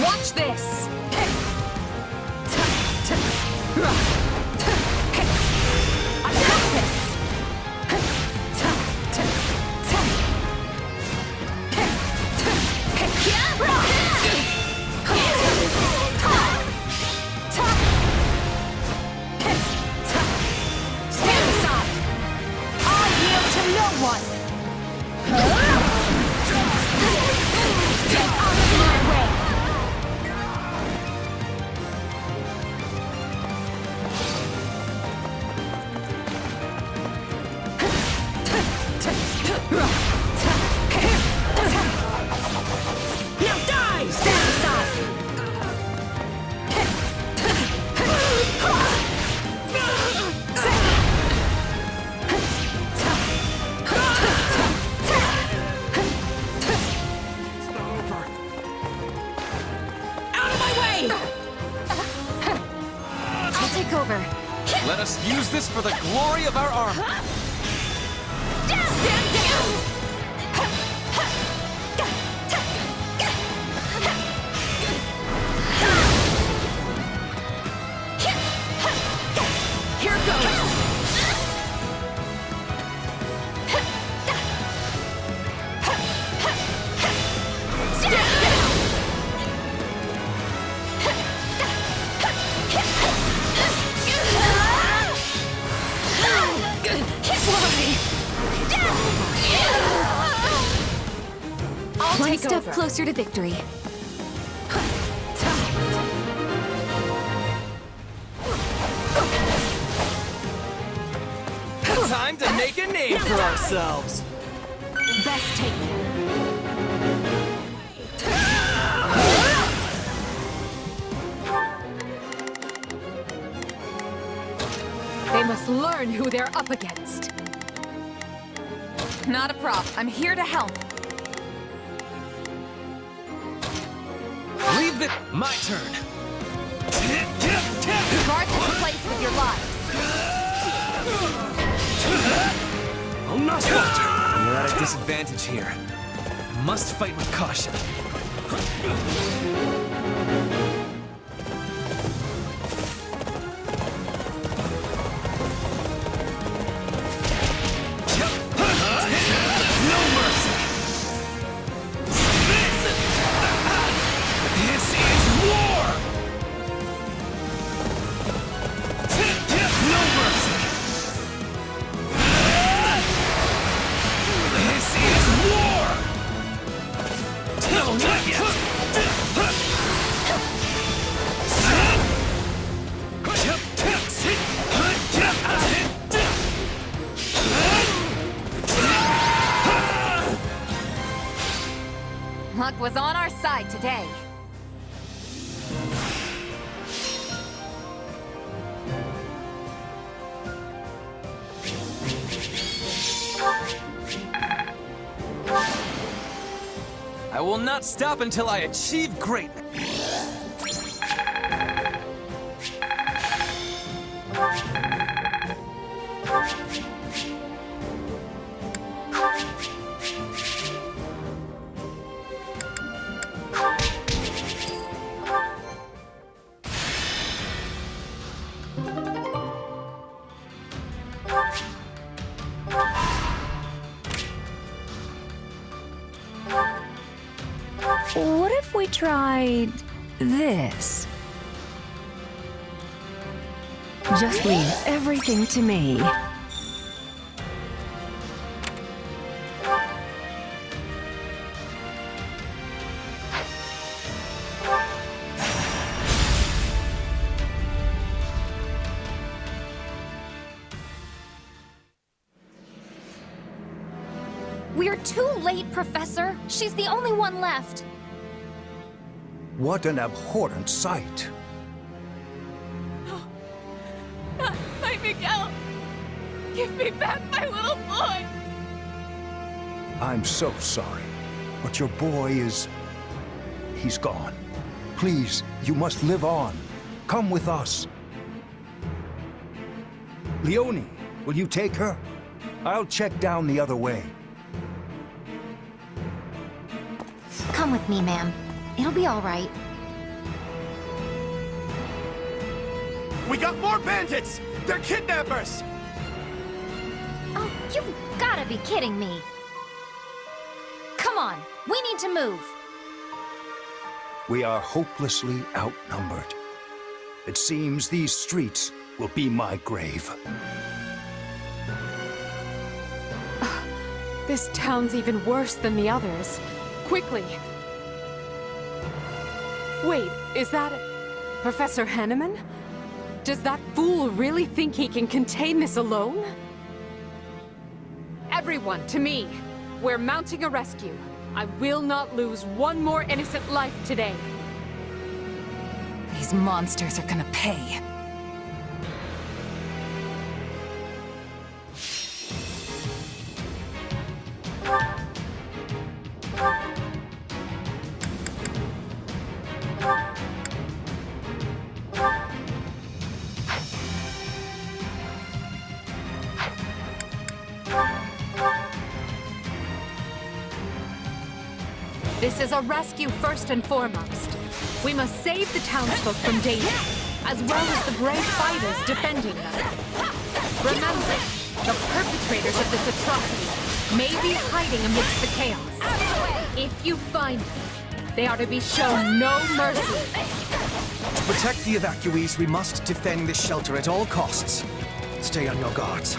Watch this. I got this. Stand aside. I yield to no one. Get out of my way. Now die! Stand aside! Out of my way! I'll take over. Let us use this for the glory of our army. Stand down! Here goes! Stand down! I'll One take step over. closer to victory. Time to make a name for ourselves. Best take care. They must learn who they're up against. Not a problem. I'm here to help. Leave it. My turn. Guard this place with your lives. I'll not falter. You're at a disadvantage here. I must fight with caution. No mercy. This is war. No mercy. This is war! No, not yet! Luck was on our side today. I will not stop until I achieve greatness. What if we tried this? Just leave everything to me. We're too late, Professor. She's the only one left. What an abhorrent sight. My Miguel! Give me back my little boy! I'm so sorry, but your boy is... he's gone. Please, you must live on. Come with us. Leonie, will you take her? I'll check down the other way. Come with me, ma'am. It'll be all right. We got more bandits! They're kidnappers! Oh, you've gotta be kidding me. Come on, we need to move. We are hopelessly outnumbered. It seems these streets will be my grave. This town's even worse than the others. Quickly! Wait, is that... Professor Hanneman? Does that fool really think he can contain this alone? Everyone, to me! We're mounting a rescue. I will not lose one more innocent life today. These monsters are gonna pay. This is a rescue first and foremost. We must save the townsfolk from danger, as well as the brave fighters defending them. Remember, the perpetrators of this atrocity may be hiding amidst the chaos. If you find them, they are to be shown no mercy. To protect the evacuees, we must defend this shelter at all costs. Stay on your guards.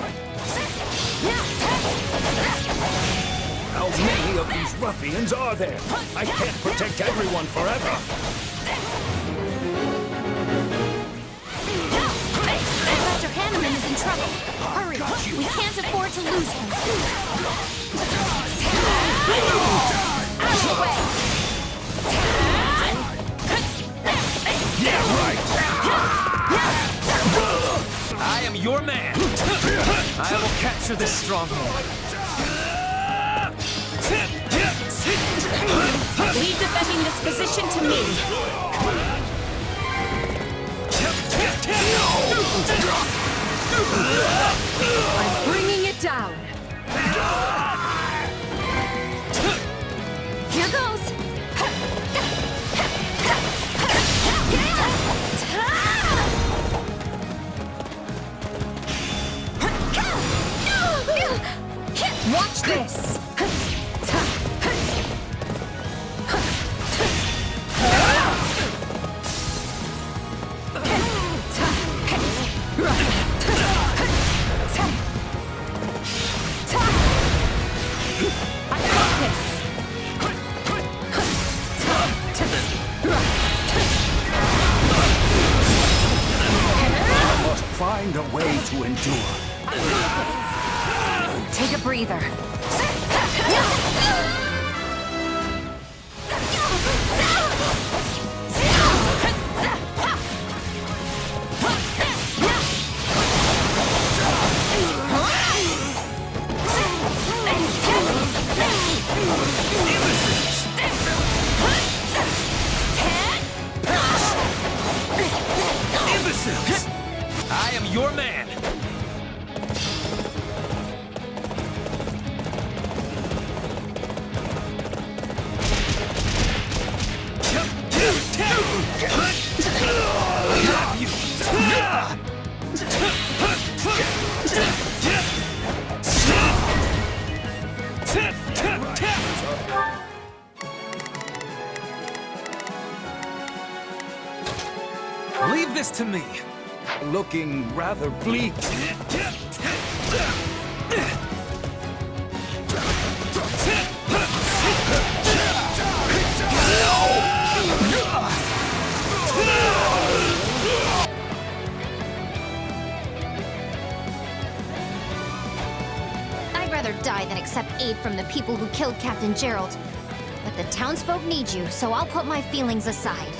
How many of these ruffians are there? I can't protect everyone forever. Professor Hanneman is in trouble. Hurry, we can't afford to lose him. Out of the way! Yeah, right! I am your man! I will capture this stronghold. Leave defending this position to me. I'm bringing it down. Here goes! Watch this! Find a way to endure. Take a breather. Imbeciles! I am your man! Leave this to me. Looking rather bleak. I'd rather die than accept aid from the people who killed Captain Gerald. But the townsfolk need you, so I'll put my feelings aside.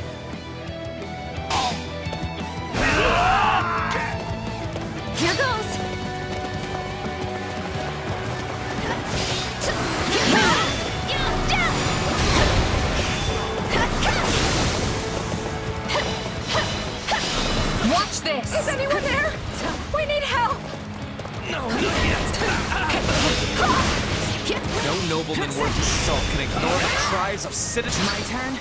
Here goes! Watch this! Is anyone there? We need help! No, not yet. No nobleman worth his salt can ignore the cries of citizens. My turn?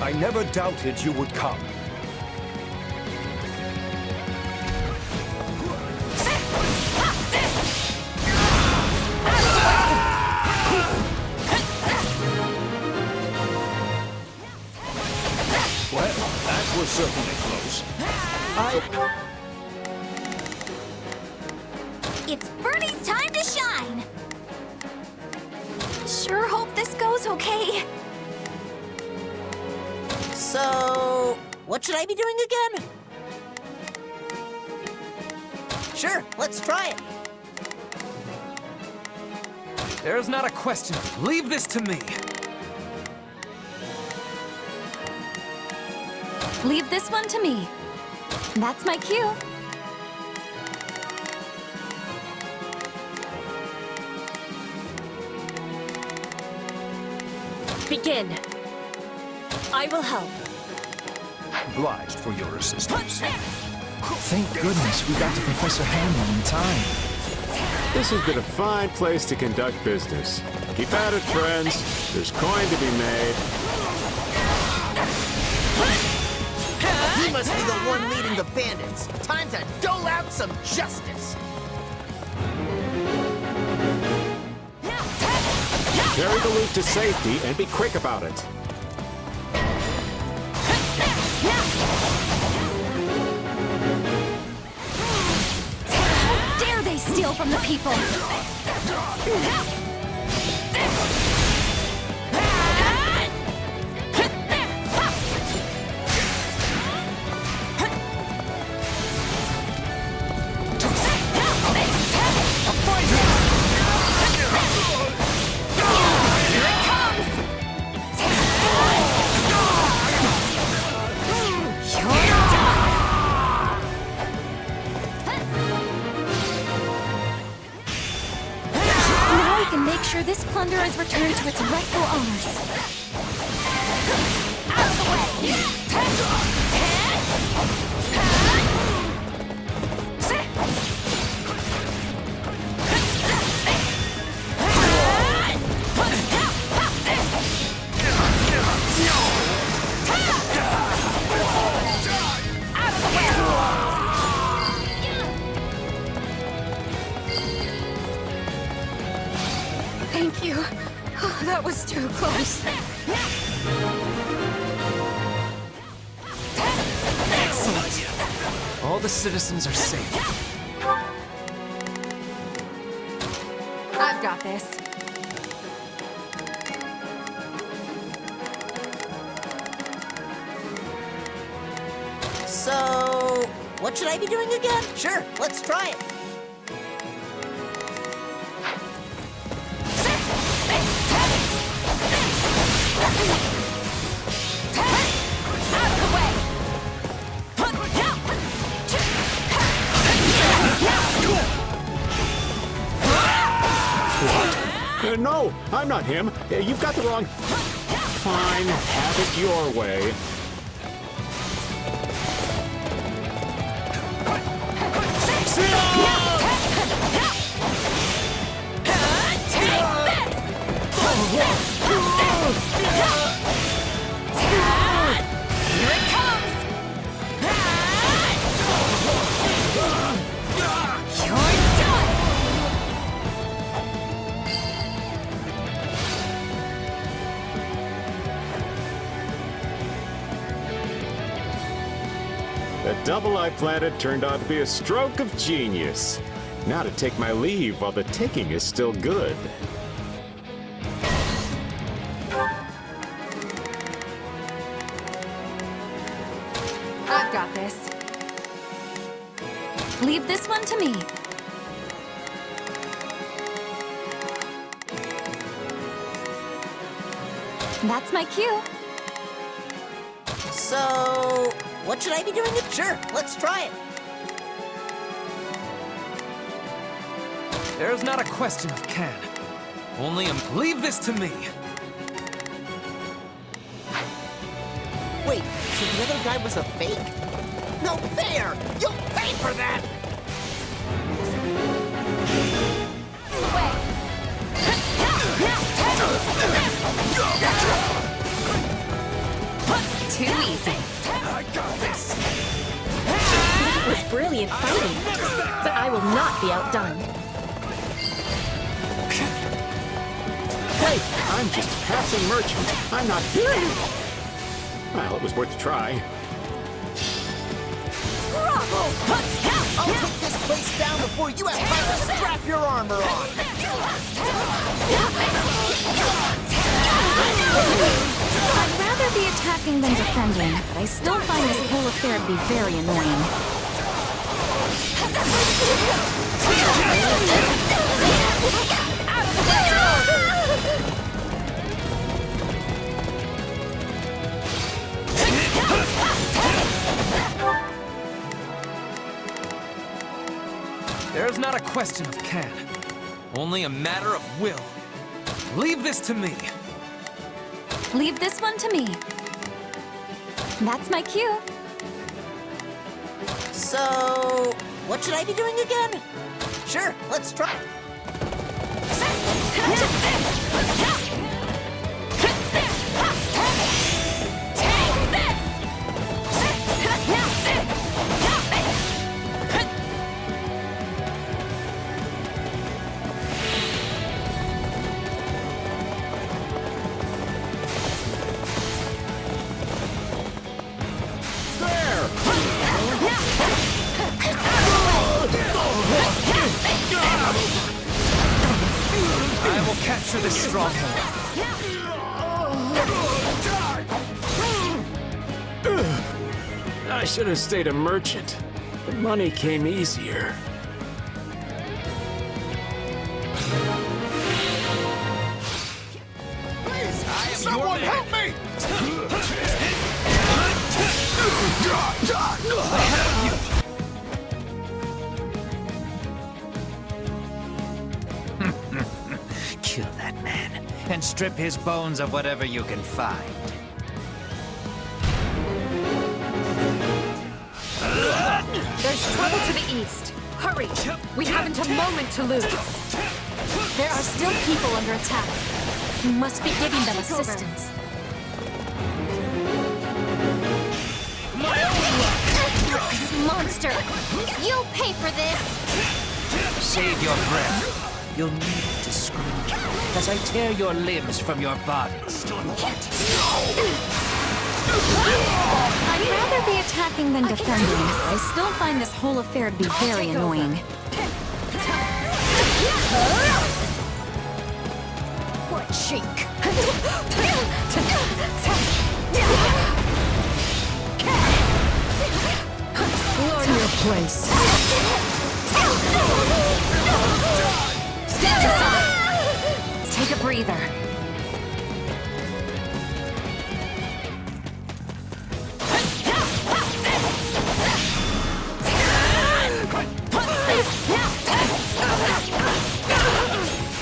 I never doubted you would come. Well, that was certainly close. It's Bernie's time to shine! Sure hope this goes okay. So, what should I be doing again? Sure, let's try it. There's not a question. Leave this to me. Leave this one to me. That's my cue. Begin. I will help. Obliged for your assistance. Thank goodness we got to Professor Hanlon in time. This has been a fine place to conduct business. Keep at it, friends. There's coin to be made. You must be the one leading the bandits. Time to dole out some justice. Carry the loot to safety and be quick about it. How dare they steal from the people? Make sure this plunder is returned to its rightful owners. Out of the way! Out of the way! Thank you. Oh, that was too close. Excellent. All the citizens are safe. I've got this. So, what should I be doing again? Sure, let's try it. No, I'm not him. You've got the wrong... Fine, have it your way. Here it comes! You're done! The double I planted turned out to be a stroke of genius. Now to take my leave while the taking is still good. I've got this. Leave this one to me. That's my cue. So, what should I be doing? Sure, let's try it. There's not a question of can. Only leave this to me. Wait, so the other guy was a fake? No fair! You'll pay for that! Too easy. I got this. That was brilliant fighting, but I will not be outdone. Hey, I'm just a passing merchant. I'm not... Well, it was worth a try. Bravo! I'll take this place down before you have time to strap your armor on! I'd rather be attacking than defending, but I still find this whole affair to be very annoying. There's not a question of can. Only a matter of will. Leave this to me. Leave this one to me. That's my cue. So, what should I be doing again? Sure, let's try. Take this! capture this stronghold. I should have stayed a merchant. The money came easier. Someone help me! Kill that man, and strip his bones of whatever you can find. There's trouble to the east. Hurry! We haven't a moment to lose. There are still people under attack. We must be giving them assistance. This monster! You'll pay for this! Save your breath. You'll need it to scream as I tear your limbs from your bodies. I'd rather be attacking than defending. I still find this whole affair to be very annoying. What cheek! Learn your place. Stand aside! Take a breather.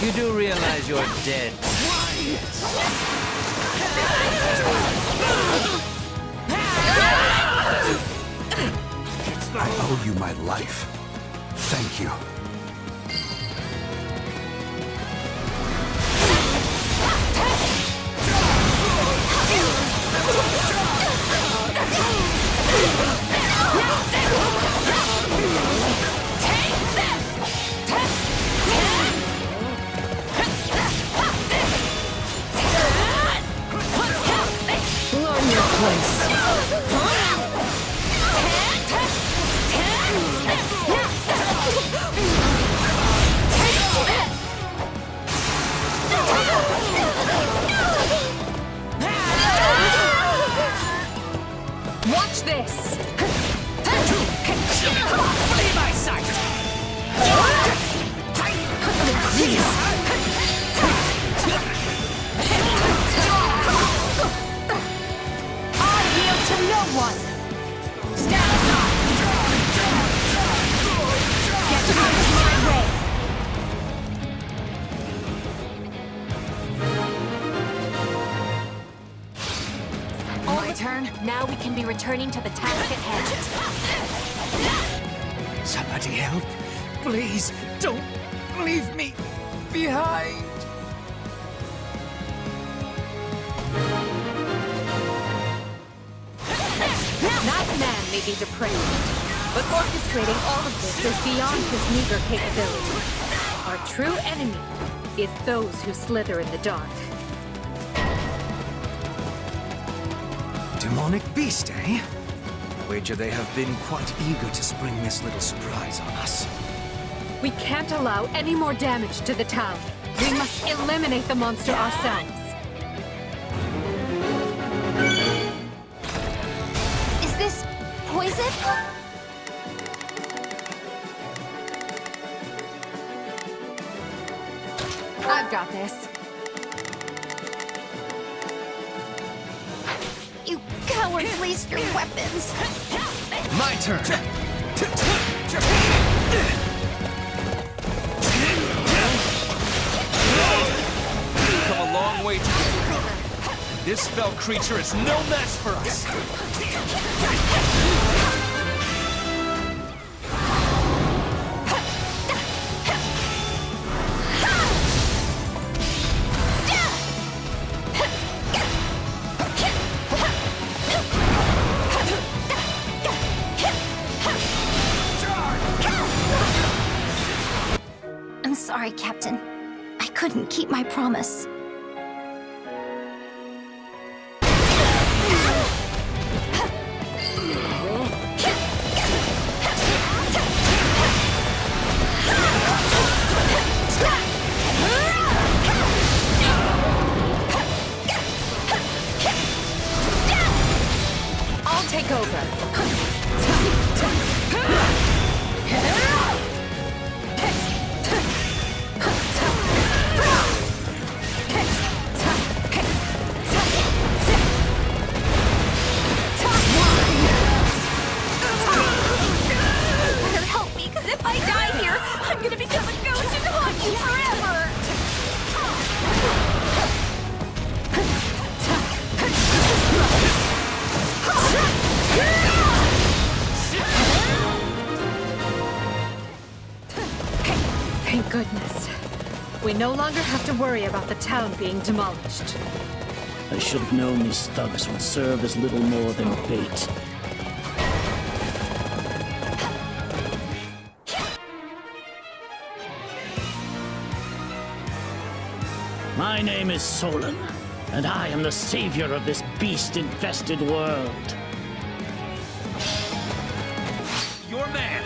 You do realize you're dead. I owe you my life. Thank you. Learn your place. Watch this! Flee my sight! I yield to no one! Stand aside! Get out of my way! My turn. Now we can be returning to the task at hand. Somebody help. Please, don't leave me behind. That man may be depraved, but orchestrating all of this is beyond his meager capability. Our true enemy is those who slither in the dark. Demonic beast, eh? Wager they have been quite eager to spring this little surprise on us. We can't allow any more damage to the town. We must eliminate the monster ourselves. Is this poison? I've got this. You cowards waste your weapons! My turn! We've come a long way together. This fell creature is no match for us. I'm sorry, Captain. I couldn't keep my promise. We no longer have to worry about the town being demolished. I should have known these thugs would serve as little more than bait. My name is Solon, and I am the savior of this beast-infested world. Your man!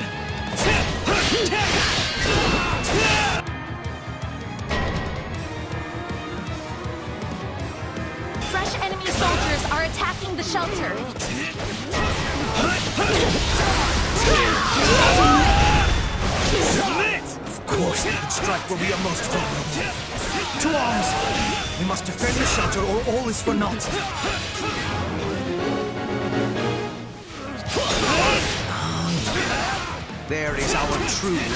Fresh enemy soldiers are attacking the shelter. Of course, we would strike where we are most vulnerable. To arms! We must defend the shelter or all is for naught. There is our true end.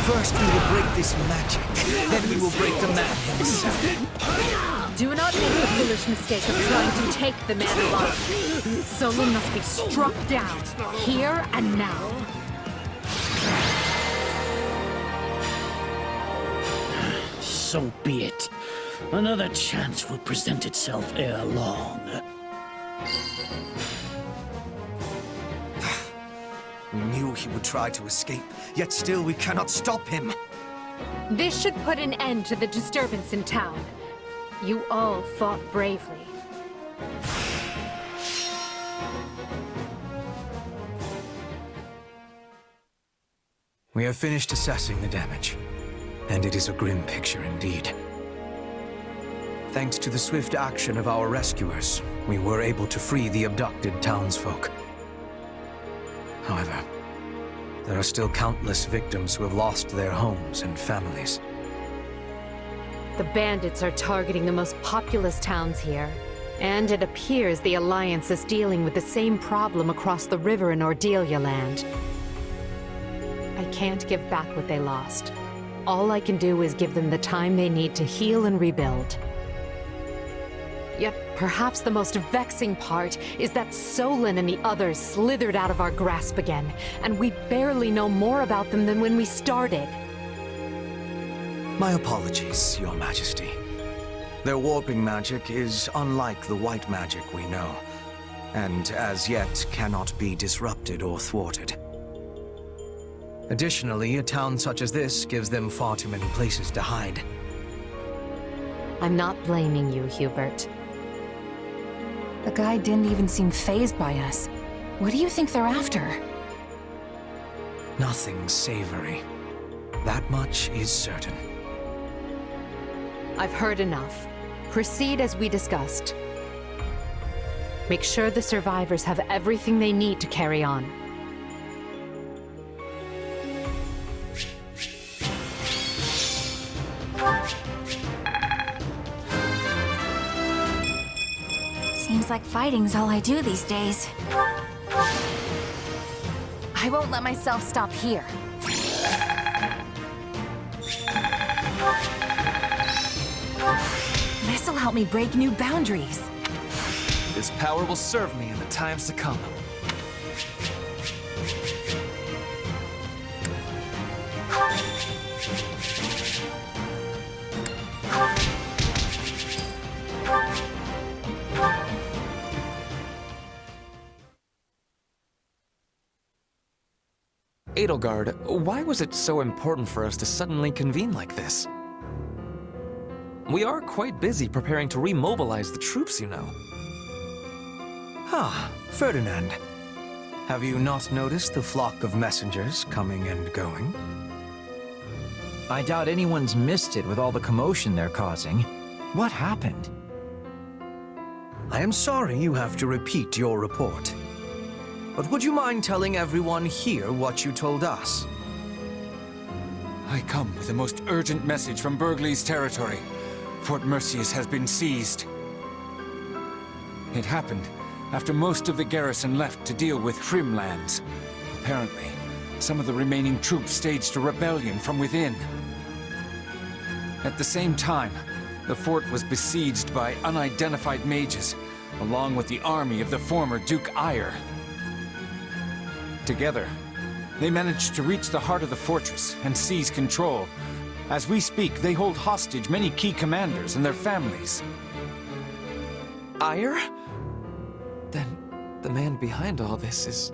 First we will break this magic, then we will break the man himself. Do not make the foolish mistake of trying to take the man alive. Solon must be struck down, here and now. So be it. Another chance will present itself ere long. We knew he would try to escape, yet still we cannot stop him. This should put an end to the disturbance in town. You all fought bravely. We have finished assessing the damage, and it is a grim picture indeed. Thanks to the swift action of our rescuers, we were able to free the abducted townsfolk. However, there are still countless victims who have lost their homes and families. The bandits are targeting the most populous towns here, and it appears the Alliance is dealing with the same problem across the river in Ordelia land. I can't give back what they lost. All I can do is give them the time they need to heal and rebuild. Yet, perhaps the most vexing part is that Solon and the others slithered out of our grasp again, and we barely know more about them than when we started. My apologies, Your Majesty. Their warping magic is unlike the white magic we know, and as yet cannot be disrupted or thwarted. Additionally, a town such as this gives them far too many places to hide. I'm not blaming you, Hubert. The guy didn't even seem fazed by us. What do you think they're after? Nothing savory. That much is certain. I've heard enough. Proceed as we discussed. Make sure the survivors have everything they need to carry on. Seems like fighting's all I do these days. I won't let myself stop here. This'll help me break new boundaries. This power will serve me in the times to come. Edelgard, why was it so important for us to suddenly convene like this? We are quite busy preparing to remobilize the troops, you know. Ah, Ferdinand. Have you not noticed the flock of messengers coming and going? I doubt anyone's missed it with all the commotion they're causing. What happened? I am sorry you have to repeat your report. But would you mind telling everyone here what you told us? I come with the most urgent message from Burgley's territory. Fort Mercius has been seized. It happened after most of the garrison left to deal with Hrimlands. Apparently, some of the remaining troops staged a rebellion from within. At the same time, the fort was besieged by unidentified mages, along with the army of the former Duke Ire. Together, they managed to reach the heart of the fortress and seize control, As we speak, they hold hostage many key commanders and their families. Ire? Then the man behind all this is...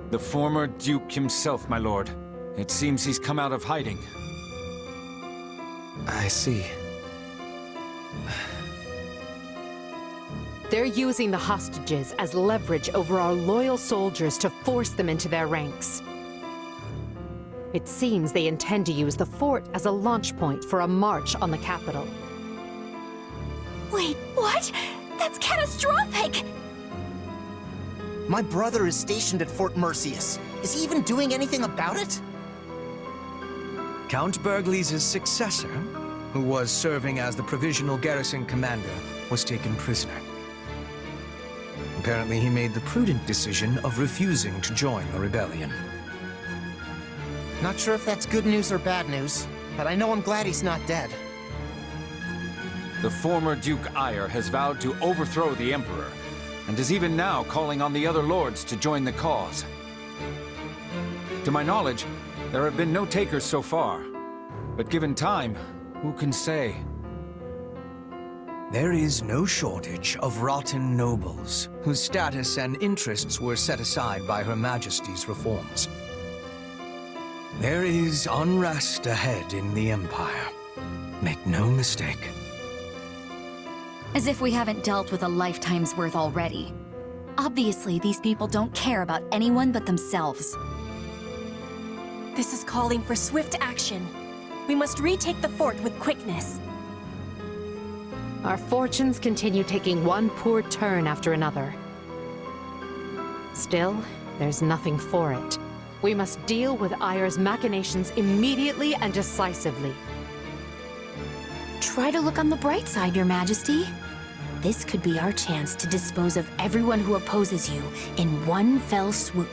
The former Duke himself, my lord. It seems he's come out of hiding. I see. They're using the hostages as leverage over our loyal soldiers to force them into their ranks. It seems they intend to use the fort as a launch point for a march on the capital. Wait, what? That's catastrophic! My brother is stationed at Fort Mercius. Is he even doing anything about it? Count Burgleys' successor, who was serving as the provisional garrison commander, was taken prisoner. Apparently he made the prudent decision of refusing to join the rebellion. Not sure if that's good news or bad news, but I know I'm glad he's not dead. The former Duke Ire has vowed to overthrow the Emperor, and is even now calling on the other lords to join the cause. To my knowledge, there have been no takers so far, but given time, who can say? There is no shortage of rotten nobles, whose status and interests were set aside by Her Majesty's reforms. There is unrest ahead in the Empire. Make no mistake. As if we haven't dealt with a lifetime's worth already. Obviously, these people don't care about anyone but themselves. This is calling for swift action. We must retake the fort with quickness. Our fortunes continue taking one poor turn after another. Still, there's nothing for it. We must deal with Ire's machinations immediately and decisively. Try to look on the bright side, Your Majesty. This could be our chance to dispose of everyone who opposes you in one fell swoop.